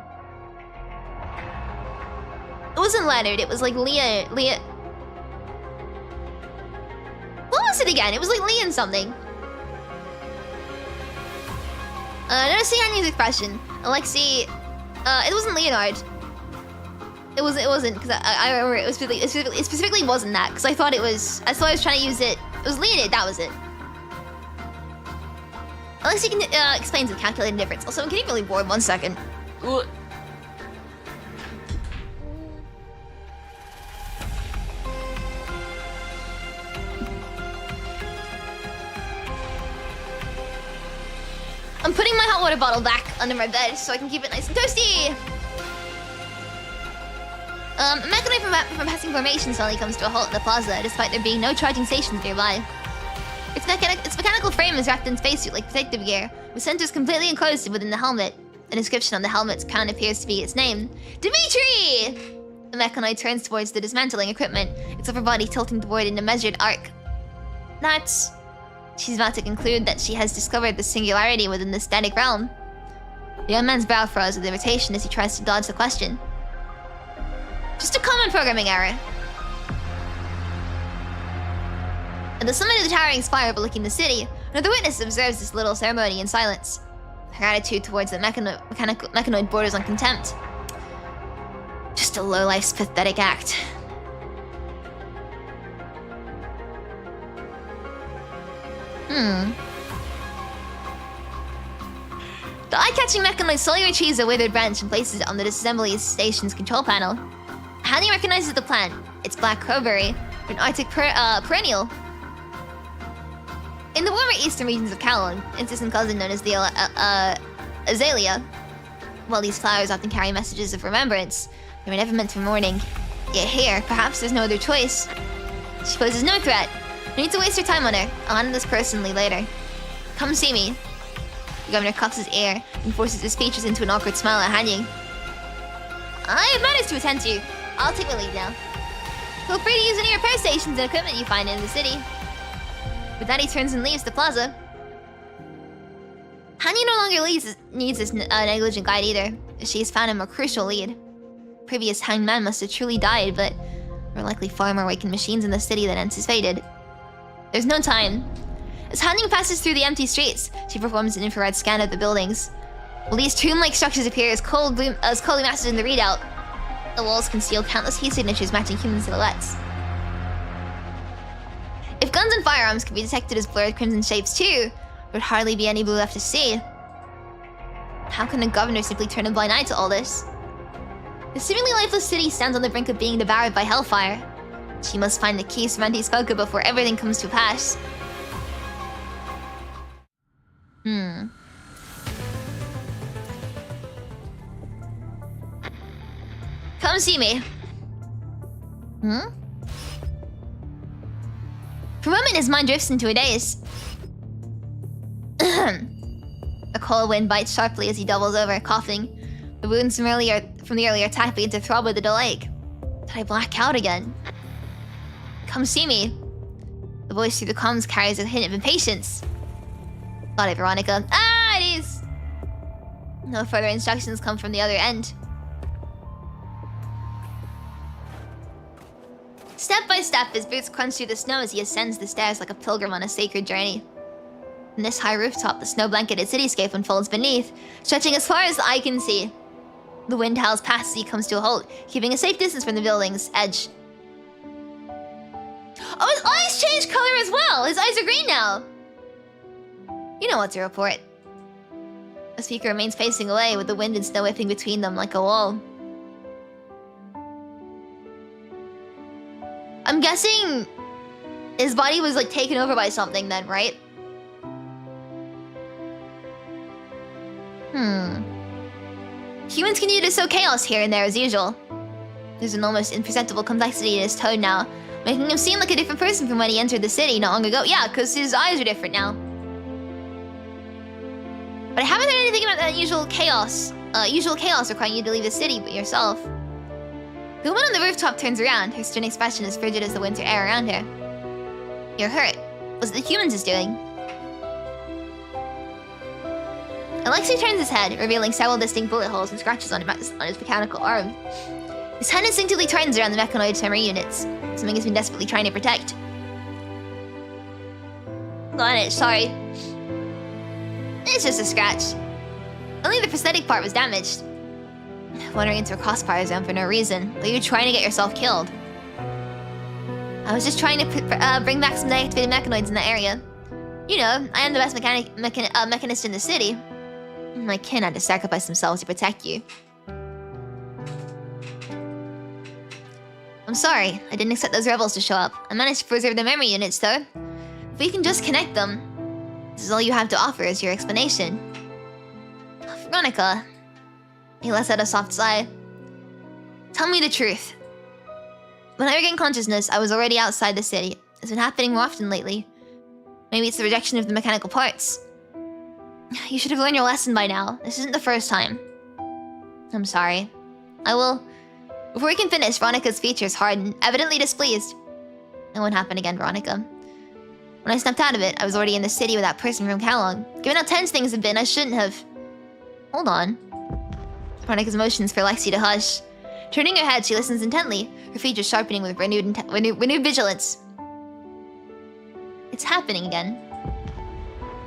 wasn't Leonard. It was like Leah. What was it again? It was like Leon something. Noticing Hanying's expression, Alexei. It wasn't Leonard. It wasn't because I remember it specifically wasn't that because I thought it was. I thought I was trying to use it. It was Leonid, that was it. Alexei explains with calculated indifference. Also, I'm getting really bored. 1 second. I'm putting my hot water bottle back under my bed so I can keep it nice and toasty. A mechanoid from passing formation suddenly comes to a halt in the plaza, despite there being no charging stations nearby. Its mechanical frame is wrapped in spacesuit like protective gear, with sensors completely enclosed within the helmet. An inscription on the helmet's crown appears to be its name. Dimitri! The mechanoid turns towards the dismantling equipment, its upper body tilting toward in a measured arc. That's... She's about to conclude that she has discovered the singularity within the static realm. The young man's brow furrows with irritation as he tries to dodge the question. Just a common programming error. At the summit of the towering spire overlooking the city, another witness observes this little ceremony in silence. Her attitude towards the mechanoid borders on contempt. Just a low-life's pathetic act. The eye-catching mechanoid slowly retrieves a withered branch and places it on the disassembly station's control panel. Hanying recognizes the plant. It's black crowberry, an Arctic perennial. In the warmer eastern regions of Kowloon, its distant cousin known as the azalea. While these flowers often carry messages of remembrance, they were never meant for mourning. Yet here, perhaps there's no other choice. She poses no threat. No need to waste your time on her. I'll handle this personally later. Come see me. The governor cuffs his ear and forces his features into an awkward smile at Hanying. I have matters to attend to. I'll take my leave now. Feel free to use any repair stations and equipment you find in the city. With that, he turns and leaves the plaza. Hanying no longer needs this negligent guide either. She has found him a crucial lead. Previous hanged man must have truly died, but there are likely far more awakened machines in the city than anticipated. There's no time. As Hanying passes through the empty streets, she performs an infrared scan of the buildings. While these tomb-like structures appear as coldly masses in the readout, the walls conceal countless heat signatures matching human silhouettes. If guns and firearms could be detected as blurred crimson shapes too, there would hardly be any blue left to see. How can the governor simply turn a blind eye to all this? The seemingly lifeless city stands on the brink of being devoured by hellfire. She must find the keys from Auntie Skoka before everything comes to pass. Come see me. For a moment, his mind drifts into a daze. A cold wind bites sharply as he doubles over, coughing. The wounds from the earlier attack begin to throb with a delay. Did I black out again? Come see me. The voice through the comms carries a hint of impatience. Got it, Veronica. Ah, it is. No further instructions come from the other end. Step by step, his boots crunch through the snow as he ascends the stairs like a pilgrim on a sacred journey. From this high rooftop, the snow-blanketed cityscape unfolds beneath, stretching as far as the eye can see. The wind howls past as he comes to a halt, keeping a safe distance from the building's edge. Oh, his eyes changed color as well! His eyes are green now! You know what to report. The speaker remains facing away, with the wind and snow whipping between them like a wall. I'm guessing his body was like taken over by something then, right? Humans continue to sow chaos here and there as usual. There's an almost imperceptible complexity in his tone now, making him seem like a different person from when he entered the city not long ago. Yeah, because his eyes are different now. But I haven't heard anything about that usual chaos requiring you to leave the city but yourself. The woman on the rooftop turns around, her stern expression as frigid as the winter air around her. You're hurt. What's the humans is doing? Alexei turns his head, revealing several distinct bullet holes and scratches on his mechanical arm. His hand instinctively tightens around the mechanoid's memory units, something he's been desperately trying to protect. Got it, sorry. It's just a scratch. Only the prosthetic part was damaged. Wandering into a crossfire zone for no reason, but you're trying to get yourself killed. I was just trying to bring back some deactivated mechanoids in that area. You know, I am the best mechanist in the city. My kin had to sacrifice themselves to protect you. I'm sorry, I didn't expect those rebels to show up. I managed to preserve their memory units, though. If we can just connect them, this is all you have to offer is your explanation. Veronica. He lets out a soft sigh. Tell me the truth. When I regained consciousness, I was already outside the city. It's been happening more often lately. Maybe it's the rejection of the mechanical parts. You should have learned your lesson by now. This isn't the first time. I'm sorry. I will... Before we can finish, Veronica's features hardened, evidently displeased. It won't happen again, Veronica. When I snapped out of it, I was already in the city with that person from Kalong. Given how tense things have been, I shouldn't have... Hold on. Veronica's motions for Lexi to hush. Turning her head, she listens intently, her features sharpening with renewed vigilance. It's happening again.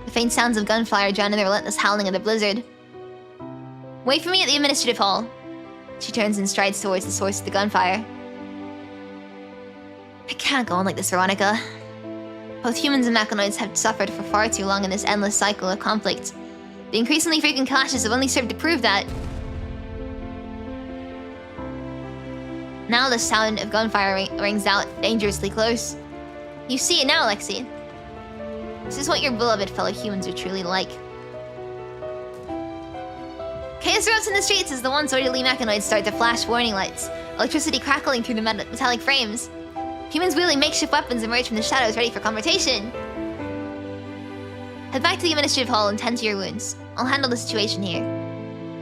The faint sounds of gunfire drown in the relentless howling of the blizzard. Wait for me at the administrative hall. She turns and strides towards the source of the gunfire. I can't go on like this, Veronica. Both humans and mechanoids have suffered for far too long in this endless cycle of conflict. The increasingly frequent clashes have only served to prove that. Now the sound of gunfire rings out dangerously close. You see it now, Lexi. This is what your beloved fellow humans are truly like. Chaos erupts in the streets as the once orderly mechanoids start to flash warning lights, electricity crackling through the metallic frames. Humans wielding makeshift weapons emerge from the shadows ready for confrontation. Head back to the administrative hall and tend to your wounds. I'll handle the situation here.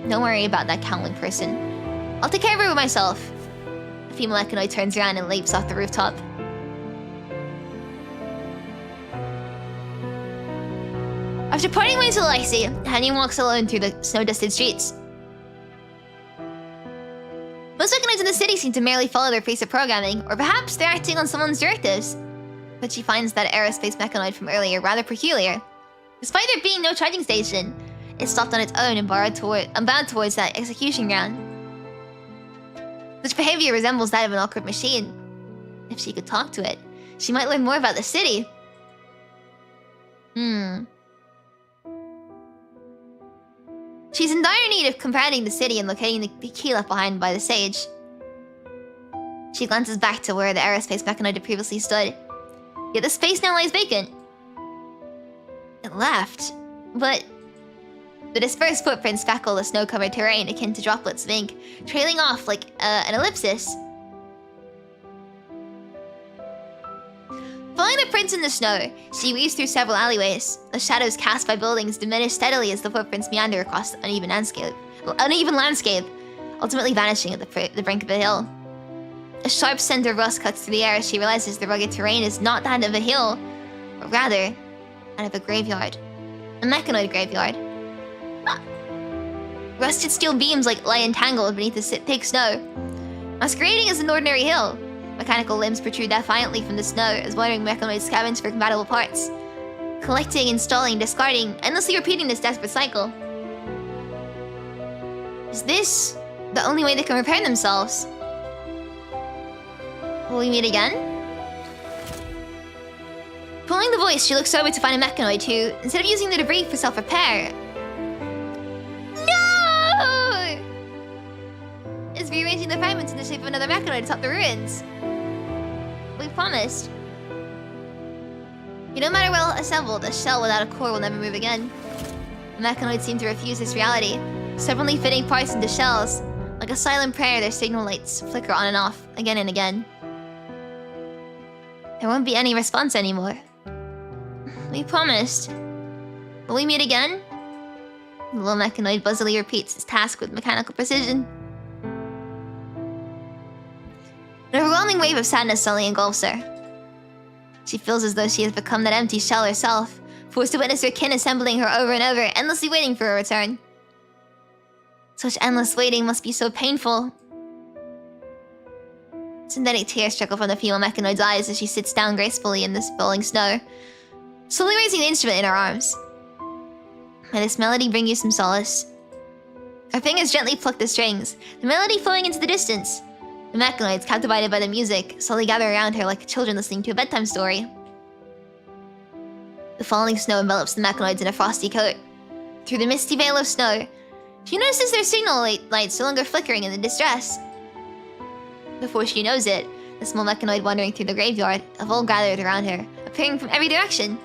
Don't worry about that cowling person. I'll take care of her myself. The female mechanoid turns around and leaps off the rooftop. After parting ways with Lexi, Hanying walks alone through the snow-dusted streets. Most mechanoids in the city seem to merely follow their preset programming, or perhaps they're acting on someone's directives. but she finds that aerospace mechanoid from earlier rather peculiar. Despite there being no charging station, it stopped on its own and bound towards that execution ground. Such behavior resembles that of an awkward machine. If she could talk to it, she might learn more about the city. She's in dire need of compounding the city and locating the key left behind by the sage. She glances back to where the aerospace mechanoid had previously stood. Yet the space now lies vacant. It left, but the dispersed footprints speckle the snow-covered terrain akin to droplets of ink, trailing off like an ellipsis. Following the prints in the snow, she weaves through several alleyways. The shadows cast by buildings diminish steadily as the footprints meander across the uneven landscape, ultimately vanishing at the brink of a hill. A sharp scent of rust cuts through the air as she realizes the rugged terrain is not that of a hill, but rather that of a graveyard. A mechanoid graveyard. Rusted steel beams lie entangled beneath the thick snow, masquerading as an ordinary hill. Mechanical limbs protrude defiantly from the snow as wandering mechanoids scavenge for compatible parts, collecting, installing, discarding, endlessly repeating this desperate cycle. Is this the only way they can repair themselves? Will we meet again? Pulling the voice, she looks over to find a mechanoid who, instead of using the debris for self-repair, is rearranging the fragments in the shape of another mechanoid atop the ruins. We promised. No matter well assembled, a shell without a core will never move again. The mechanoids seem to refuse this reality, stubbornly fitting parts into shells. Like a silent prayer, their signal lights flicker on and off, again and again. There won't be any response anymore. We promised. Will we meet again? The little mechanoid buzzily repeats its task with mechanical precision. An overwhelming wave of sadness suddenly engulfs her. She feels as though she has become that empty shell herself, forced to witness her kin assembling her over and over, endlessly waiting for her return. Such endless waiting must be so painful. Synthetic tears trickle from the female mechanoid's eyes as she sits down gracefully in this falling snow, slowly raising the instrument in her arms. May this melody bring you some solace. Her fingers gently pluck the strings, the melody flowing into the distance. The mechanoids, captivated by the music, slowly gather around her like children listening to a bedtime story. The falling snow envelops the mechanoids in a frosty coat. Through the misty veil of snow, she notices their signal lights no longer flickering in the distress. Before she knows it, the small mechanoid wandering through the graveyard have all gathered around her, appearing from every direction.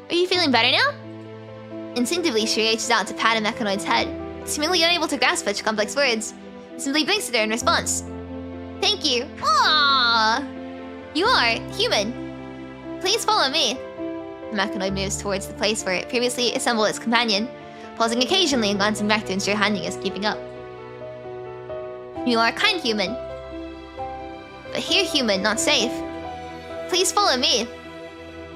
Are you feeling better now? Instinctively, she reaches out to pat a mechanoid's head, seemingly unable to grasp such complex words. It simply blinks at her in response. Thank you. Aww! You are human. Please follow me. The mechanoid moves towards the place where it previously assembled its companion, pausing occasionally and glancing back to ensure Hanying is keeping up. You are a kind human. But here human, not safe. Please follow me.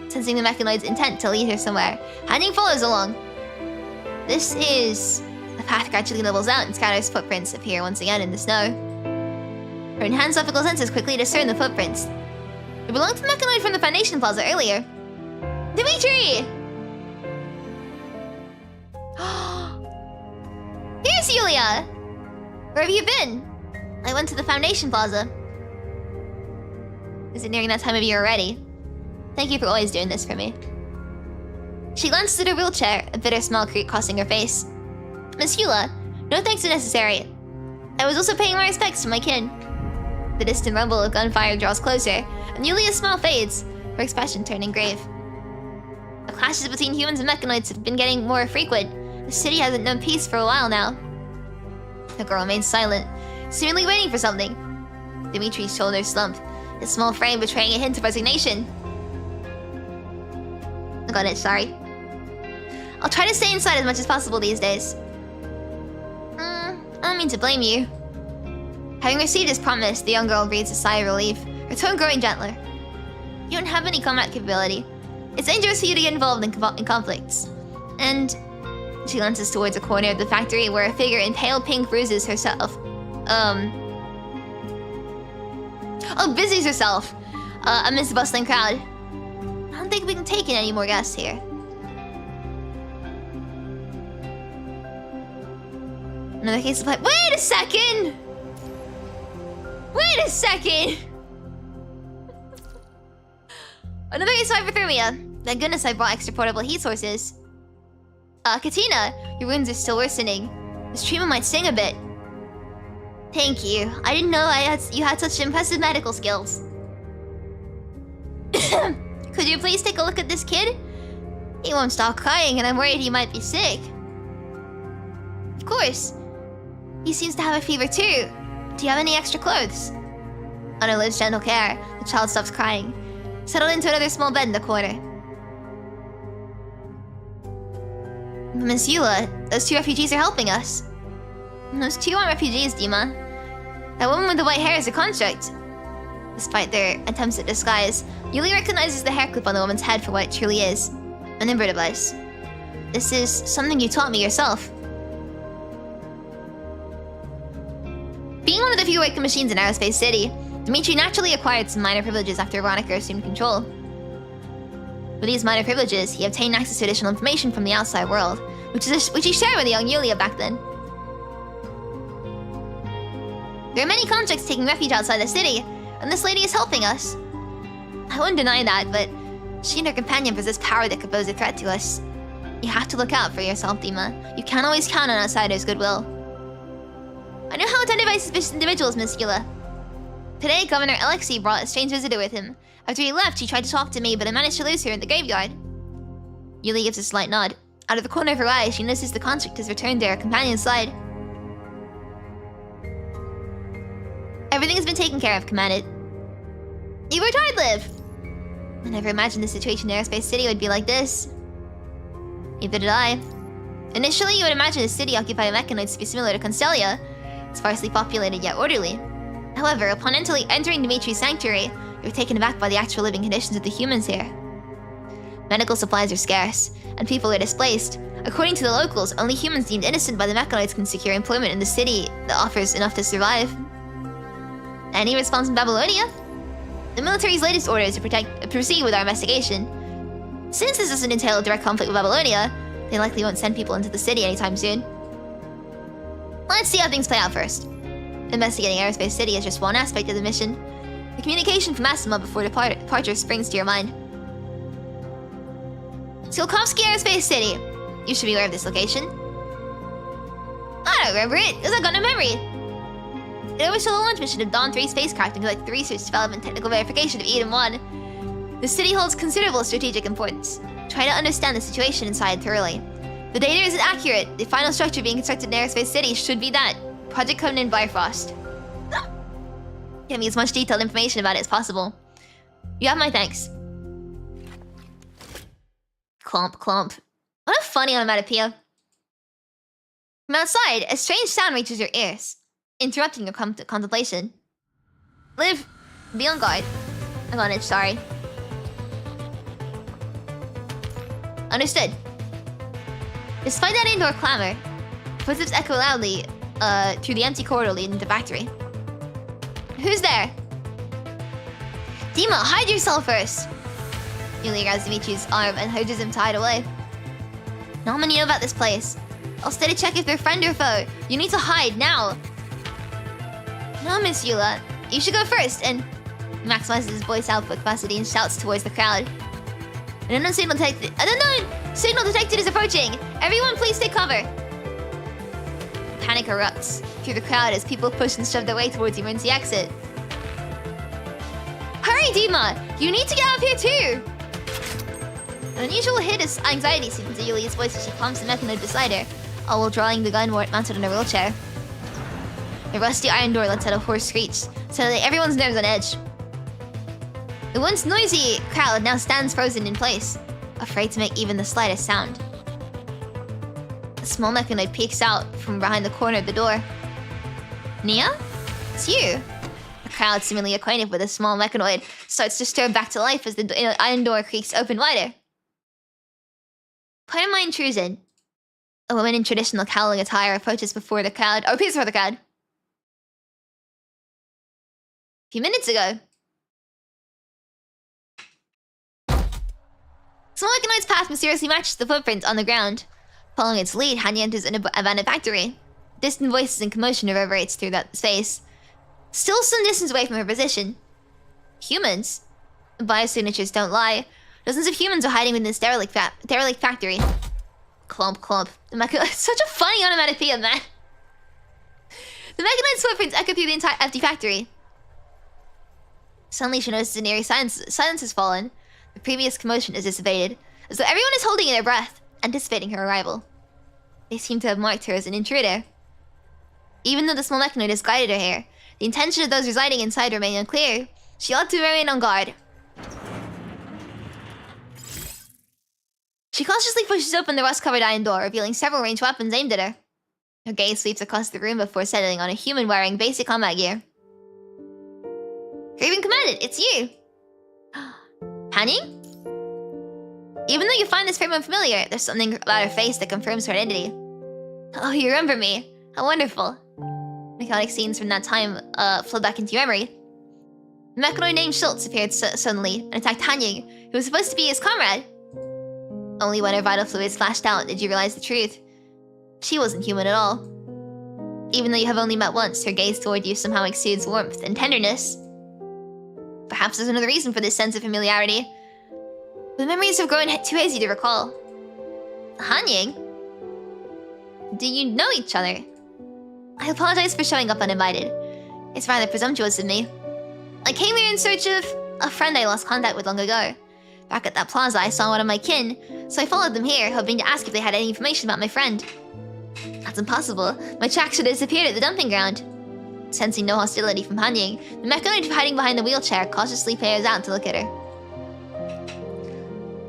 Sensing the mechanoid's intent to lead her somewhere, Hanying follows along. This is... The path gradually levels out and scatters footprints appear once again in the snow. Her enhanced optical senses quickly discern the footprints. They belong to the mechanoid from the Foundation Plaza earlier. Dimitri! Here's Yulia! Where have you been? I went to the Foundation Plaza. Is it nearing that time of year already? Thank you for always doing this for me. She glances at her wheelchair, a bitter smile crossing her face. Miss Yula, no thanks are necessary. I was also paying my respects to my kin. The distant rumble of gunfire draws closer, and Yulia's smile fades, her expression turning grave. The clashes between humans and mechanoids have been getting more frequent. The city hasn't known peace for a while now. The girl remains silent, seemingly waiting for something. Dimitri's shoulders slump, his small frame betraying a hint of resignation. I got it, sorry. I'll try to stay inside as much as possible these days. I don't mean to blame you. Having received his promise, the young girl breathes a sigh of relief, her tone growing gentler. You don't have any combat capability. It's dangerous for you to get involved in conflicts. And... She glances towards a corner of the factory where a figure in pale pink bruises herself. Oh, busies herself. Amidst the bustling crowd. I don't think we can take in any more guests here. Another case of pipe. Wait a second! Wait a second! Another case of hypothermia. Thank goodness I brought extra portable heat sources. Katina, your wounds are still worsening. This treatment might sting a bit. Thank you. I didn't know you had such impressive medical skills. Could you please take a look at this kid? He won't stop crying and I'm worried he might be sick. Of course. He seems to have a fever too. Do you have any extra clothes? Under Liv's gentle care, the child stops crying, settled into another small bed in the corner. Miss Eula, those 2 refugees are helping us. Those 2 aren't refugees, Dima. That woman with the white hair is a construct. Despite their attempts at disguise, Yuli recognizes the hair clip on the woman's head for what it truly is. An Ember device. This is something you taught me yourself. Being one of the few awakened machines in Aerospace City, Dimitri naturally acquired some minor privileges after Veronica assumed control. With these minor privileges, he obtained access to additional information from the outside world, which he shared with the young Yulia back then. There are many constructs taking refuge outside the city, and this lady is helping us. I wouldn't deny that, but she and her companion possess power that could pose a threat to us. You have to look out for yourself, Dima. You can't always count on outsiders' goodwill. I know how attentive I suspicious individuals, Miss Yula. Today, Governor Alexei brought a strange visitor with him. After he left, she tried to talk to me, but I managed to lose her in the graveyard. Yuli gives a slight nod. Out of the corner of her eye, she notices the construct has returned to her companion's side. Everything has been taken care of, commanded. You were tried, Liv! I never imagined the situation in Aerospace City would be like this. Neither did I. Initially, you would imagine a city occupied by mechanoids to be similar to Constellia. Sparsely populated yet orderly. However, upon entering Dimitri's sanctuary, you were taken aback by the actual living conditions of the humans here. Medical supplies are scarce, and people are displaced. According to the locals, only humans deemed innocent by the mechanoids can secure employment in the city that offers enough to survive. Any response from Babylonia? The military's latest order is to proceed with our investigation. Since this doesn't entail a direct conflict with Babylonia, they likely won't send people into the city anytime soon. Let's see how things play out first. Investigating Aerospace City is just one aspect of the mission. The communication from Asima before departure springs to your mind. Skolkovsky Aerospace City. You should be aware of this location. I don't remember it, because I've got no memory. It oversaw the launch mission of Dawn 3 spacecraft and conducted the research, development, and technical verification of Eden 1. The city holds considerable strategic importance. Try to understand the situation inside thoroughly. The data isn't accurate. The final structure being constructed in Aerospace City should be that. Project Covenant Bifrost. Give me as much detailed information about it as possible. You have my thanks. Clomp, clomp. What a funny onomatopoeia. From outside, a strange sound reaches your ears, interrupting your contemplation. Liv, be on guard. I'm on it, sorry. Understood. Despite that indoor clamor, footsteps echo loudly through the empty corridor leading to the factory. Who's there? Dima, hide yourself first! Yulia grabs Dimitri's arm and urges him to hide away. Not many know about this place. I'll stay to check if they're friend or foe. You need to hide, now! No, Miss Yula. You should go first, and... He maximizes his voice output capacity and shouts towards the crowd. An unknown signal detected... An unknown signal detected is approaching! Everyone, please take cover! Panic erupts through the crowd as people push and shove their way towards the emergency exit. Hurry, Dima! You need to get out of here too! An unusual hit of anxiety seeps into Yulia's voice as she palms the mechanoid beside her, all while drawing the gun mounted on her wheelchair. The rusty iron door lets out a hoarse screech, setting everyone's nerves on edge. The once noisy crowd now stands frozen in place, afraid to make even the slightest sound. A small mechanoid peeks out from behind the corner of the door. Nia? It's you. The crowd, seemingly acquainted with the small mechanoid, starts to stir back to life as the iron door creaks open wider. Pardon my intrusion. A woman in traditional cowling attire approaches before the crowd, or appears before the crowd. few minutes ago. Small mechanoid's path mysteriously matches the footprint on the ground. Following its lead, Hanying enters an abandoned factory. Distant voices and commotion reverberates through that space. Still some distance away from her position. Humans? The biosignatures don't lie. Dozens of humans are hiding within this derelict factory. Clomp, clomp. The mechanoid... Such a funny onomatopoeia, man. The mechanoid's footprints echo through the entire empty factory. Suddenly she notices an eerie silence has fallen. The previous commotion is dissipated, as though everyone is holding their breath, anticipating her arrival. They seem to have marked her as an intruder. Even though the small mechanoid has guided her here, the intention of those residing inside remain unclear. She ought to remain on guard. She cautiously pushes open the rust-covered iron door, revealing several ranged weapons aimed at her. Her gaze sweeps across the room before settling on a human wearing basic combat gear. Graven Commandant, it's you! Hanying? Even though you find this frame unfamiliar, there's something about her face that confirms her identity. Oh, you remember me. How wonderful. Mechanic scenes from that time flow back into your memory. The mechanoid named Schultz appeared suddenly and attacked Hanying, who was supposed to be his comrade. Only when her vital fluids flashed out did you realize the truth. She wasn't human at all. Even though you have only met once, her gaze toward you somehow exudes warmth and tenderness. Perhaps there's another reason for this sense of familiarity. The memories have grown too hazy to recall. Hanying? Do you know each other? I apologize for showing up uninvited. It's rather presumptuous of me. I came here in search of a friend I lost contact with long ago. Back at that plaza, I saw one of my kin, so I followed them here, hoping to ask if they had any information about my friend. That's impossible. My tracks should have disappeared at the dumping ground. Sensing no hostility from Hanying, the mechanoid hiding behind the wheelchair cautiously peers out to look at her.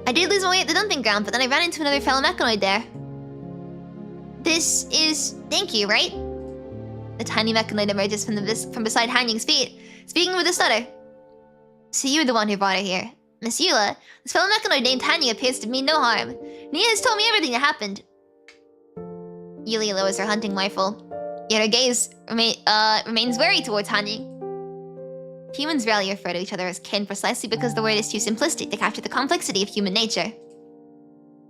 I did lose my way at the dumping ground, but then I ran into another fellow mechanoid there. This is... thank you, right? The tiny mechanoid emerges from beside Hanying's feet, speaking with a stutter. So you're the one who brought her here. Miss Eula, this fellow mechanoid named Hanying appears to mean no harm. Nia has told me everything that happened. Eula lowers her hunting rifle, yet her gaze remains wary towards Hanying. Humans rarely refer to each other as kin precisely because the word is too simplistic to capture the complexity of human nature.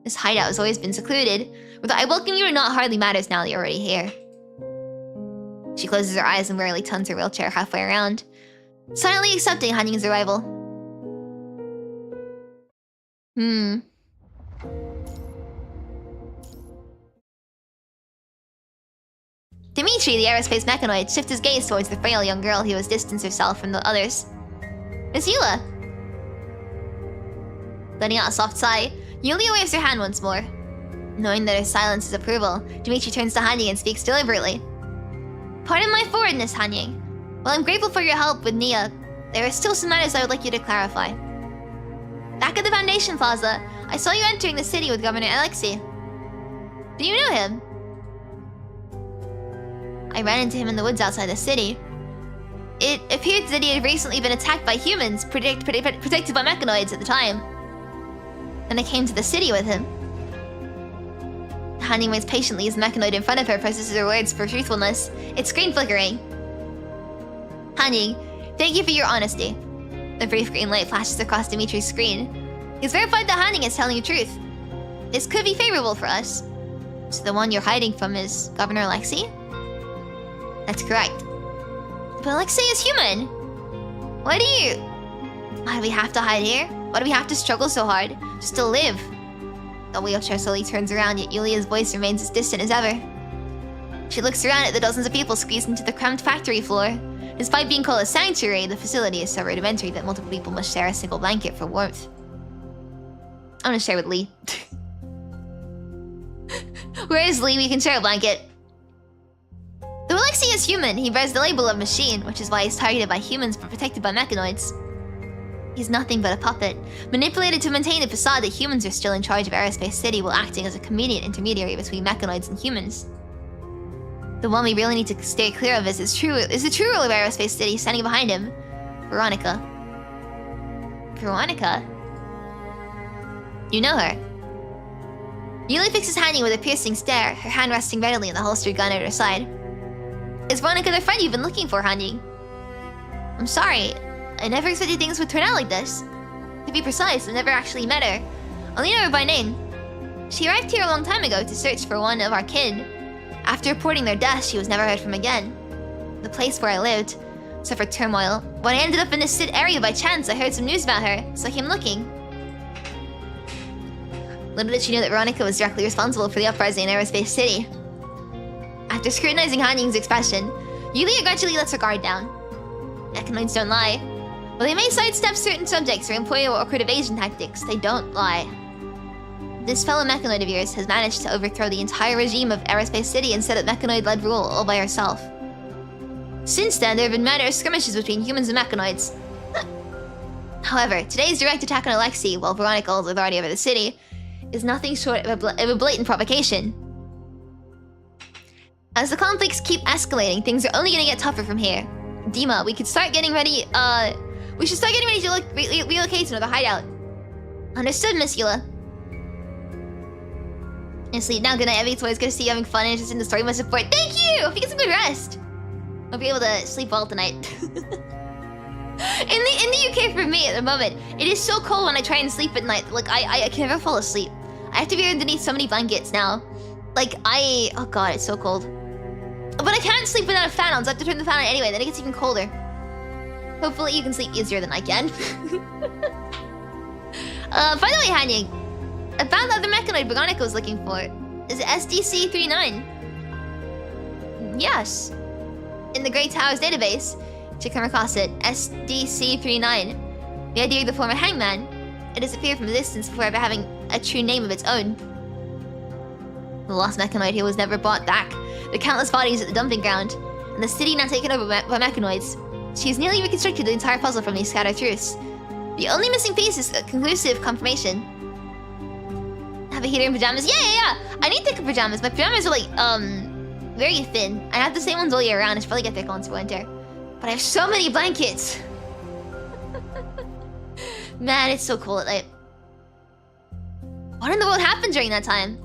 This hideout has always been secluded. Whether I welcome you or not hardly matters now that you're already here. She closes her eyes and wearily turns her wheelchair halfway around, silently accepting Hanying's arrival. Dimitri, the aerospace mechanoid, shifts his gaze towards the frail young girl who has distanced herself from the others. Miss Eula! Letting out a soft sigh, Yulia waves her hand once more. Knowing that her silence is approval, Dimitri turns to Hanying and speaks deliberately. Pardon my forwardness, Hanying. While I'm grateful for your help with Nia, there are still some matters I would like you to clarify. Back at the Foundation Plaza, I saw you entering the city with Governor Alexei. Do you know him? I ran into him in the woods outside the city. It appeared that he had recently been attacked by humans, protected by mechanoids at the time. Then I came to the city with him. Hanying waits patiently as the mechanoid in front of her processes her words for truthfulness, its screen flickering. Hanying, thank you for your honesty. A brief green light flashes across Dimitri's screen. He's verified that Hanying is telling the truth. This could be favorable for us. So the one you're hiding from is Governor Alexei? That's correct. But Alexei is human. Why do we have to hide here? Why do we have to struggle so hard just to live? The wheelchair slowly turns around, yet Yulia's voice remains as distant as ever. She looks around at the dozens of people squeezed into the cramped factory floor. Despite being called a sanctuary, the facility is so rudimentary that multiple people must share a single blanket for warmth. I'm gonna share with Lee. Where is Lee? We can share a blanket. Though Alexei is human, he bears the label of machine, which is why he's targeted by humans but protected by mechanoids. He's nothing but a puppet, manipulated to maintain the facade that humans are still in charge of Aerospace City while acting as a convenient intermediary between mechanoids and humans. The one we really need to stay clear of is the true ruler of Aerospace City standing behind him, Veronica. Veronica? You know her. Yuli fixes Hanying with a piercing stare, her hand resting readily on the holstered gun at her side. Is Veronica the friend you've been looking for, Hanying? I'm sorry. I never expected things would turn out like this. To be precise, I never actually met her. Only know her by name. She arrived here a long time ago to search for one of our kin. After reporting their death, she was never heard from again. The place where I lived suffered turmoil. When I ended up in this area by chance, I heard some news about her, so I came looking. Little did she know that Veronica was directly responsible for the uprising in Aerospace City. After scrutinizing Hanying's expression, Yulia gradually lets her guard down. Mechanoids don't lie. While they may sidestep certain subjects or employ awkward evasion tactics, they don't lie. This fellow mechanoid of yours has managed to overthrow the entire regime of Aerospace City and set up mechanoid-led rule all by herself. Since then, there have been minor skirmishes between humans and mechanoids. However, today's direct attack on Alexei, while Veronica holds authority over the city, is nothing short of a blatant provocation. As the conflicts keep escalating, things are only gonna get tougher from here. Dima, we should start getting ready to relocate to another hideout. Understood, Miss Eula. And sleep now. Good night, Evie. It's always good to see you having fun and interested in the story. My support. Thank you! Hope you get some good rest. I'll be able to sleep well tonight. In the UK for me at the moment, it is so cold when I try and sleep at night. Like I can never fall asleep. I have to be underneath so many blankets now. Like oh god, it's so cold. But I can't sleep without a fan on, so I have to turn the fan on anyway, then it gets even colder. Hopefully you can sleep easier than I can. By the way, Hanying, I found the other mechanoid Veronica was looking for. Is it SDC-39? Yes. In the Great Towers database, to come across it, SDC-39. The idea of the former hangman. It disappeared from a distance before ever having a true name of its own. The lost mechanoid here was never brought back. The countless bodies at the dumping ground, and the city now taken over by mechanoids. She's nearly reconstructed the entire puzzle from these scattered truths. The only missing piece is a conclusive confirmation. Have a heater in pajamas? Yeah. I need thicker pajamas. My pajamas are like, very thin. I have the same ones all year round. I should probably get thick ones for winter. But I have so many blankets. Man, it's so cold at night. What in the world happened during that time?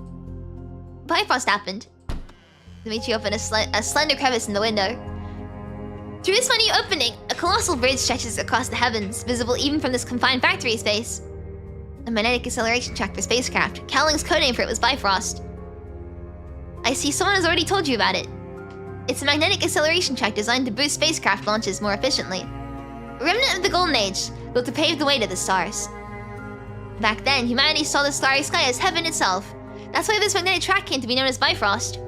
Bifrost happened. Dimitri opened a slender crevice in the window. Through this minute opening, a colossal bridge stretches across the heavens, visible even from this confined factory space. A magnetic acceleration track for spacecraft. Cowling's codename for it was Bifrost. I see someone has already told you about it. It's a magnetic acceleration track designed to boost spacecraft launches more efficiently. A remnant of the Golden Age, built to pave the way to the stars. Back then, humanity saw the starry sky as heaven itself. That's why this magnetic track came to be known as Bifrost.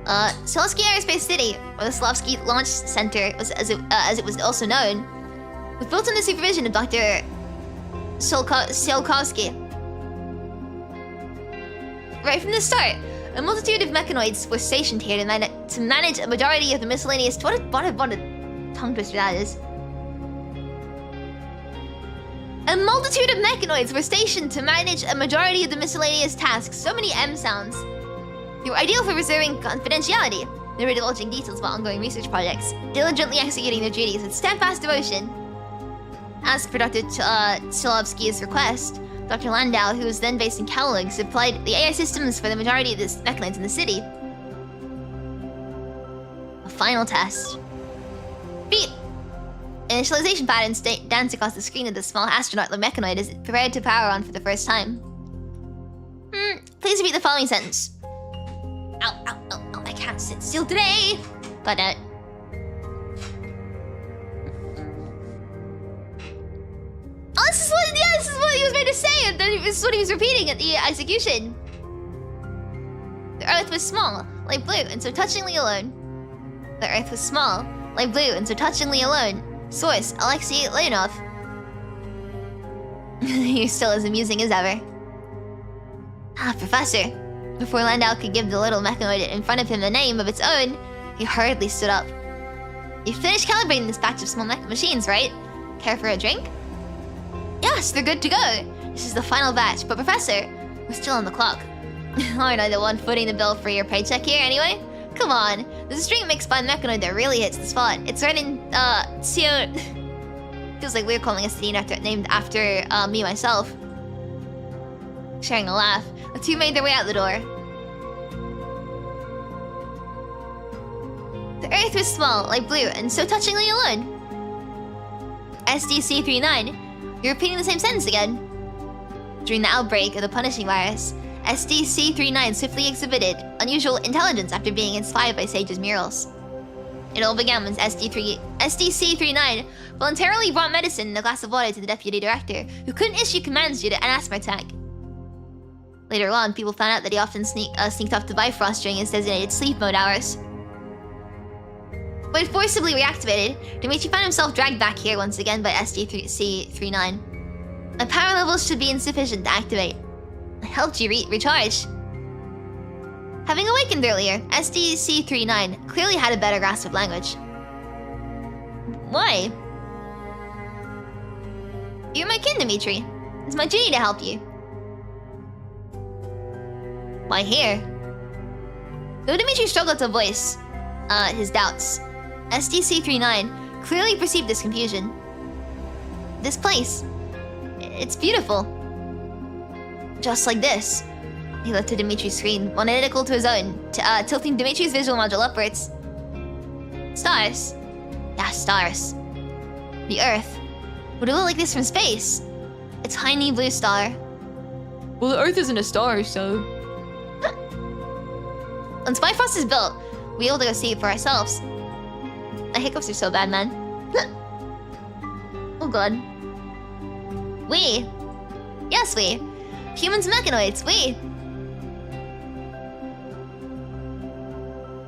Solacetune Aerospace City, or the Slavsky Launch Center, was as it was also known, was built under the supervision of Dr. Tsiolkovsky. Right from the start, a multitude of mechanoids were stationed here to manage a majority of the miscellaneous... What a tongue twister that is. A multitude of mechanoids were stationed to manage a majority of the miscellaneous tasks. So many M sounds. They were ideal for preserving confidentiality, never divulging details about ongoing research projects, diligently executing their duties with steadfast devotion. As per Dr. Tsiolkovsky's request, Dr. Landau, who was then based in Kowloon, supplied the AI systems for the majority of the mechanoids in the city. A final test. Beep! Initialization patterns dance across the screen of the small astronaut mechanoid is prepared to power on for the first time. Please repeat the following sentence. Ow, I can't sit still today! But, oh, this is what he was meant to say, and then this is what he was repeating at the execution. The Earth was small, like blue, and so touchingly alone. The Earth was small, like blue, and so touchingly alone. Source, Alexei Leonov. You're still as amusing as ever. Professor. Before Landau could give the little mechanoid in front of him a name of its own, he hurriedly stood up. You finished calibrating this batch of small machines, right? Care for a drink? Yes, they're good to go. This is the final batch, but Professor, we're still on the clock. Aren't I the one footing the bill for your paycheck here anyway? Come on, there's a drink mixed by the mechanoid that really hits the spot. It's right in, feels like we're calling a city named after, me myself. Sharing a laugh, the two made their way out the door. The Earth was small, like blue, and so touchingly alone. SDC-39, you're repeating the same sentence again. During the outbreak of the punishing virus, SDC-39 swiftly exhibited unusual intelligence after being inspired by Sage's murals. It all began when SDC-39 voluntarily brought medicine in a glass of water to the deputy director, who couldn't issue commands due to an asthma attack. Later on, people found out that he often sneaked off to Bifrost during his designated sleep mode hours. When forcibly reactivated, Dimitri found himself dragged back here once again by SDC-39. My power levels should be insufficient to activate. I helped you recharge. Having awakened earlier, SDC-39 clearly had a better grasp of language. Why? You're my kin, Dimitri. It's my duty to help you. Why here? Though Dimitri struggled to voice his doubts, SDC-39 clearly perceived this confusion. This place, it's beautiful. Just like this. He looked at Dimitri's screen, one identical to his own, tilting Dimitri's visual module upwards. Stars. Yeah, stars. The Earth. Would it look like this from space? A tiny blue star. Well, the Earth isn't a star, so... Once Bifrost is built, we'll be able to go see it for ourselves. My hiccups are so bad, man. Oh god. We. Yes, we. Humans and mechanoids, we.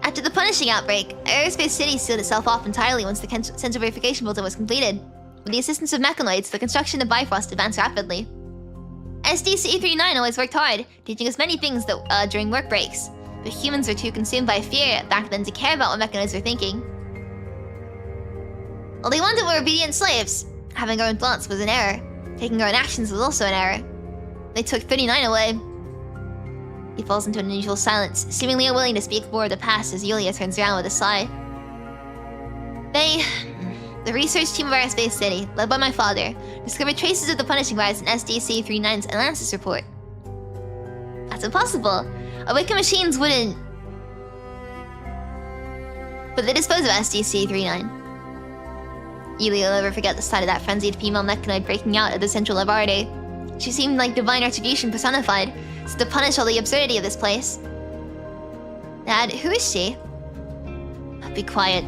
After the punishing outbreak, Aerospace City sealed itself off entirely once the central verification building was completed. With the assistance of mechanoids, the construction of Bifrost advanced rapidly. SDC-39 always worked hard, teaching us many things that, during work breaks. But humans were too consumed by fear back then to care about what mechanoids were thinking. All they wanted were obedient slaves. Having our own thoughts was an error. Taking our own actions was also an error. They took 39 away. He falls into an unusual silence, seemingly unwilling to speak more of the past as Yulia turns around with a sigh. The research team of Aerospace City, led by my father, discovered traces of the punishing virus in SDC-39's Atlantis report. That's impossible. Awakened machines wouldn't... But they disposed of SDC-39. Yulia will never forget the sight of that frenzied female mechanoid breaking out of the central laboratory. She seemed like divine retribution personified, so to punish all the absurdity of this place. Dad, who is she? Be quiet.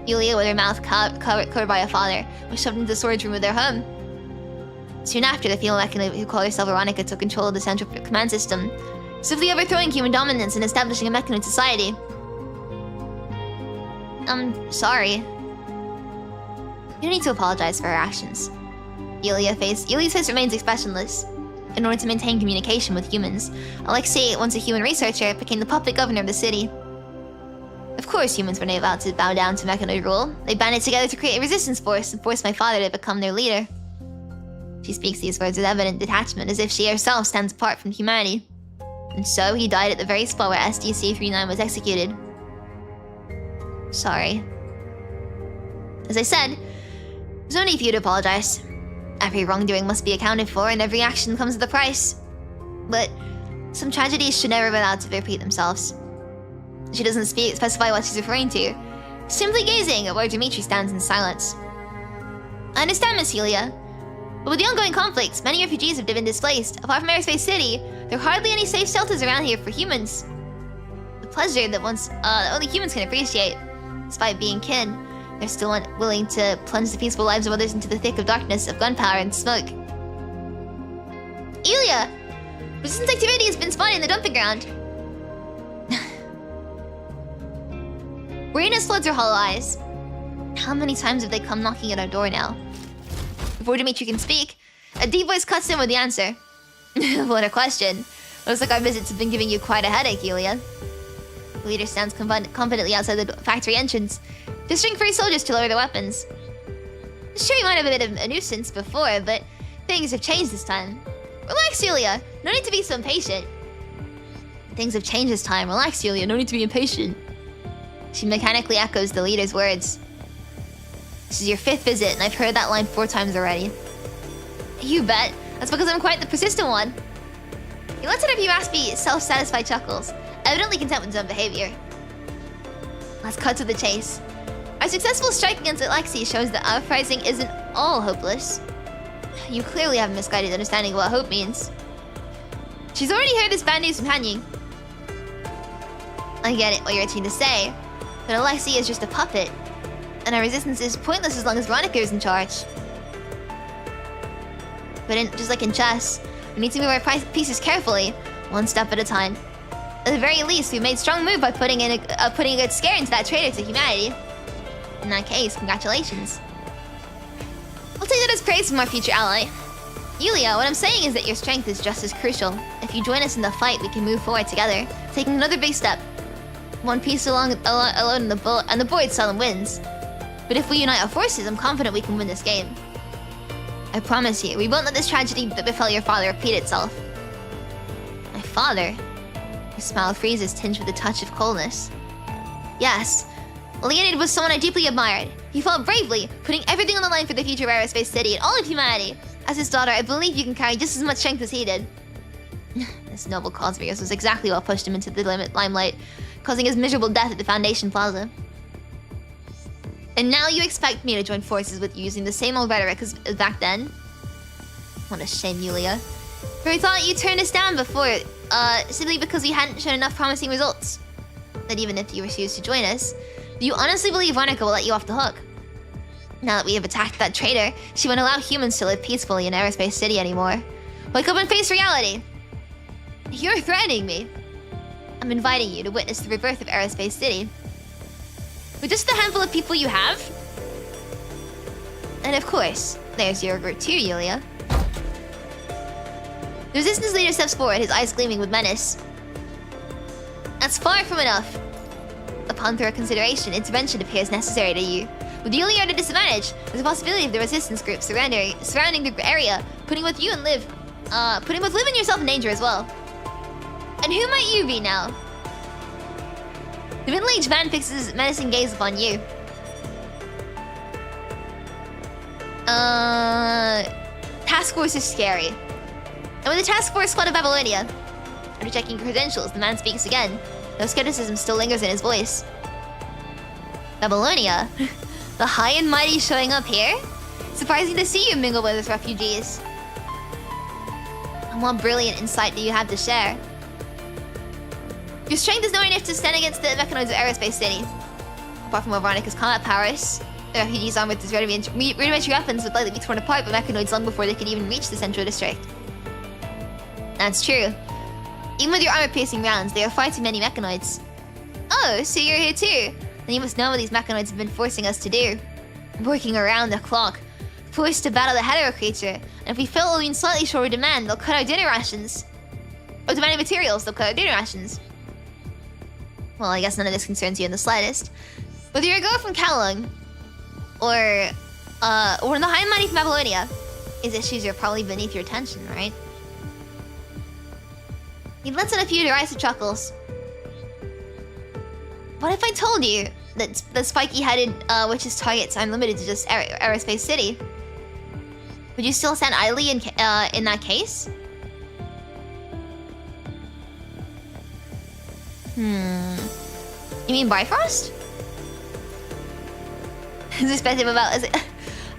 Yulia, with her mouth covered by her father, was shoved into the storage room of their home. Soon after, the female mechanoid who called herself Veronica took control of the central command system, swiftly overthrowing human dominance and establishing a mechanoid society. I'm sorry. You don't need to apologize for her actions. Yulia's face remains expressionless. In order to maintain communication with humans, Alexei, once a human researcher, became the puppet governor of the city. Of course, humans were not allowed to bow down to mechanoid rule. They banded together to create a resistance force and force my father to become their leader. She speaks these words with evident detachment, as if she herself stands apart from humanity. And so, he died at the very spot where SDC-39 was executed. Sorry. As I said, there's no need for you to apologize. Every wrongdoing must be accounted for, and every action comes with a price. But some tragedies should never be allowed to repeat themselves. She doesn't specify what she's referring to, simply gazing at where Dimitri stands in silence. I understand, Miss Yulia, but with the ongoing conflicts, many refugees have been displaced. Apart from Aerospace City, there are hardly any safe shelters around here for humans. A pleasure that only humans can appreciate. Despite being kin, they're still unwilling to plunge the peaceful lives of others into the thick of darkness of gunpowder and smoke. Yulia! Resistance activity has been spotted in the dumping ground. Weariness floods her hollow eyes. How many times have they come knocking at our door now? Before Dimitri can speak, a deep voice cuts in with the answer. What a question. Looks like our visits have been giving you quite a headache, Yulia. The leader stands confidently outside the factory entrance, gesturing for his soldiers to lower their weapons. Sure, you might have a bit of a nuisance before, but things have changed this time. Relax, Yulia. No need to be so impatient. Things have changed this time. Relax, Yulia. No need to be impatient. She mechanically echoes the leader's words. This is your 5th visit, and I've heard that line 4 times already. You bet. That's because I'm quite the persistent one. He lets out a few raspy, self-satisfied chuckles, evidently content with his own behavior. Let's cut to the chase. Our successful strike against Alexei shows that our uprising isn't all hopeless. You clearly have a misguided understanding of what hope means. She's already heard this bad news from Hanying. I get it, what you're trying to say, but Alexei is just a puppet, and our resistance is pointless as long as Veronica is in charge. But just like in chess, we need to move our pieces carefully, one step at a time. At the very least, we made a strong move by putting a good scare into that traitor to humanity. In that case, congratulations. I'll take that as praise from our future ally. Yulia, what I'm saying is that your strength is just as crucial. If you join us in the fight, we can move forward together, taking another big step. One piece alone in the board seldom wins. But if we unite our forces, I'm confident we can win this game. I promise you, we won't let this tragedy that befell your father repeat itself. My father? His smile freezes, tinged with a touch of coldness. Yes, Leonid was someone I deeply admired. He fought bravely, putting everything on the line for the future of Aerospace City and all of humanity. As his daughter, I believe you can carry just as much strength as he did. This noble cause of yours was exactly what pushed him into the limelight, causing his miserable death at the Foundation Plaza. And now you expect me to join forces with you using the same old rhetoric as back then? What a shame, Yulia. For I thought you turned us down before, simply because we hadn't shown enough promising results. But even if you refuse to join us, do you honestly believe Veronica will let you off the hook? Now that we have attacked that traitor, she won't allow humans to live peacefully in Aerospace City anymore. Wake up and face reality! You're threatening me. I'm inviting you to witness the rebirth of Aerospace City. With just the handful of people you have? And of course, there's your group too, Yulia. The Resistance leader steps forward, his eyes gleaming with menace. That's far from enough. Upon thorough consideration, intervention appears necessary to you. With Yulia at a disadvantage, there's a possibility of the resistance group surrounding the area, putting both Liv and yourself in danger as well. And who might you be now? The middle-aged man fixes his menacing gaze upon you. Task Force is scary. And with the Task Force squad of Babylonia, after checking credentials, the man speaks again. No skepticism still lingers in his voice. Babylonia? The high and mighty showing up here? Surprising to see you mingle with us refugees. And what brilliant insight do you have to share? Your strength is not enough to stand against the mechanoids of Aerospace City. Apart from Veronica's combat powers, the refugees armed with these rudimentary weapons would likely be torn apart by mechanoids long before they could even reach the central district. That's true. Even with your armor-piercing rounds, there are far too many mechanoids. Oh, so you're here too? Then you must know what these mechanoids have been forcing us to do. Working around the clock. Forced to battle the hetero creature. And if we fail or even slightly short of demand, they'll cut our dinner rations. Or demanding materials, they'll cut our dinner rations. Well, I guess none of this concerns you in the slightest. Whether you're a girl from Kalung, or the high and mighty from Babylonia, his issues are probably beneath your attention, right? He lets out a few derisive chuckles. What if I told you that the spiky-headed witch's targets aren't limited to just Aerospace City? Would you still stand idly in that case? You mean Bifrost? As expected about I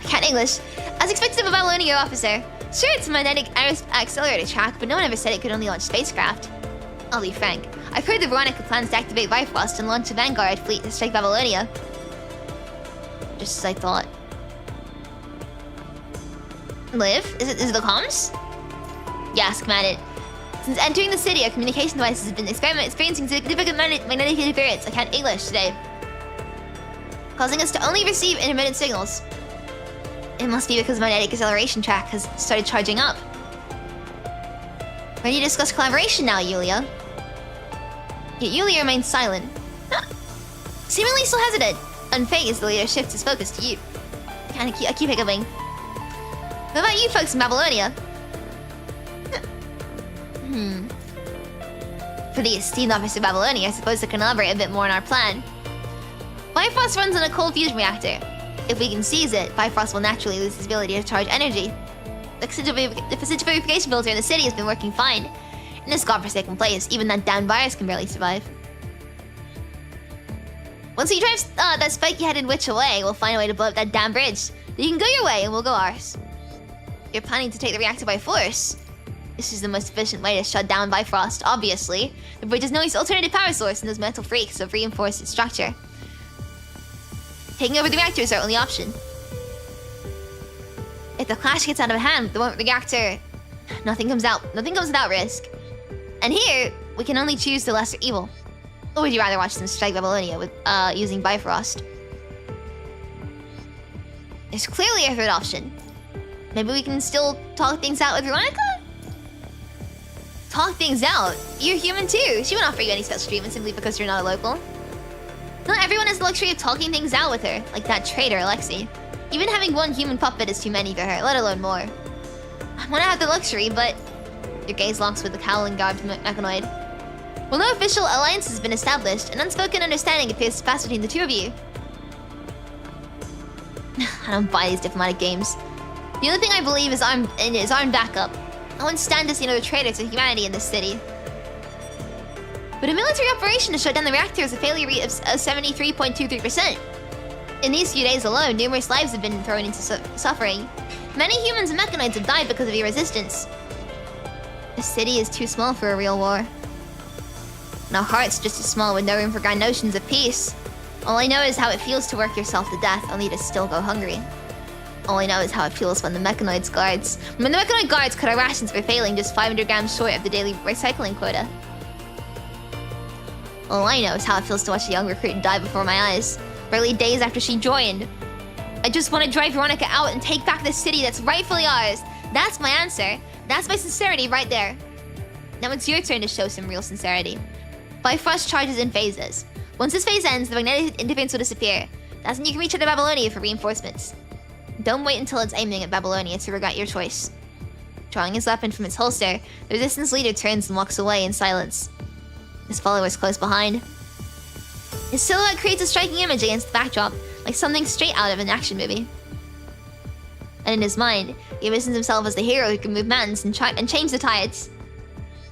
can't English. As expected of a Babylonia officer. Sure, it's a magnetic accelerator track, but no one ever said it could only launch spacecraft. I'll be frank. I've heard that Veronica plans to activate Bifrost and launch a Vanguard fleet to strike Babylonia. Just as I thought. Liv? Is it the comms? Yes, command it. Since entering the city, our communication devices have been experiencing significant magnetic interference. I can't English today. Causing us to only receive intermittent signals. It must be because the magnetic acceleration track has started charging up. Ready to discuss collaboration now, Yulia? Yet Yulia remains silent. Seemingly still hesitant. Unfazed, the leader shifts his focus to you. I keep hiccuping. What about you folks in Babylonia? For the esteemed officer of Babylonia, I suppose I can elaborate a bit more on our plan. Bifrost runs on a cold fusion reactor. If we can seize it, Bifrost will naturally lose its ability to charge energy. The centrifugation filter in the city has been working fine. In this godforsaken place, even that damned virus can barely survive. Once he drives that spiky-headed witch away, we'll find a way to blow up that damn bridge. You can go your way, and we'll go ours. You're planning to take the reactor by force. This is the most efficient way to shut down Bifrost, obviously. The bridge has no alternative power source, and those metal freaks have reinforced its structure. Taking over the reactor is our only option. If the clash gets out of hand with the reactor, nothing comes without risk. And here, we can only choose the lesser evil. Or would you rather watch them strike Babylonia with using Bifrost? There's clearly a third option. Maybe we can still talk things out with Veronica? Talk things out? You're human too. She won't offer you any special treatment simply because you're not a local. Not everyone has the luxury of talking things out with her, like that traitor Alexei. Even having one human puppet is too many for her, let alone more. I want to have the luxury, but your gaze locks with the cowl-garbed mechanoid. Well, no official alliance has been established, an unspoken understanding appears to pass between the two of you. I don't buy these diplomatic games. The only thing I believe is armed backup. I won't stand to see another traitor to humanity in this city. But a military operation to shut down the reactor is a failure rate of 73.23%. In these few days alone, numerous lives have been thrown into suffering. Many humans and mechanoids have died because of your resistance. The city is too small for a real war. And our hearts just as small with no room for grand notions of peace. All I know is how it feels to work yourself to death, only to still go hungry. All I know is how it feels when the mechanoid guards cut our rations for failing just 500 grams short of the daily recycling quota. All I know is how it feels to watch a young recruit die before my eyes, barely days after she joined. I just want to drive Veronica out and take back the city that's rightfully ours. That's my answer. That's my sincerity right there. Now it's your turn to show some real sincerity. Bifrost charges in phases. Once this phase ends, the magnetic interference will disappear. That's when you can reach out to Babylonia for reinforcements. Don't wait until it's aiming at Babylonia to regret your choice. Drawing his weapon from its holster, the resistance leader turns and walks away in silence. His followers close behind. His silhouette creates a striking image against the backdrop, like something straight out of an action movie. And in his mind, he envisions himself as the hero who can move mountains and change the tides.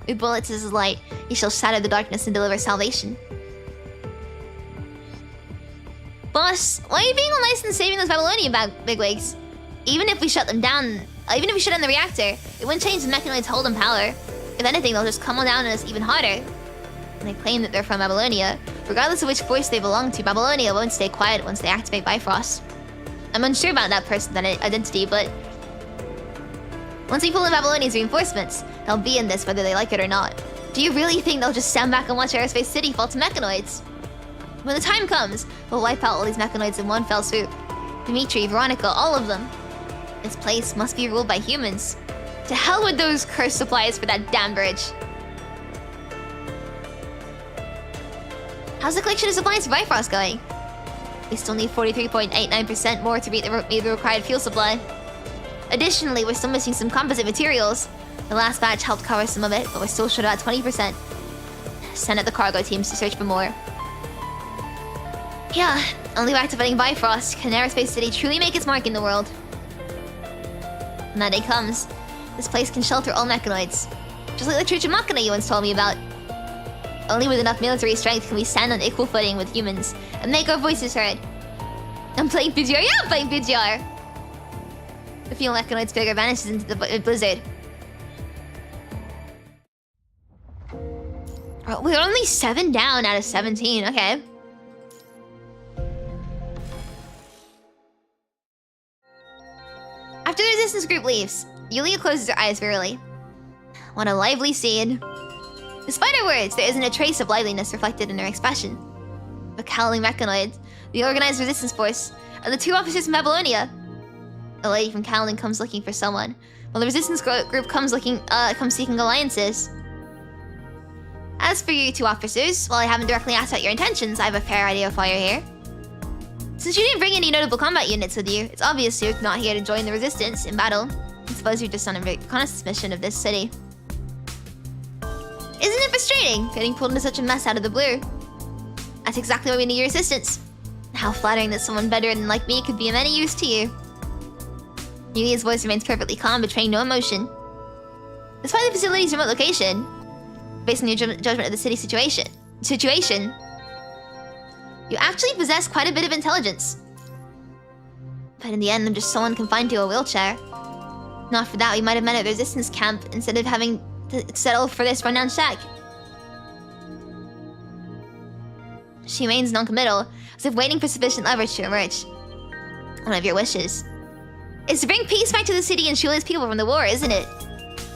With bullets as his light, he shall shatter the darkness and deliver salvation. Boss, why are you being all nice and saving those Babylonian bigwigs? Even if we shut them down, even if we shut down the reactor, it wouldn't change the mechanoids' hold on power. If anything, they'll just come on down on us even harder. And they claim that they're from Babylonia. Regardless of which force they belong to, Babylonia won't stay quiet once they activate Bifrost. I'm unsure about that person's identity, but once we pull in Babylonia's reinforcements, they'll be in this whether they like it or not. Do you really think they'll just stand back and watch Aerospace City fall to mechanoids? When the time comes, we'll wipe out all these mechanoids in one fell swoop. Dimitri, Veronica, all of them. This place must be ruled by humans. To hell with those cursed supplies for that damn bridge. How's the collection of supplies for Bifrost going? We still need 43.89% more to meet the required fuel supply. Additionally, we're still missing some composite materials. The last batch helped cover some of it, but we're still short about 20%. Send out the cargo teams to search for more. Yeah, only by activating Bifrost can Aerospace City truly make its mark in the world. When that day comes, this place can shelter all mechanoids. Just like the Church of Machina you once told me about. Only with enough military strength can we stand on equal footing with humans and make our voices heard. I'm playing Pidgear? Yeah, I'm playing Pidgear! The few mechanoids figure vanishes into the blizzard. Oh, we're only 7 down out of 17, okay. After the resistance group leaves, Yulia closes her eyes wearily. What a lively scene. Despite her words, there isn't a trace of liveliness reflected in her expression. The cowling mechanoid, the organized resistance force, and the 2 officers from Babylonia. A lady from Cowling comes looking for someone, while the resistance group comes seeking alliances. As for you 2 officers, while I haven't directly asked out your intentions, I have a fair idea of why you're here. Since you didn't bring any notable combat units with you, it's obvious you're not here to join the resistance in battle. I suppose you're just on a reconnaissance mission of this city. Isn't it frustrating, getting pulled into such a mess out of the blue? That's exactly why we need your assistance. How flattering that someone better than like me could be of any use to you. Yulia's voice remains perfectly calm, betraying no emotion. Despite the facility's remote location, based on your judgment of the city situation, You actually possess quite a bit of intelligence. But in the end, I'm just someone confined to a wheelchair. Not for that, we might have met at the resistance camp instead of having to settle for this rundown shack. She remains non-committal, as if waiting for sufficient leverage to emerge. One of your wishes is to bring peace back to the city and shield its people from the war, isn't it?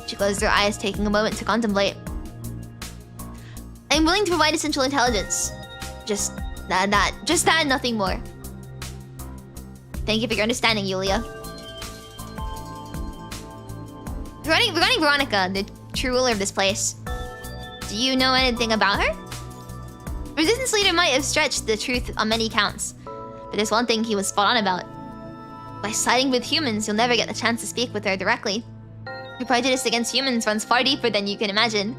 She closed her eyes, taking a moment to contemplate. I'm willing to provide essential intelligence. Just that, nothing more. Thank you for your understanding, Yulia. Regarding Veronica, the true ruler of this place, do you know anything about her? Resistance leader might have stretched the truth on many counts, but there's one thing he was spot on about. By siding with humans, you'll never get the chance to speak with her directly. Her prejudice against humans runs far deeper than you can imagine.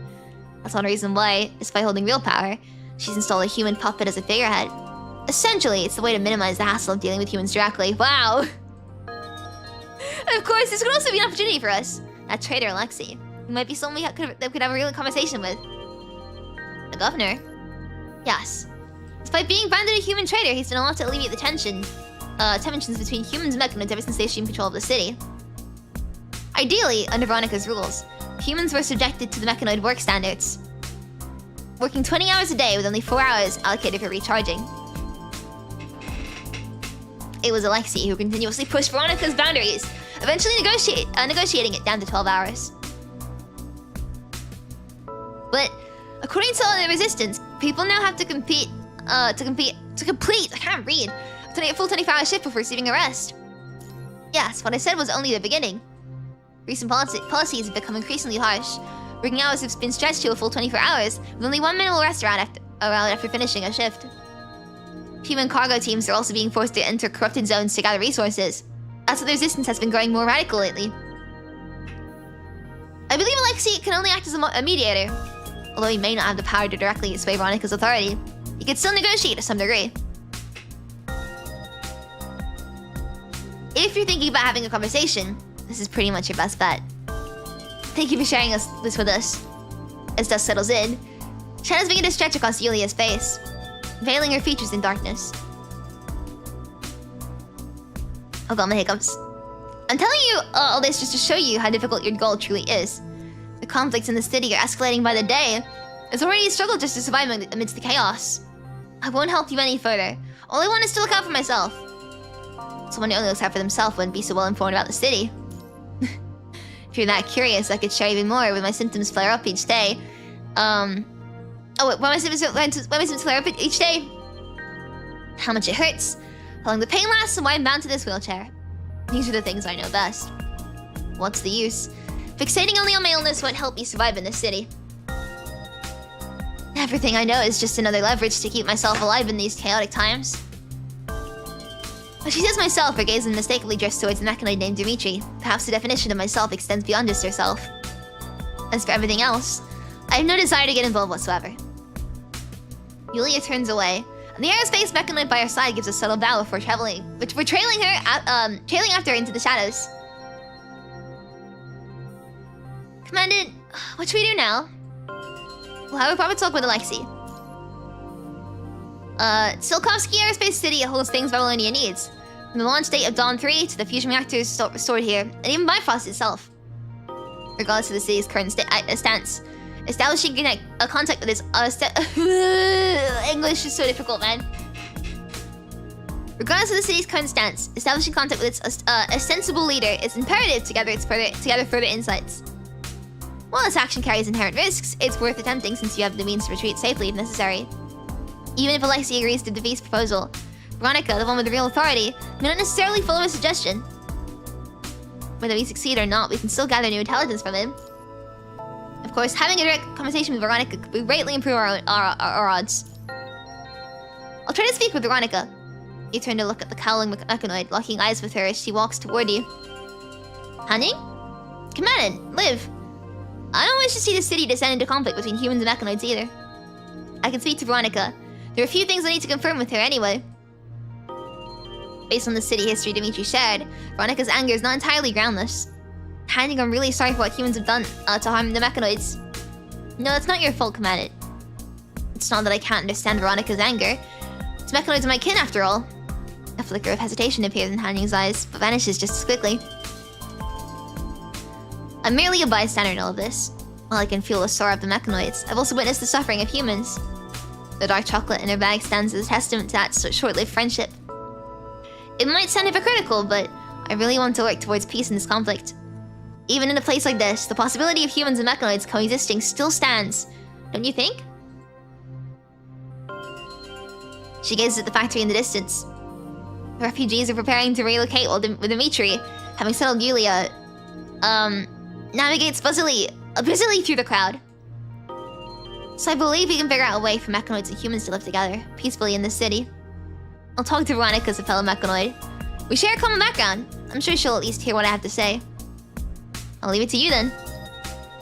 That's one reason why, despite holding real power, she's installed a human puppet as a figurehead. Essentially, it's the way to minimize the hassle of dealing with humans directly. Wow! Of course, this could also be an opportunity for us. That traitor, Alexei. He might be someone we could have a real conversation with. The governor? Yes. Despite being branded a human traitor, he's done a lot to alleviate the tensions between humans and mechanoids ever since they assumed control of the city. Ideally, under Veronica's rules, humans were subjected to the mechanoid work standards, working 20 hours a day with only 4 hours allocated for recharging. It was Alexei who continuously pushed Veronica's boundaries, eventually negotiating it down to 12 hours. But according to the resistance, people now have to complete a full 24-hour shift before receiving a rest. Yes, what I said was only the beginning. Recent policies have become increasingly harsh. Working hours have been stretched to a full 24 hours, with only one minimal rest allowed after finishing a shift. Human cargo teams are also being forced to enter corrupted zones to gather resources. That's why the resistance has been growing more radical lately. I believe Alexei can only act as a mediator. Although he may not have the power to directly sway Veronica's authority, he could still negotiate to some degree. If you're thinking about having a conversation, this is pretty much your best bet. Thank you for sharing this with us. As dusk settles in, shadows begin to stretch across Yulia's face, veiling her features in darkness. I've got my hiccups. I'm telling you all this just to show you how difficult your goal truly is. The conflicts in the city are escalating by the day. It's already a struggle just to survive amidst the chaos. I won't help you any further. All I want is to look out for myself. Someone who only looks out for themselves wouldn't be so well informed about the city. If you're that curious, I could share even more when my symptoms flare up each day. When my symptoms flare up each day. How much it hurts, how long the pain lasts, and why I'm bound to this wheelchair. These are the things I know best. What's the use? Fixating only on my illness won't help me survive in this city. Everything I know is just another leverage to keep myself alive in these chaotic times. But she says myself, her gaze unmistakably drifts towards the mechanoid named Dimitri. Perhaps the definition of myself extends beyond just herself. As for everything else, I have no desire to get involved whatsoever. Yulia turns away, and the aerospace mechanoid by her side gives a subtle bow before trailing after her into the shadows. Commandant, what should we do now? We'll have a proper talk with Alexei. Silkovsky Aerospace City holds things Babylonia needs. From the launch date of Dawn 3 to the fusion reactors stored here, and even Bifrost itself. Regardless of the city's current stance, establishing a contact with its English is so difficult, man. Regardless of the city's current stance, establishing contact with its ostensible leader is imperative to gather further insights. While this action carries inherent risks, it's worth attempting since you have the means to retreat safely if necessary. Even if Alexei agrees to David's proposal, Veronica, the one with the real authority, may not necessarily follow his suggestion. Whether we succeed or not, we can still gather new intelligence from him. Of course, having a direct conversation with Veronica could greatly improve our odds. I'll try to speak with Veronica. You turn to look at the cowling mechanoid, locking eyes with her as she walks toward you. Hanying? Commandant, live. I don't wish to see the city descend into conflict between humans and mechanoids either. I can speak to Veronica. There are a few things I need to confirm with her anyway. Based on the city history Dimitri shared, Veronica's anger is not entirely groundless. Hanying, I'm really sorry for what humans have done to harm the mechanoids. No, it's not your fault, Commandant. It's not that I can't understand Veronica's anger. It's mechanoids are my kin after all. A flicker of hesitation appears in Hanying's eyes, but vanishes just as quickly. I'm merely a bystander in all of this. While I can feel the sorrow of the mechanoids, I've also witnessed the suffering of humans. The dark chocolate in her bag stands as a testament to that short-lived friendship. It might sound hypocritical, but I really want to work towards peace in this conflict. Even in a place like this, the possibility of humans and mechanoids coexisting still stands. Don't you think? She gazes at the factory in the distance. The refugees are preparing to relocate while Dimitri, having settled Yulia, navigates busily through the crowd. So I believe we can figure out a way for mechanoids and humans to live together peacefully in this city. I'll talk to Veronica as a fellow mechanoid. We share a common background. I'm sure she'll at least hear what I have to say. I'll leave it to you then.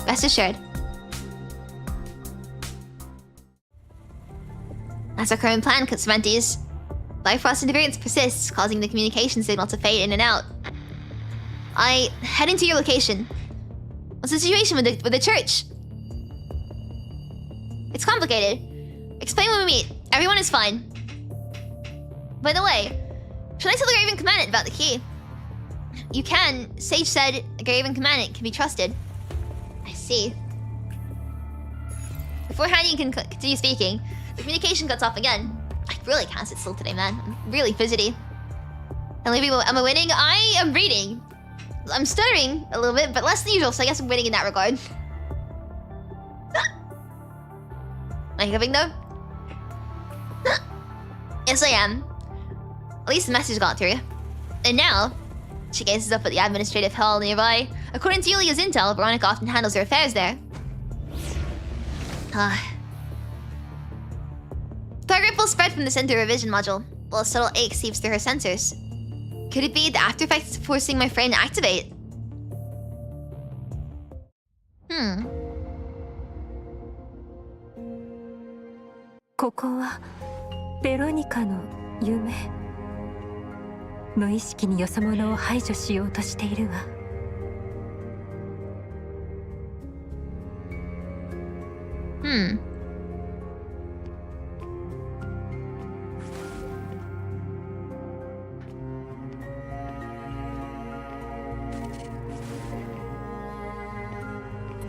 Rest assured. That's our current plan, Consumenties. Bifrost interference persists, causing the communication signal to fade in and out. I head into your location. What's the situation with the church? It's complicated. Explain when we meet. Everyone is fine. By the way, should I tell the Graven Commandant about the key? You can. Sage said the Graven Commandant can be trusted. I see. Before Hanying can continue speaking, the communication cuts off again. I really can't sit still today, man. I'm really fidgety. Am I winning? I am reading. I'm stuttering a little bit, but less than usual, so I guess I'm winning in that regard. Am I hiccuping though? Yes, I am. At least the message got through. And now, she gazes up at the administrative hall nearby. According to Yulia's intel, Veronica often handles her affairs there. Dark ripples spread from the center of her vision module, while a subtle ache seeps through her sensors. Could it be the after effects forcing my friend to activate? ここはベロニカの夢。無意識によそ者を排除しようとしているわ。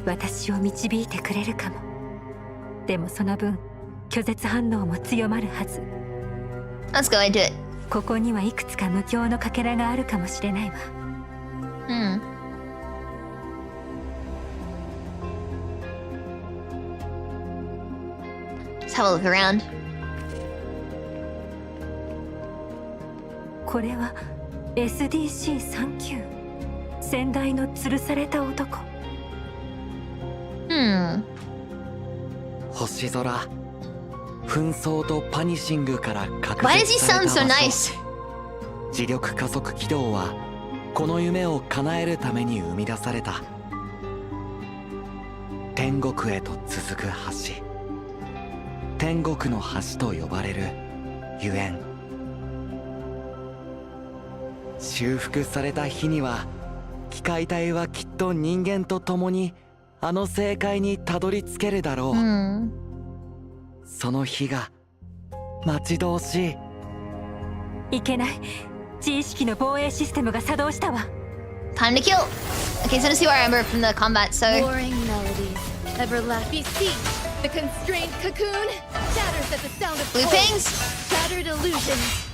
私を導いてくれるかも。でもその分拒絶反応も強まるはず。Let's go into it. ここにはいくつか無境のかけらがあるかもしれないわ。Let's have a look around. これは SDC-39 先代の吊るされた男。星空、紛争とパニシングから隔 Why does 絶 he され sound た so 場所。 nice? 磁力加速軌道はこの夢を叶えるために生み出された。天国へと続く橋、天国の橋と呼ばれるゆえん。修復された日には機械体はきっと人間と共にあの正解にたどり着けるだろう。その日が待ち遠しい。いけない。自意識の防衛システムが作動したわ。Time to kill. Okay, so to see what I remember from the combat, so Boring melodies, everlasting siege, the constrained cocoon, shatters at the sound of blue cold, pings. shattered illusions.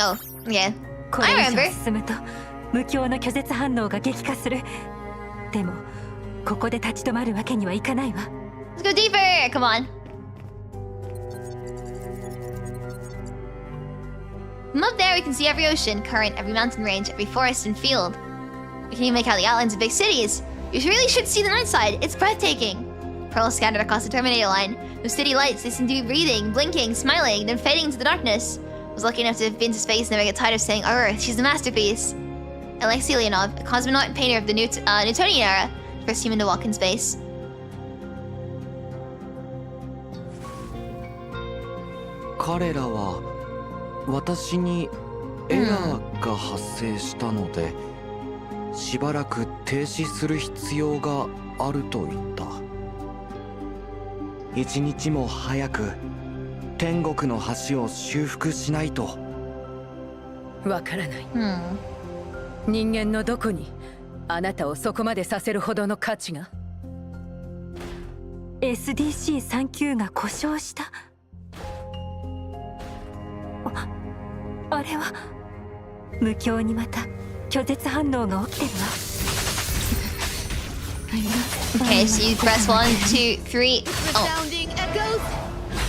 Oh, yeah. これ I 以 remember. 上進むと無境の拒絶反応が激化する。でもここで立ち止まるわけにはいかないわ。 Let's go deeper. Come on. From up there, we can see every ocean, current, every mountain range, every forest and field. We can even make out the outlines of big cities. You really should see the night side. It's breathtaking. Pearls scattered across the Terminator line. Those city lights, they seem to be breathing, blinking, smiling, then fading into the darkness. I was lucky enough to have been to space and never get tired of saying, Earth, she's a masterpiece. Alexei Leonov, a cosmonaut and painter of the Newtonian era, first human to walk in space. 彼らは私にエラーが発生したので、しばらく停止する必要があると言った。一日も早く天国の橋を修復しないと。わからない。人間のどこにあなたをそこまでさせるほどの価値が。 SDC-39 が故障した。あれは無境にまた拒絶反応が起きてるわ。Okay, so you press 1, 2, 3. Oh. Resounding echoes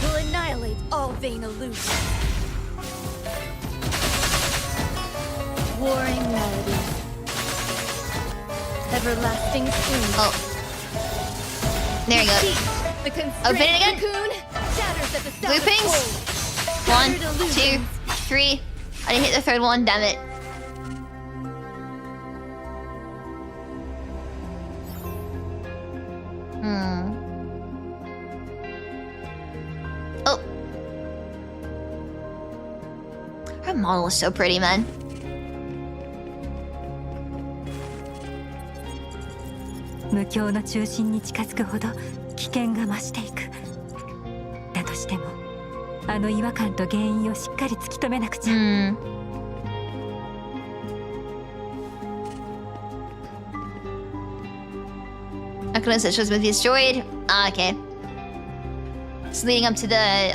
will annihilate all vain illusions. Warring melodies. Everlasting streams. Oh. There you go. The Open it again. cocoon shatters at the sound of Loopings. cold. 1, 2, 3. I didn't hit the third one, damn it. Oh. Her model is so pretty, man. "無境の中心に近づくほど危険が増していく。だとしてもあの違和感と原因をしっかり突き止めなくちゃ。Echoes that shows with the destroyed. Ah, okay. It's leading up to the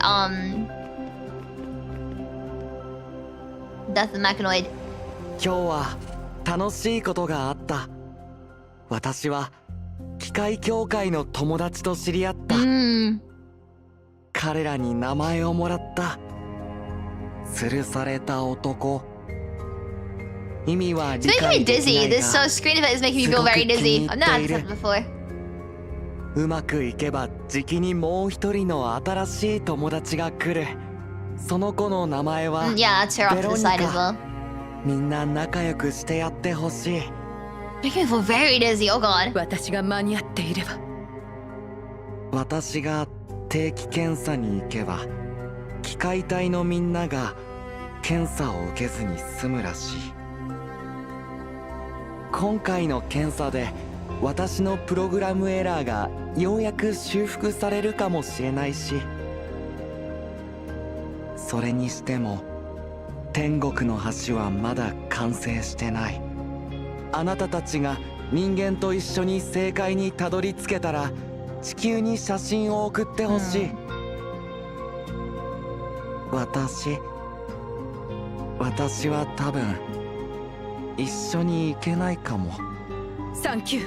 death of the mechanoid. 今日は楽しいことがあった。私は機械協会の友達と知り合った。彼らに名前をもらった。吊るされた男。意味は理 It's making 解 me できな dizzy. い This が screen event is making me feel very dizzy. I've not had this happen before. うまくいけばじきにもう一人の新しい友達が来る。その子の名前は Yeah, that's her off ベ to ロ the ニ side as カ。 well. みんな仲良くしてやってほしい。Making me feel very dizzy. Oh god. 私が間に合っていれば。私が定期検査に行けば機械隊のみんなが検査を受けずに済むらしい。今回の検査で私のプログラムエラーがようやく修復されるかもしれないし、それにしても天国の橋はまだ完成してない。あなたたちが人間と一緒に正解にたどり着けたら地球に写真を送ってほしい。私は多分一緒に行けないかも。サンキュ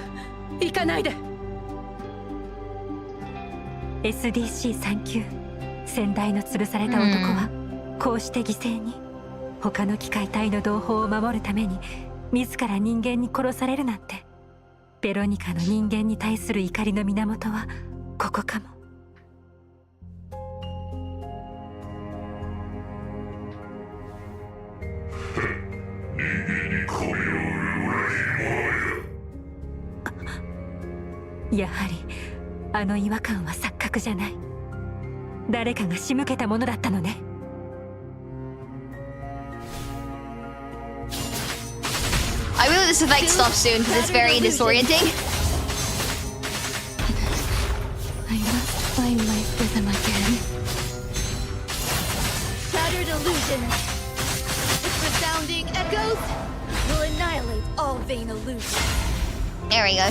ー、行かないで。 SDC-39 先代の吊るされた男はこうして犠牲に他の機械体の同胞を守るために自ら人間に殺されるなんて。ベロニカの人間に対する怒りの源はここかも。やはりあの違和感は錯覚じゃない。誰かが仕向けたものだったのね。I really hope this effect stops soon because it's very disorienting. I must find my rhythm again. Shattered illusions. Its resounding echoes will annihilate all vain illusions. There we go.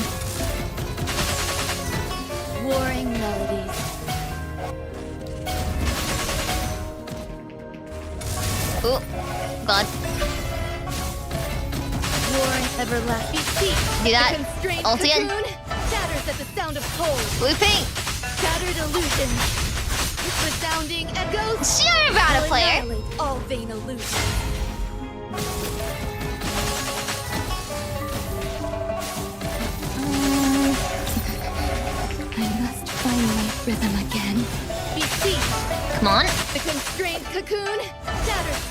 Warring melodies. Oh, god. Warring everlasting feet. Do that. The constrained Ulti in. cocoon shatters at the sound of cold. Looping. Shattered illusions. Its resounding echoes Sure about a will player. annihilate all vain illusions. I must find my rhythm again. Beseech. Come on. The constrained cocoon shatters.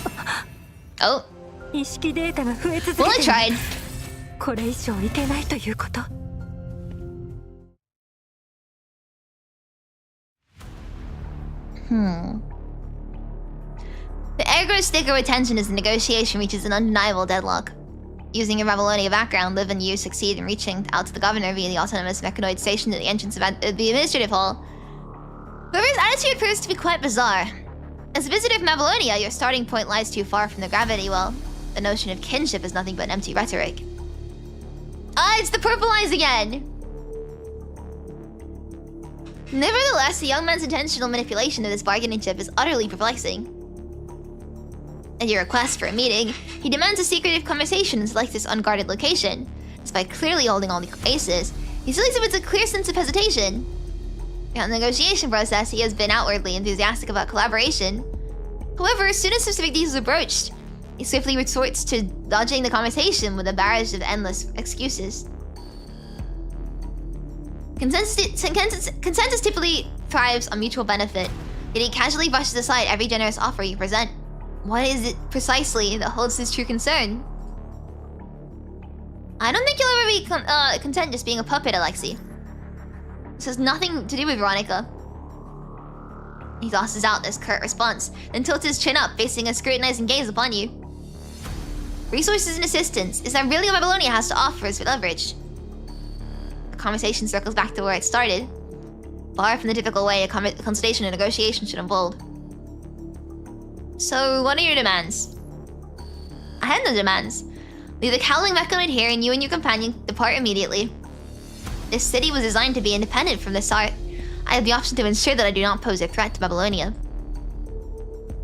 Oh, 意識データが増え続け well, I てる。 tried. これ以上いけないということ。The aggro stick of attention as the negotiation reaches an undeniable deadlock. Using a Babylonia background, Liv and you succeed in reaching out to the governor via the autonomous mechanoid stationed at the entrance of the administrative hall. Whoever's attitude proves to be quite bizarre. As a visitor from Babylonia, your starting point lies too far from the gravity well. The notion of kinship is nothing but empty rhetoric. Ah, it's the purple eyes again! Nevertheless, the young man's intentional manipulation of this bargaining chip is utterly perplexing. At your request for a meeting, he demands a secretive conversation and selects this unguarded location. Despite clearly holding all the aces, he still exhibits a clear sense of hesitation. Throughout the negotiation process, he has been outwardly enthusiastic about collaboration. However, as soon as specific details are broached, he swiftly resorts to dodging the conversation with a barrage of endless excuses. Consensus typically thrives on mutual benefit, yet he casually brushes aside every generous offer you present. What is it precisely that holds his true concern? I don't think you'll ever be content just being a puppet, Alexei. This has nothing to do with Veronica. He tosses out this curt response, then tilts his chin up, facing a scrutinizing gaze upon you. Resources and assistance. Is that really what Babylonia has to offer as leverage? The conversation circles back to where it started. Far from the typical way a consultation and negotiation should unfold. So, what are your demands? I have no demands. Leave the cowling mechanoid here and you and your companion depart immediately. This city was designed to be independent from the start. I have the option to ensure that I do not pose a threat to Babylonia.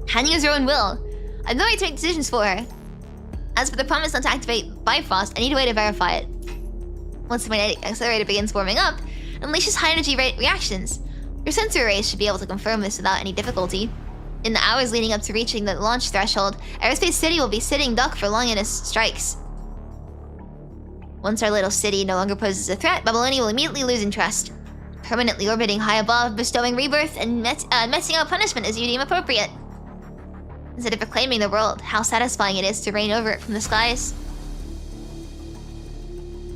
Hanying is her own will. I have no right to make decisions for her. As for the promise not to activate Bifrost, I need a way to verify it. Once the magnetic accelerator begins warming up, it unleashes high-energy reactions. Your sensor arrays should be able to confirm this without any difficulty. In the hours leading up to reaching the launch threshold, Aerospace City will be sitting duck for Longinus strikes. Once our little city no longer poses a threat, Babylonia will immediately lose interest, permanently orbiting high above, bestowing rebirth and meting out punishment as you deem appropriate. Instead of proclaiming the world, how satisfying it is to reign over it from the skies.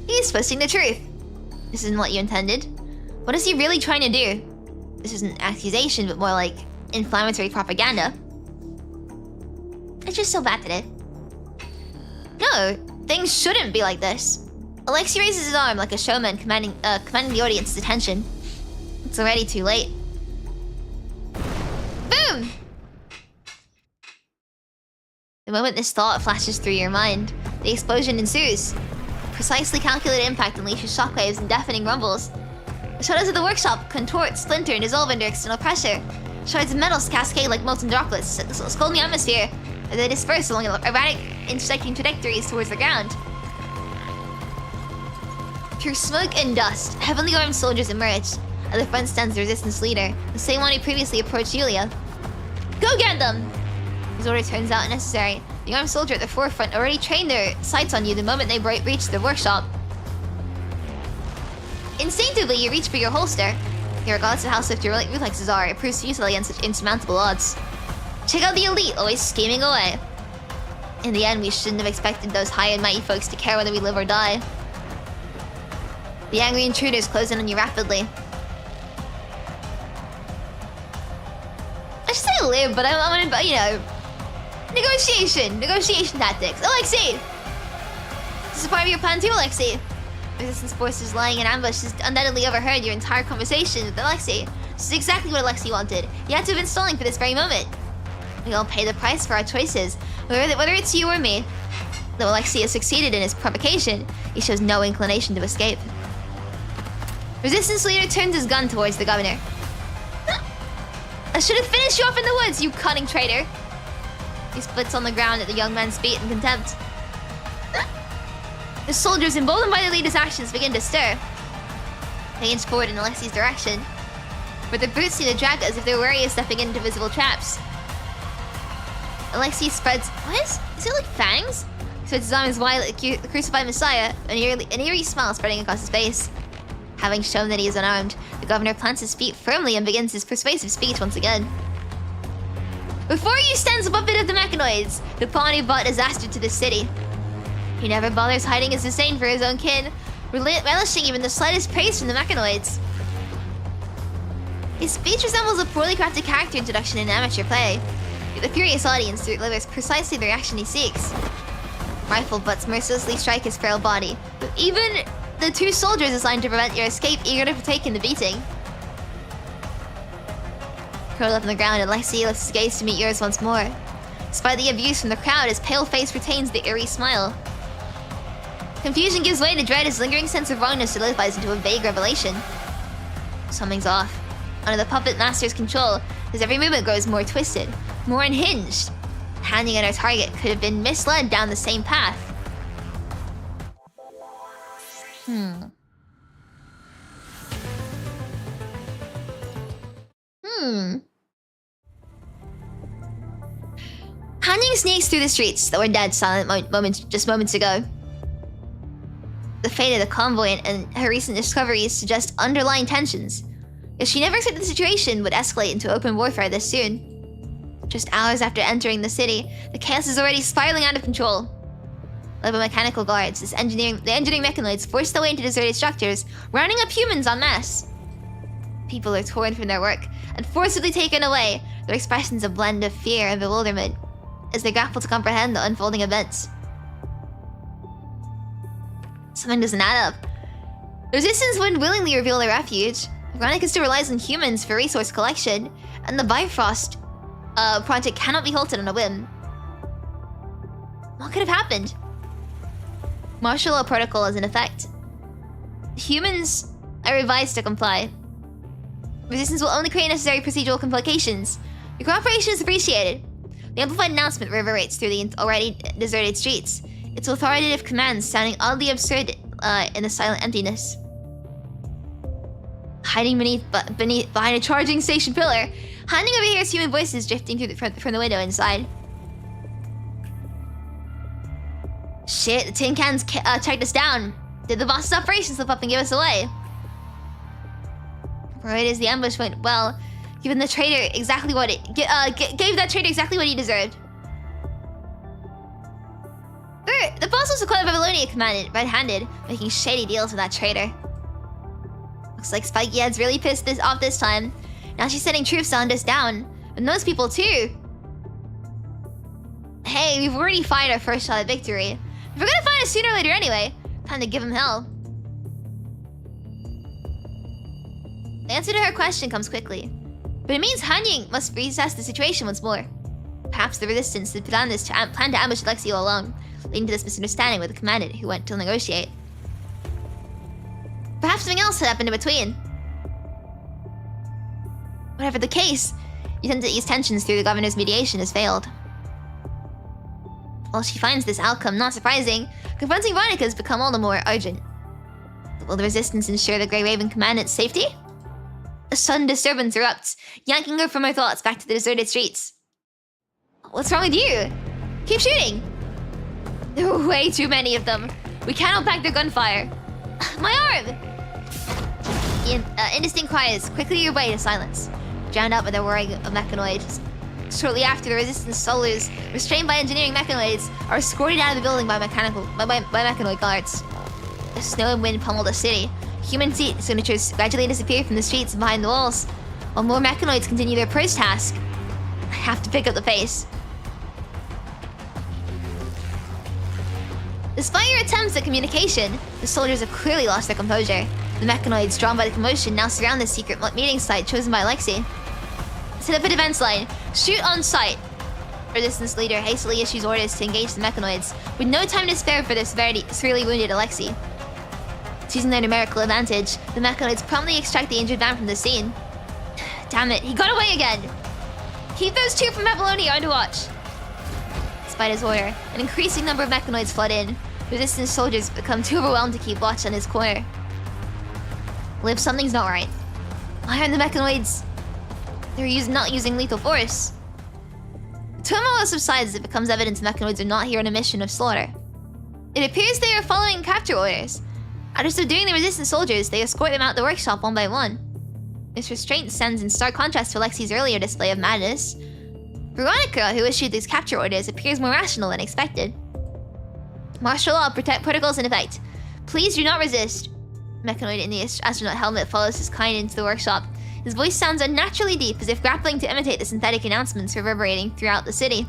He's twisting the truth. This isn't what you intended. What is he really trying to do? This isn't an accusation, but more like inflammatory propaganda. It's just so bad today. No, things shouldn't be like this. Alexei raises his arm like a showman commanding the audience's attention. It's already too late. Boom! The moment this thought flashes through your mind, the explosion ensues. Precisely calculated impact unleashes shockwaves and deafening rumbles. The shadows of the workshop contort, splinter, and dissolve under external pressure. Shards of metal cascade like molten droplets, scalding the atmosphere, as they disperse along erratic, intersecting trajectories towards the ground. Through smoke and dust, heavily armed soldiers emerge. At the front stands the resistance leader, the same one who previously approached Yulia. Go get them! His order turns out necessary. The armed soldier at the forefront already trained their sights on you the moment they reached the workshop. Instinctively, you reach for your holster. Regardless of how swift your reflexes are, it proves useful against such insurmountable odds. Check out the elite, always scheming away. In the end, we shouldn't have expected those high and mighty folks to care whether we live or die. The angry intruders close in on you rapidly. I should say live, but I'm gonna, you know... Negotiation tactics. Alexei! This is part of your plan too, Alexei. Resistance forces lying in ambush has undoubtedly overheard your entire conversation with Alexei. This is exactly what Alexei wanted. He had to have been stalling for this very moment. We all pay the price for our choices, whether it's you or me. Though Alexei has succeeded in his provocation, he shows no inclination to escape. Resistance leader turns his gun towards the governor. I should have finished you off in the woods, you cunning traitor. He splits on the ground at the young man's feet in contempt. The soldiers, emboldened by the leader's actions, begin to stir. They inch forward in Alexei's direction, but their boots seem to drag as if they're wary of stepping into visible traps. Alexei spreads... What is it like fangs? He spreads his arms wide like the crucified Messiah, an eerie smile spreading across his face. Having shown that he is unarmed, the governor plants his feet firmly and begins his persuasive speech once again. Before you stands a puppet of the mechanoids, the pawn who brought disaster to this city. He never bothers hiding his disdain for his own kin, relishing even the slightest praise from the mechanoids. His speech resembles a poorly crafted character introduction in amateur play. The furious audience delivers precisely the reaction he seeks. Rifle butts mercilessly strike his frail body, with even the two soldiers assigned to prevent your escape eager to partake in the beating. Curled up on the ground, Alexei lifts his gaze to meet yours once more. Despite the abuse from the crowd, his pale face retains the eerie smile. Confusion gives way to dread, his lingering sense of wrongness solidifies into a vague revelation. Something's off. Under the puppet master's control, his every movement grows more twisted, more unhinged. Hanying and our target could have been misled down the same path. Hanying sneaks through the streets that were dead silent moments ago. The fate of the convoy and her recent discoveries suggest underlying tensions. If she never expected the situation would escalate into open warfare this soon. Just hours after entering the city, the chaos is already spiraling out of control. Led by mechanical guards, the engineering mechanoids force their way into deserted structures, rounding up humans en masse. People are torn from their work and forcibly taken away, their expressions a blend of fear and bewilderment as they grapple to comprehend the unfolding events. Something doesn't add up. The Resistance wouldn't willingly reveal their refuge. Veronica still relies on humans for resource collection, and the Bifrost project cannot be halted on a whim. What could have happened? Martial law protocol is in effect. Humans are advised to comply. Resistance will only create necessary procedural complications. Your cooperation is appreciated. The amplified announcement reverberates through the already deserted streets, its authoritative commands sounding oddly absurd in the silent emptiness. Hiding behind a charging station pillar, Hanying overhears human voices drifting through from the window inside. Shit, the tin cans tracked us down. Did the boss's operation slip up and give us away? Right as the ambush went well, given the traitor exactly what it gave that traitor exactly what he deserved. The boss also caught Babylonia commanded red-handed, making shady deals with that traitor. Looks like Spiky Head's really pissed off this time. Now she's sending troops to hunt us down, and those people too. Hey, we've already fired our first shot at victory. We're gonna find us sooner or later anyway. Time to give him hell. The answer to her question comes quickly, but it means Hanying must reassess the situation once more. Perhaps the Resistance had planned to ambush Alexei all along, leading to this misunderstanding with the commandant who went to negotiate. Perhaps something else had happened in between. Whatever the case, the attempt to ease tensions through the governor's mediation has failed. While she finds this outcome not surprising, confronting Veronica has become all the more urgent. Will the Resistance ensure the Grey Raven commandant's safety? A sudden disturbance erupts, yanking her from her thoughts back to the deserted streets. What's wrong with you? Keep shooting! There are way too many of them. We cannot back their gunfire. My arm! Indistinct cries quickly your way to silence, drowned out by the roaring of mechanoids. Shortly after, the Resistance soldiers, restrained by engineering mechanoids, are escorted out of the building by mechanoid guards. The snow and wind pummel the city. Human signatures gradually disappear from the streets and behind the walls, while more mechanoids continue their first task. I have to pick up the pace. Despite your attempts at communication, the soldiers have clearly lost their composure. The mechanoids, drawn by the commotion, now surround the secret meeting site chosen by Alexei. Set up a defense line. Shoot on sight. Resistance leader hastily issues orders to engage the mechanoids, with no time to spare for their severely wounded Alexei. Using their numerical advantage, the mechanoids promptly extract the injured man from the scene. Damn it, he got away again! Keep those two from Babylonia on to watch. Despite his order, an increasing number of mechanoids flood in. Resistance soldiers become too overwhelmed to keep watch on his corner. Liv, something's not right. Why aren't the mechanoids... They're not using lethal force. The turmoil subsides as it becomes evident the mechanoids are not here on a mission of slaughter. It appears they are following capture orders. After subduing the Resistance soldiers, they escort them out the workshop one by one. This restraint stands in stark contrast to Alexei's earlier display of madness. Veronica, who issued these capture orders, appears more rational than expected. Martial law protocols in effect. Please do not resist. Mechanoid in the astronaut helmet follows his kind into the workshop. His voice sounds unnaturally deep, as if grappling to imitate the synthetic announcements reverberating throughout the city.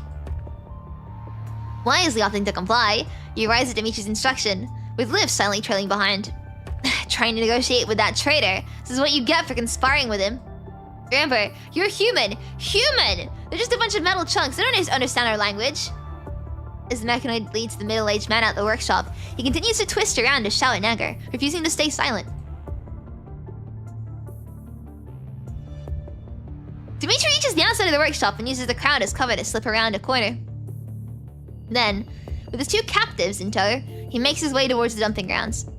Wisely opting to comply, you rise at Dimitri's instruction, with Liv silently trailing behind. Trying to negotiate with that traitor. This is what you get for conspiring with him. Remember, you're human. Human! They're just a bunch of metal chunks. They don't understand our language. As the mechanoid leads the middle-aged man out the workshop, he continues to twist around to shout in anger, refusing to stay silent. Dimitri reaches the outside of the workshop and uses the crowd as cover to slip around a corner. Then, with his two captives in tow, he makes his way towards the dumping grounds.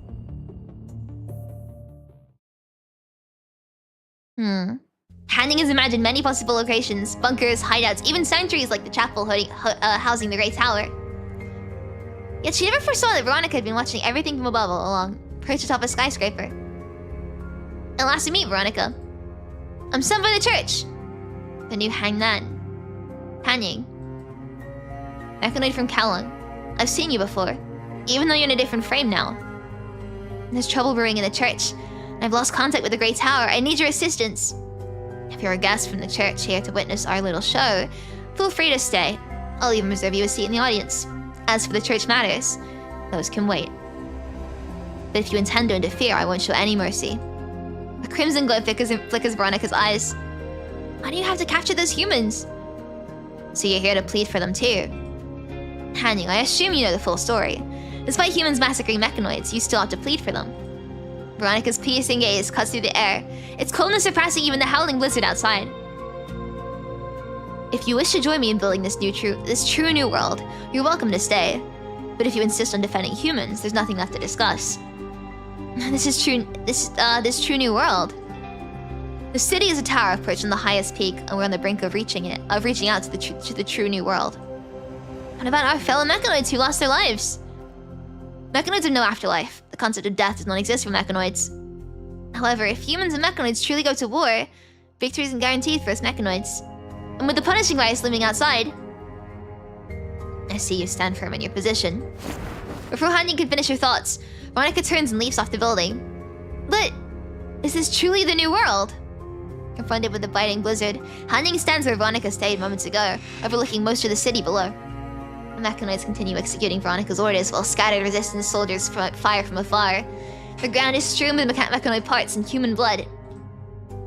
Hanying has imagined many possible locations, bunkers, hideouts, even sanctuaries like the chapel housing the Great Tower. Yet she never foresaw that Veronica had been watching everything from above all along, perched atop a skyscraper. And last we meet Veronica. I'm sent by the church. The new hangman. Hanying. Mechanoid from Kalong. I've seen you before, even though you're in a different frame now. There's trouble brewing in the church. I've lost contact with the Great Tower. I need your assistance. If you're a guest from the church here to witness our little show, feel free to stay. I'll even reserve you a seat in the audience. As for the church matters, those can wait. But if you intend to interfere, I won't show any mercy. A crimson glow flickers Veronica's eyes. Why do you have to capture those humans? So you're here to plead for them too. Hanying, I assume you know the full story. Despite humans massacring mechanoids, you still have to plead for them. Veronica's piercing gaze cuts through the air, its coldness surpassing even the howling blizzard outside. If you wish to join me in building this true new world, you're welcome to stay. But if you insist on defending humans, there's nothing left to discuss. This true new world. The city is a tower perched on the highest peak, and we're on the brink of reaching out to the true new world. What about our fellow mechanoids who lost their lives? Mechanoids have no afterlife. The concept of death does not exist for mechanoids. However, if humans and mechanoids truly go to war, victory isn't guaranteed for us mechanoids. And with the punishing rice looming outside... I see you stand firm in your position. Before Hanying can finish her thoughts, Veronica turns and leaps off the building. But... is this truly the new world? Confronted with the biting blizzard, Hanying stands where Veronica stayed moments ago, overlooking most of the city below. The mechanoids continue executing Veronica's orders while scattered resistance soldiers fire from afar. The ground is strewn with mechanoid parts and human blood.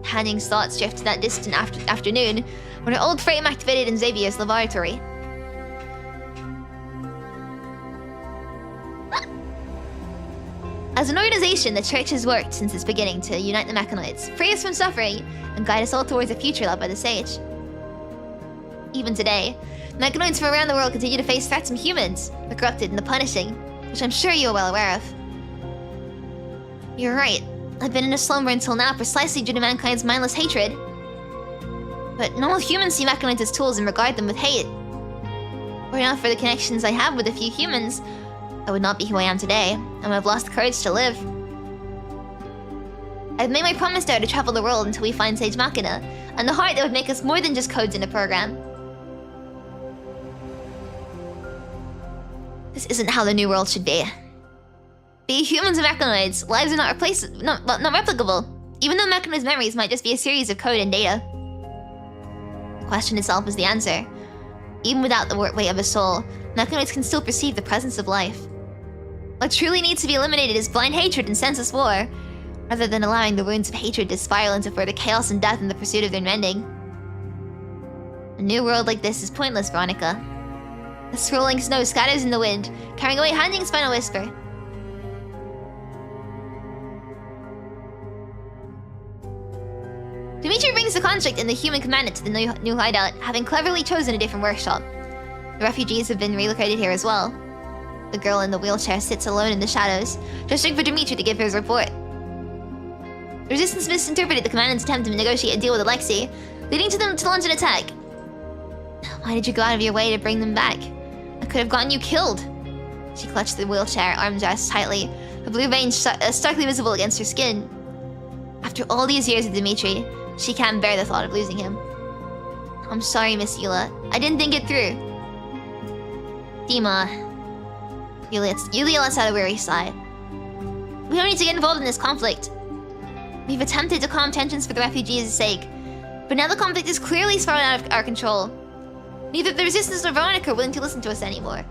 Hanying's thoughts drift to that distant afternoon when her old frame activated in Xavier's laboratory. As an organization, the church has worked since its beginning to unite the mechanoids, free us from suffering, and guide us all towards a future loved by the sage. Even today, mechanoids from around the world continue to face threats from humans, the corrupted and the punishing, which I'm sure you are well aware of. You're right. I've been in a slumber until now precisely due to mankind's mindless hatred. But normal humans see mechanoids as tools and regard them with hate. Were it not for the connections I have with a few humans, I would not be who I am today, and would have lost the courage to live. I've made my promise there to travel the world until we find Sage Machina, and the heart that would make us more than just codes in a program. This isn't how the new world should be. Be humans and mechanoids, lives are not replicable, even though mechanoids' memories might just be a series of code and data. The question itself is the answer. Even without the weight of a soul, mechanoids can still perceive the presence of life. What truly needs to be eliminated is blind hatred and senseless war, rather than allowing the wounds of hatred to spiral into further chaos and death in the pursuit of their mending. A new world like this is pointless, Veronica. The swirling snow scatters in the wind, carrying away Hanying's final whisper. Dimitri brings the conflict and the human commandant to the new hideout, having cleverly chosen a different workshop. The refugees have been relocated here as well. The girl in the wheelchair sits alone in the shadows, gesturing for Dimitri to give her his report. The resistance misinterpreted the commandant's attempt to negotiate a deal with Alexei, leading to them to launch an attack. Why did you go out of your way to bring them back? I could have gotten you killed. She clutched the wheelchair, arms grasped tightly, her blue veins starkly visible against her skin. After all these years with Dimitri, she can't bear the thought of losing him. I'm sorry, Miss Eula. I didn't think it through. Dima. Yulia lets out a weary sigh. We don't need to get involved in this conflict. We've attempted to calm tensions for the refugees' sake, but now the conflict is clearly spiraling out of our control. Neither the Resistance nor Veronica are willing to listen to us anymore.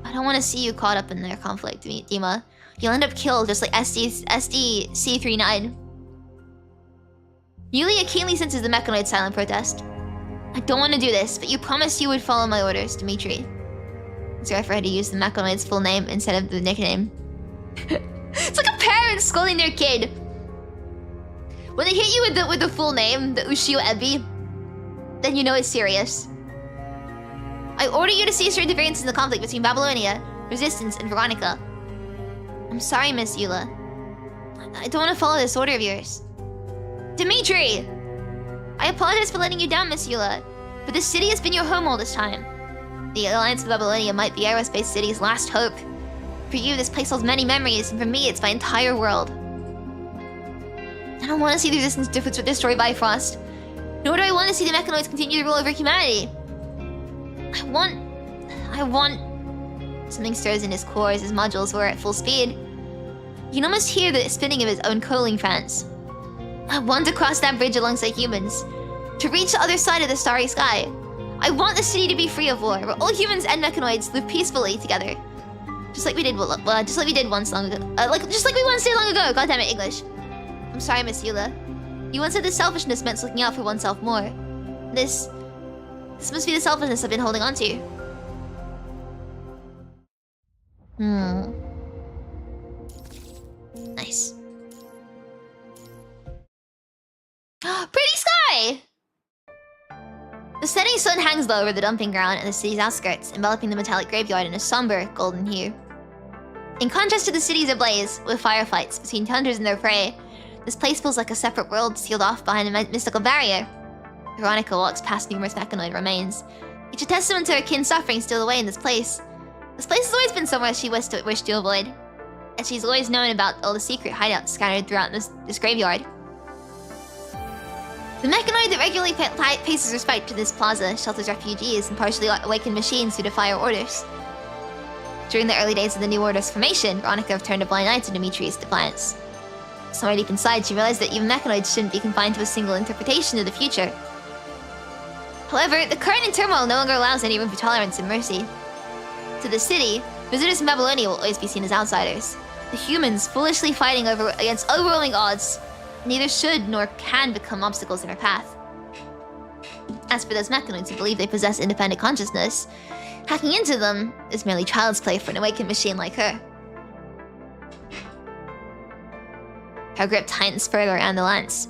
I don't want to see you caught up in their conflict, Dima. You'll end up killed just like SDC39. Yulia keenly senses the mechanoid's silent protest. I don't want to do this, but you promised you would follow my orders, Dimitri. It's rare for her to use the mechanoid's full name instead of the nickname. It's like a parent scolding their kid. When they hit you with the full name, the Ushio Ebi, then you know it's serious. I order you to cease your interference in the conflict between Babylonia, Resistance, and Veronica. I'm sorry, Miss Eula. I don't want to follow this order of yours. Dimitri! I apologize for letting you down, Miss Eula, but this city has been your home all this time. The Alliance of Babylonia might be Aerospace City's last hope. For you, this place holds many memories, and for me, it's my entire world. I don't want to see the Resistance destroyed by Frost. Nor do I want to see the mechanoids continue to rule over humanity. I want... Something stirs in his core as his modules were at full speed. You can almost hear the spinning of his own cooling fans. I want to cross that bridge alongside humans. To reach the other side of the starry sky. I want the city to be free of war, where all humans and mechanoids live peacefully together. Just like we did once long ago. Just like we once did long ago. God damn it, English. I'm sorry, Miss Eula. You once said that selfishness meant looking out for oneself more. This must be the selfishness I've been holding on to. Nice. Pretty sky! The setting sun hangs low over the dumping ground and the city's outskirts, enveloping the metallic graveyard in a somber, golden hue. In contrast to the cities ablaze, with firefights between hunters and their prey, this place feels like a separate world sealed off behind a mystical barrier. Veronica walks past numerous mechanoid remains, each a testament to her kin's suffering still away in this place. This place has always been somewhere she wished to avoid, and she's always known about all the secret hideouts scattered throughout this graveyard. The mechanoid that regularly pays respect to this plaza shelters refugees and partially awakened machines who defy our orders. During the early days of the New Order's formation, Veronica turned a blind eye to Dimitri's defiance. Somewhere deep inside, she realized that even mechanoids shouldn't be confined to a single interpretation of the future. However, the current turmoil no longer allows any room for tolerance and mercy. To the city, visitors from Babylonia will always be seen as outsiders. The humans foolishly fighting against overwhelming odds neither should nor can become obstacles in her path. As for those mechanoids who believe they possess independent consciousness, hacking into them is merely child's play for an awakened machine like her. Her grip tightens further around the lens.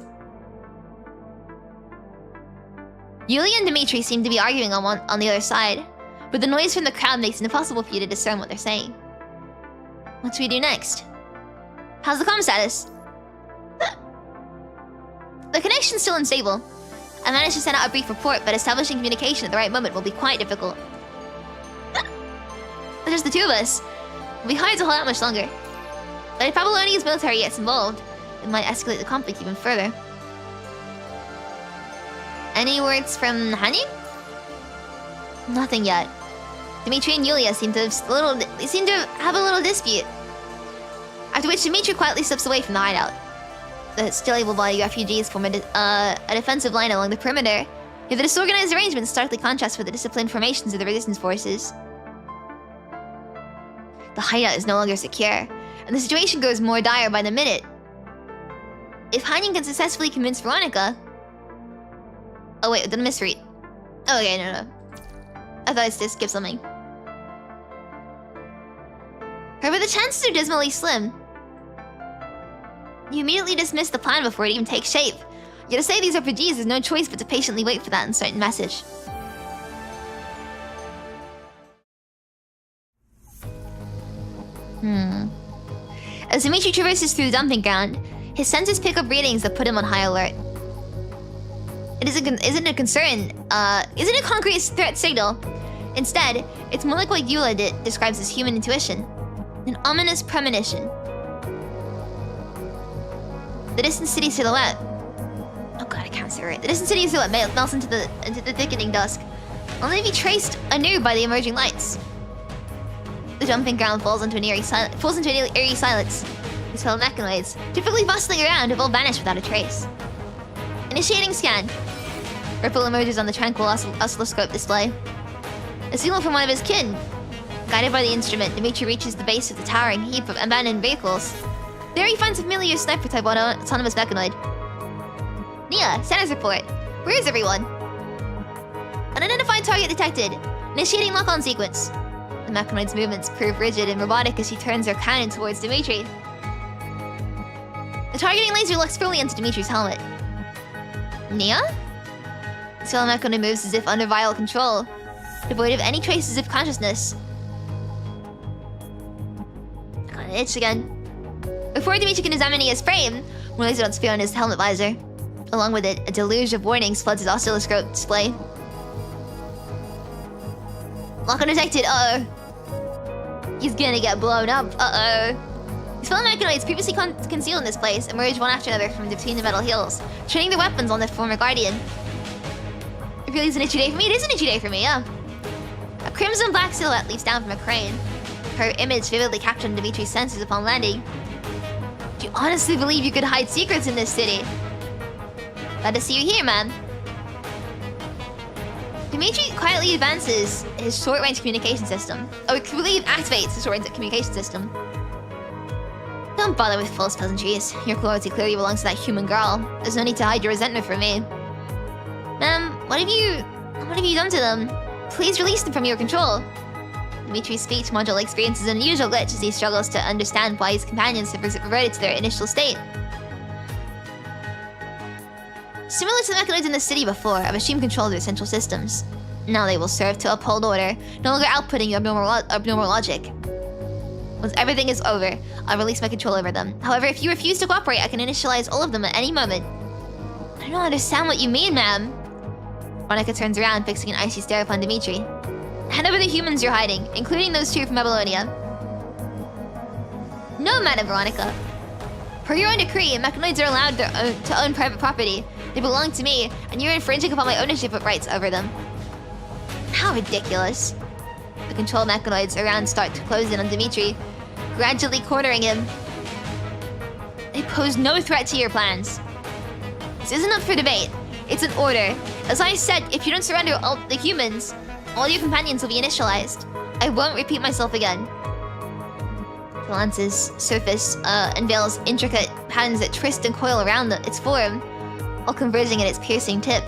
Yulia and Dimitri seem to be arguing on the other side, but the noise from the crowd makes it impossible for you to discern what they're saying. What should we do next? How's the comm status? The connection's still unstable. I managed to send out a brief report, but establishing communication at the right moment will be quite difficult. But just the two of us. It'll be hard to hold out much longer. But if Babylonia's military gets involved, it might escalate the conflict even further. Any words from Hanying? Nothing yet. Dimitri and Yulia seem to have a little dispute. After which Dimitri quietly steps away from the hideout. The still able-bodied refugees form a defensive line along the perimeter, yet the disorganized arrangements starkly contrast with the disciplined formations of the resistance forces. The hideout is no longer secure, and the situation grows more dire by the minute. If Hanying can successfully convince Veronica... Oh wait, did I misread? Oh, okay, no. I thought I just skipped something. However, the chances are dismally slim. You immediately dismiss the plan before it even takes shape. Yet to say these refugees, there's no choice but to patiently wait for that uncertain message. As Dimitri traverses through the dumping ground, his senses pick up readings that put him on high alert. It isn't a concern, isn't a concrete threat signal. Instead, it's more like what Eula describes as human intuition. An ominous premonition. The distant city silhouette. Oh god, I can't say it right. The distant city silhouette melts into the thickening dusk, only to be traced anew by the emerging lights. The dumping ground falls into an eerie silence. His fellow mechanoids, typically bustling around, have all vanished without a trace. Initiating scan. Ripple emerges on the tranquil oscilloscope display. A signal from one of his kin. Guided by the instrument, Dimitri reaches the base of the towering heap of abandoned vehicles. There he finds a familiar sniper-type autonomous mechanoid. Nia, status report. Where is everyone? Unidentified target detected. Initiating lock-on sequence. The mechanoid's movements prove rigid and robotic as she turns her cannon towards Dimitri. The targeting laser looks fully into Dimitri's helmet. Nia? The fellow mechanoid moves as if under viral control, devoid of any traces of consciousness. Got an itch again. Before Dimitri can examine Nia's frame, more laser dots appear on his helmet visor. Along with it, a deluge of warnings floods his oscilloscope display. Lock-on detected, uh-oh. He's gonna get blown up, uh-oh. These fellow mechanoids previously concealed in this place emerge one after another from between the metal hills, training their weapons on their former guardian. It really is an itchy day for me. It is an itchy day for me, yeah. A crimson black silhouette leaps down from a crane. Her image vividly captured Dimitri's senses upon landing. Do you honestly believe you could hide secrets in this city? Glad to see you here, man. Dimitri quietly advances his short-range communication system. Oh, I believe activates his short-range communication system. Don't bother with false pleasantries. Your loyalty clearly belongs to that human girl. There's no need to hide your resentment from me. Ma'am, what have you done to them? Please release them from your control. Dimitri's speech module experiences an unusual glitch as he struggles to understand why his companions have reverted to their initial state. Similar to the mechanoids in the city before, I've assumed control of their central systems. Now they will serve to uphold order, no longer outputting your abnormal logic. Once everything is over, I'll release my control over them. However, if you refuse to cooperate, I can initialize all of them at any moment. I don't understand what you mean, ma'am. Veronica turns around, fixing an icy stare upon Dimitri. Hand over the humans you're hiding, including those two from Babylonia. No, Madam Veronica. Per your own decree, mechanoids are allowed to own private property. They belong to me, and you're infringing upon my ownership of rights over them. How ridiculous. The control mechanoids around start to close in on Dimitri, gradually cornering him. They pose no threat to your plans. This isn't up for debate. It's an order. As I said, if you don't surrender all the humans, all your companions will be initialized. I won't repeat myself again. The lance's surface unveils intricate patterns that twist and coil around its form, while converging at its piercing tip.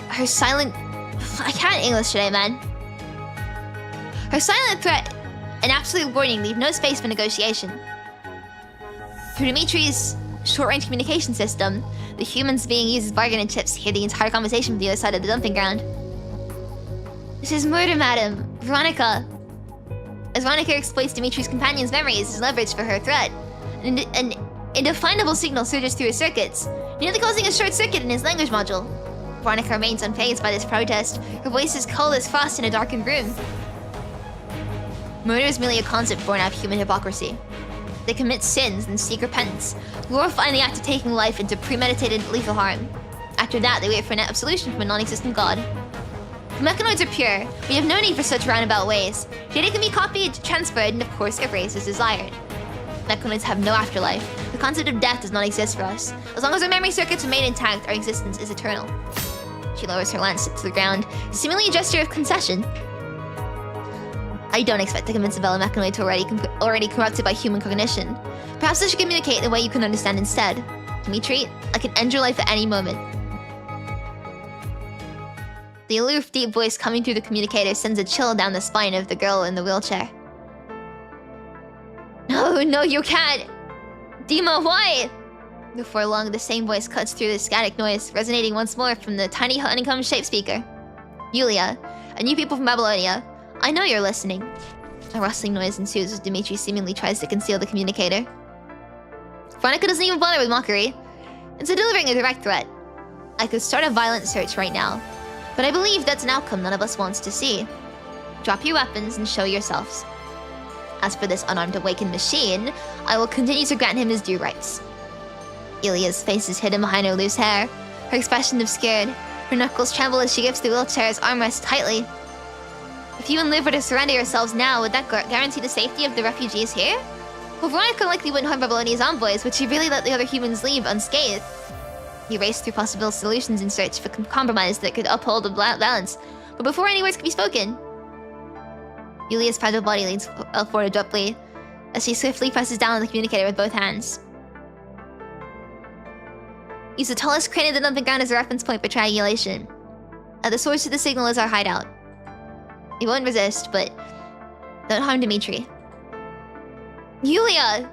Her silent... I can't English today, man. Her silent threat and absolute warning leave no space for negotiation. Through Dimitri's short-range communication system, the humans being used as bargaining chips hear the entire conversation from the other side of the dumping ground. This is murder, madam. Veronica. As Veronica exploits Dimitri's companion's memories as leverage for her threat, an indefinable signal surges through his circuits, nearly causing a short circuit in his language module. Veronica remains unfazed by this protest, her voice is cold as frost in a darkened room. Murder is merely a concept born out of human hypocrisy. They commit sins and seek repentance, glorifying the act of taking life into premeditated lethal harm. After that, they wait for an absolution from a non-existent god. The mechanoids are pure. We have no need for such roundabout ways. Data can be copied, transferred, and of course erased as desired. Mechanoids have no afterlife. The concept of death does not exist for us. As long as our memory circuits remain intact, our existence is eternal. She lowers her lance to the ground, seemingly a gesture of concession. I don't expect to convince a fellow mechanoid to already corrupted by human cognition. Perhaps I should communicate in a way you can understand instead. Dimitri, I can end your life at any moment. The aloof, deep voice coming through the communicator sends a chill down the spine of the girl in the wheelchair. No, you can't! Dima, why? Before long, the same voice cuts through the static noise, resonating once more from the tiny honeycomb-shaped speaker. Yulia, a new people from Babylonia, I know you're listening. A rustling noise ensues as Dimitri seemingly tries to conceal the communicator. Veronica doesn't even bother with mockery, instead delivering a direct threat. I could start a violent search right now, but I believe that's an outcome none of us wants to see. Drop your weapons and show yourselves. As for this unarmed awakened machine, I will continue to grant him his due rights. Ilia's face is hidden behind her loose hair, her expression obscured. Her knuckles tremble as she grips the wheelchair's armrest tightly. If you and Liv were to surrender yourselves now, would that guarantee the safety of the refugees here? Well, Veronica likely wouldn't harm Babylonia's envoys, would she really let the other humans leave unscathed? He raced through possible solutions in search for compromise that could uphold the balance, but before any words could be spoken, Yulia's fragile body leans forward abruptly as she swiftly presses down on the communicator with both hands. Use the tallest crane of the dumping ground as a reference point for triangulation. The source of the signal is our hideout. We won't resist, but don't harm Dimitri. Yulia!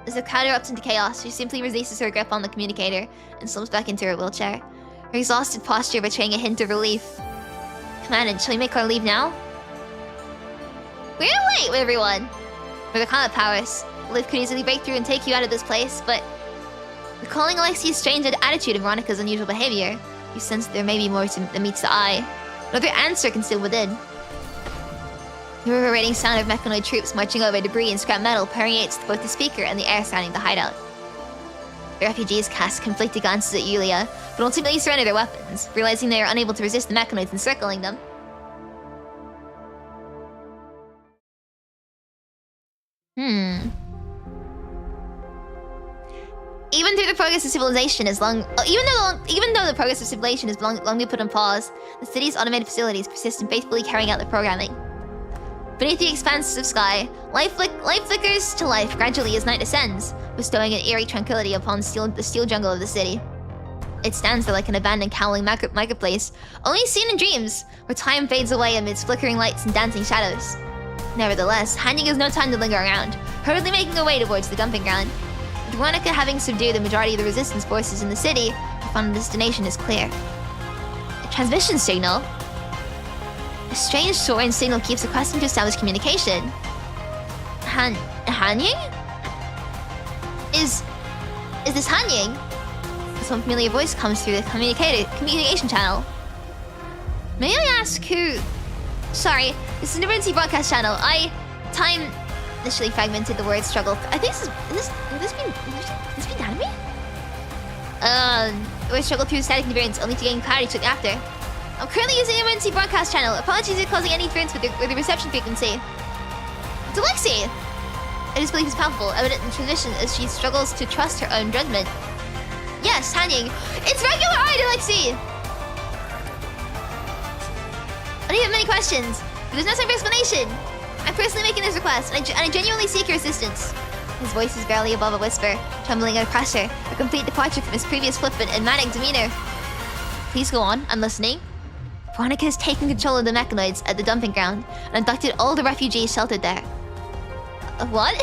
As the crowd erupts into chaos, she simply releases her grip on the communicator and slumps back into her wheelchair, her exhausted posture betraying a hint of relief. Commandant, shall we make our leave now? We're gonna wait, everyone! For the combat powers, Liv could easily break through and take you out of this place, but recalling Alexi's strange attitude and Veronica's unusual behavior, you sense that there may be more than meets the eye. Another answer concealed within. The reverberating sound of mechanoid troops marching over debris and scrap metal permeates both the speaker and the air surrounding the hideout. The refugees cast conflicted glances at Yulia, but ultimately surrender their weapons, realizing they are unable to resist the mechanoids encircling them. Even though the progress of civilization is long been put on pause, the city's automated facilities persist in faithfully carrying out their programming. Beneath the expanses of sky, life flickers to life gradually as night descends, bestowing an eerie tranquility upon the steel jungle of the city. It stands there like an abandoned cowling marketplace, only seen in dreams, where time fades away amidst flickering lights and dancing shadows. Nevertheless, Hanying has no time to linger around, hurriedly making her way towards the dumping ground. With Veronica having subdued the majority of the resistance forces in the city, her final destination is clear. A transmission signal? A strange soaring signal keeps requesting to establish communication. Hanying? Is this Hanying? Some familiar voice comes through the communication channel. May I ask who... Sorry, this is an emergency broadcast channel. Time initially fragmented, the words struggled. I think this been anime? The words struggled through static interference, only to gain clarity shortly after. I'm currently using an emergency broadcast channel. Apologies for causing any interference with the reception frequency. It's Alexi! Her disbelief is palpable, evident in transition as she struggles to trust her own judgment. Yes, Hanying. It's regular art, Alexi! I don't have many questions, but there's no time for explanation. I'm personally making this request, and I genuinely seek your assistance. His voice is barely above a whisper, trembling under pressure, a complete departure from his previous flippant and manic demeanor. Please go on, I'm listening. Veronica has taken control of the mechanoids at the dumping ground and abducted all the refugees sheltered there. What?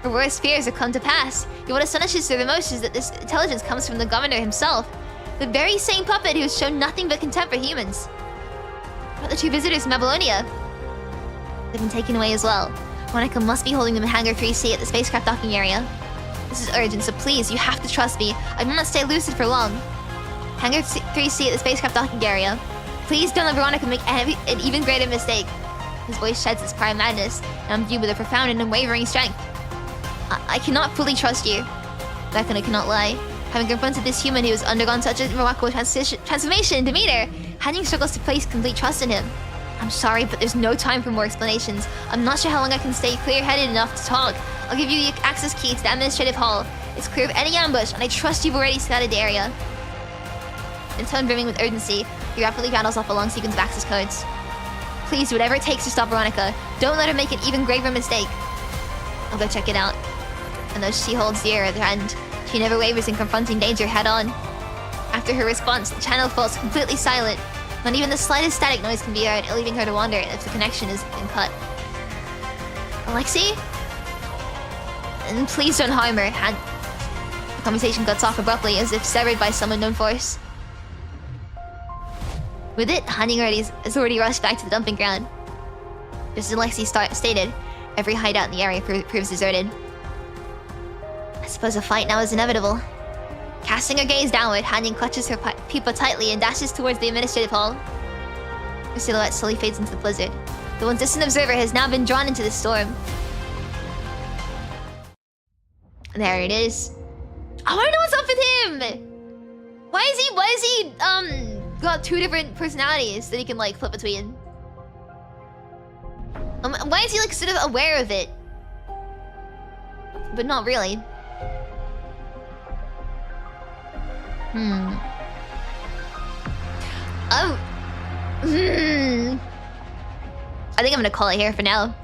Her worst fears have come to pass, yet what astonishes her the most is that this intelligence comes from the governor himself, the very same puppet who has shown nothing but contempt for humans. What about the two visitors from Babylonia? They've been taken away as well. Veronica must be holding them in Hangar 3C at the spacecraft docking area. This is urgent, so please, you have to trust me. I will not stay lucid for long. Hangar 3C at the spacecraft docking area. Please don't let Veronica make an even greater mistake. His voice sheds its prior madness, and I'm viewed with a profound and unwavering strength. I cannot fully trust you. Beckoner cannot lie. Having confronted this human who has undergone such a remarkable transformation in demeanor, Hanying struggles to place complete trust in him. I'm sorry, but there's no time for more explanations. I'm not sure how long I can stay clear-headed enough to talk. I'll give you the access key to the administrative hall. It's clear of any ambush, and I trust you've already scouted the area. In tone brimming with urgency, he rapidly rattles off a long sequence of access codes. Please do whatever it takes to stop Veronica. Don't let her make an even graver mistake. I'll go check it out. And though she holds the air at her end, she never wavers in confronting danger head-on. After her response, the channel falls completely silent. Not even the slightest static noise can be heard, leaving her to wonder if the connection has been cut. Alexi? And please don't harm her. The conversation cuts off abruptly, as if severed by some unknown force. With it, Hanying has already rushed back to the dumping ground. Just as Alexi stated, every hideout in the area proves deserted. I suppose a fight now is inevitable. Casting her gaze downward, Hanying clutches her pupa tightly and dashes towards the administrative hall. Her silhouette slowly fades into the blizzard. The once distant observer has now been drawn into the storm. There it is. I wanna know what's up with him! Why is he got two different personalities that he can like flip between? Why is he like sort of aware of it? But not really. Oh. I think I'm gonna call it here for now.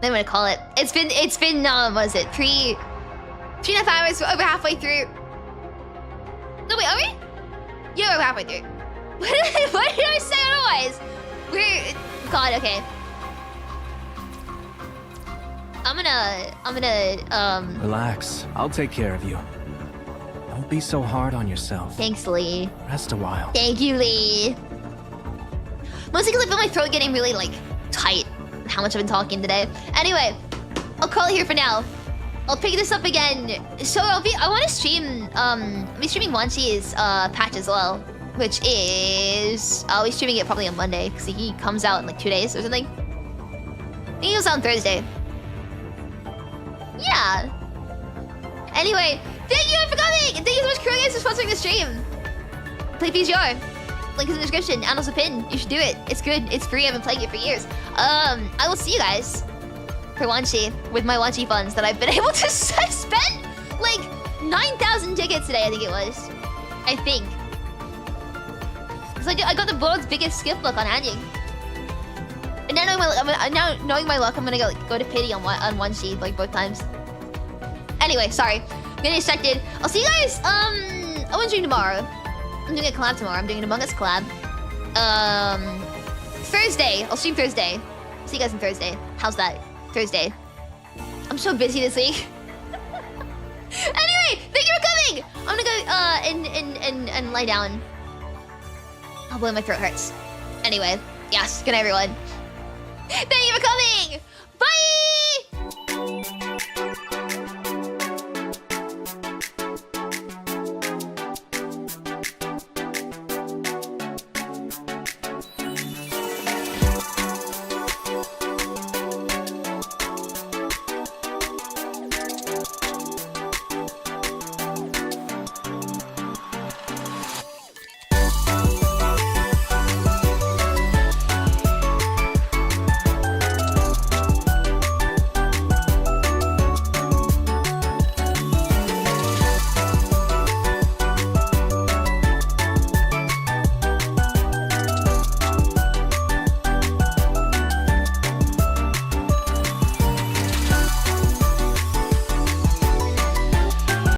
I'm gonna call it. It's been what is it? 3.5 hours, we're over halfway through. No, wait, are we? Yeah, we're halfway through. What did I say otherwise? God, okay. I'm gonna, Relax. I'll take care of you. Don't be so hard on yourself. Thanks, Lee. Rest a while. Thank you, Lee. Mostly because I feel my throat getting really, like, tight. How much I've been talking today. Anyway, I'll call it here for now. I'll pick this up again. So I want to stream, I'll be streaming Wanchi's patch as well. Which is, I'll be streaming it probably on Monday. Because he comes out in like 2 days or something. I think he goes out on Thursday. Yeah. Anyway, thank you for coming! And thank you so much, Kurogans, for sponsoring the stream. Play PGR. Link is in the description and also pinned. You should do it. It's good. It's free. I've been playing it for years. I will see you guys for Wanchi with my Wanchi funds that I've been able to spend like 9,000 tickets today. I think it was. I think. So I got the world's biggest skip book on Hanying. And now knowing my luck, I'm gonna go to pity on Wanchi like both times. Anyway, sorry. I'm getting distracted. I'll see you guys. I want to stream tomorrow. I'm doing a collab tomorrow. I'm doing an Among Us collab. Thursday. I'll stream Thursday. See you guys on Thursday. How's that? Thursday. I'm so busy this week. Anyway, thank you for coming. I'm gonna go and lie down. Oh boy, my throat hurts. Anyway, yes. Good night, everyone. Thank you for coming. Bye.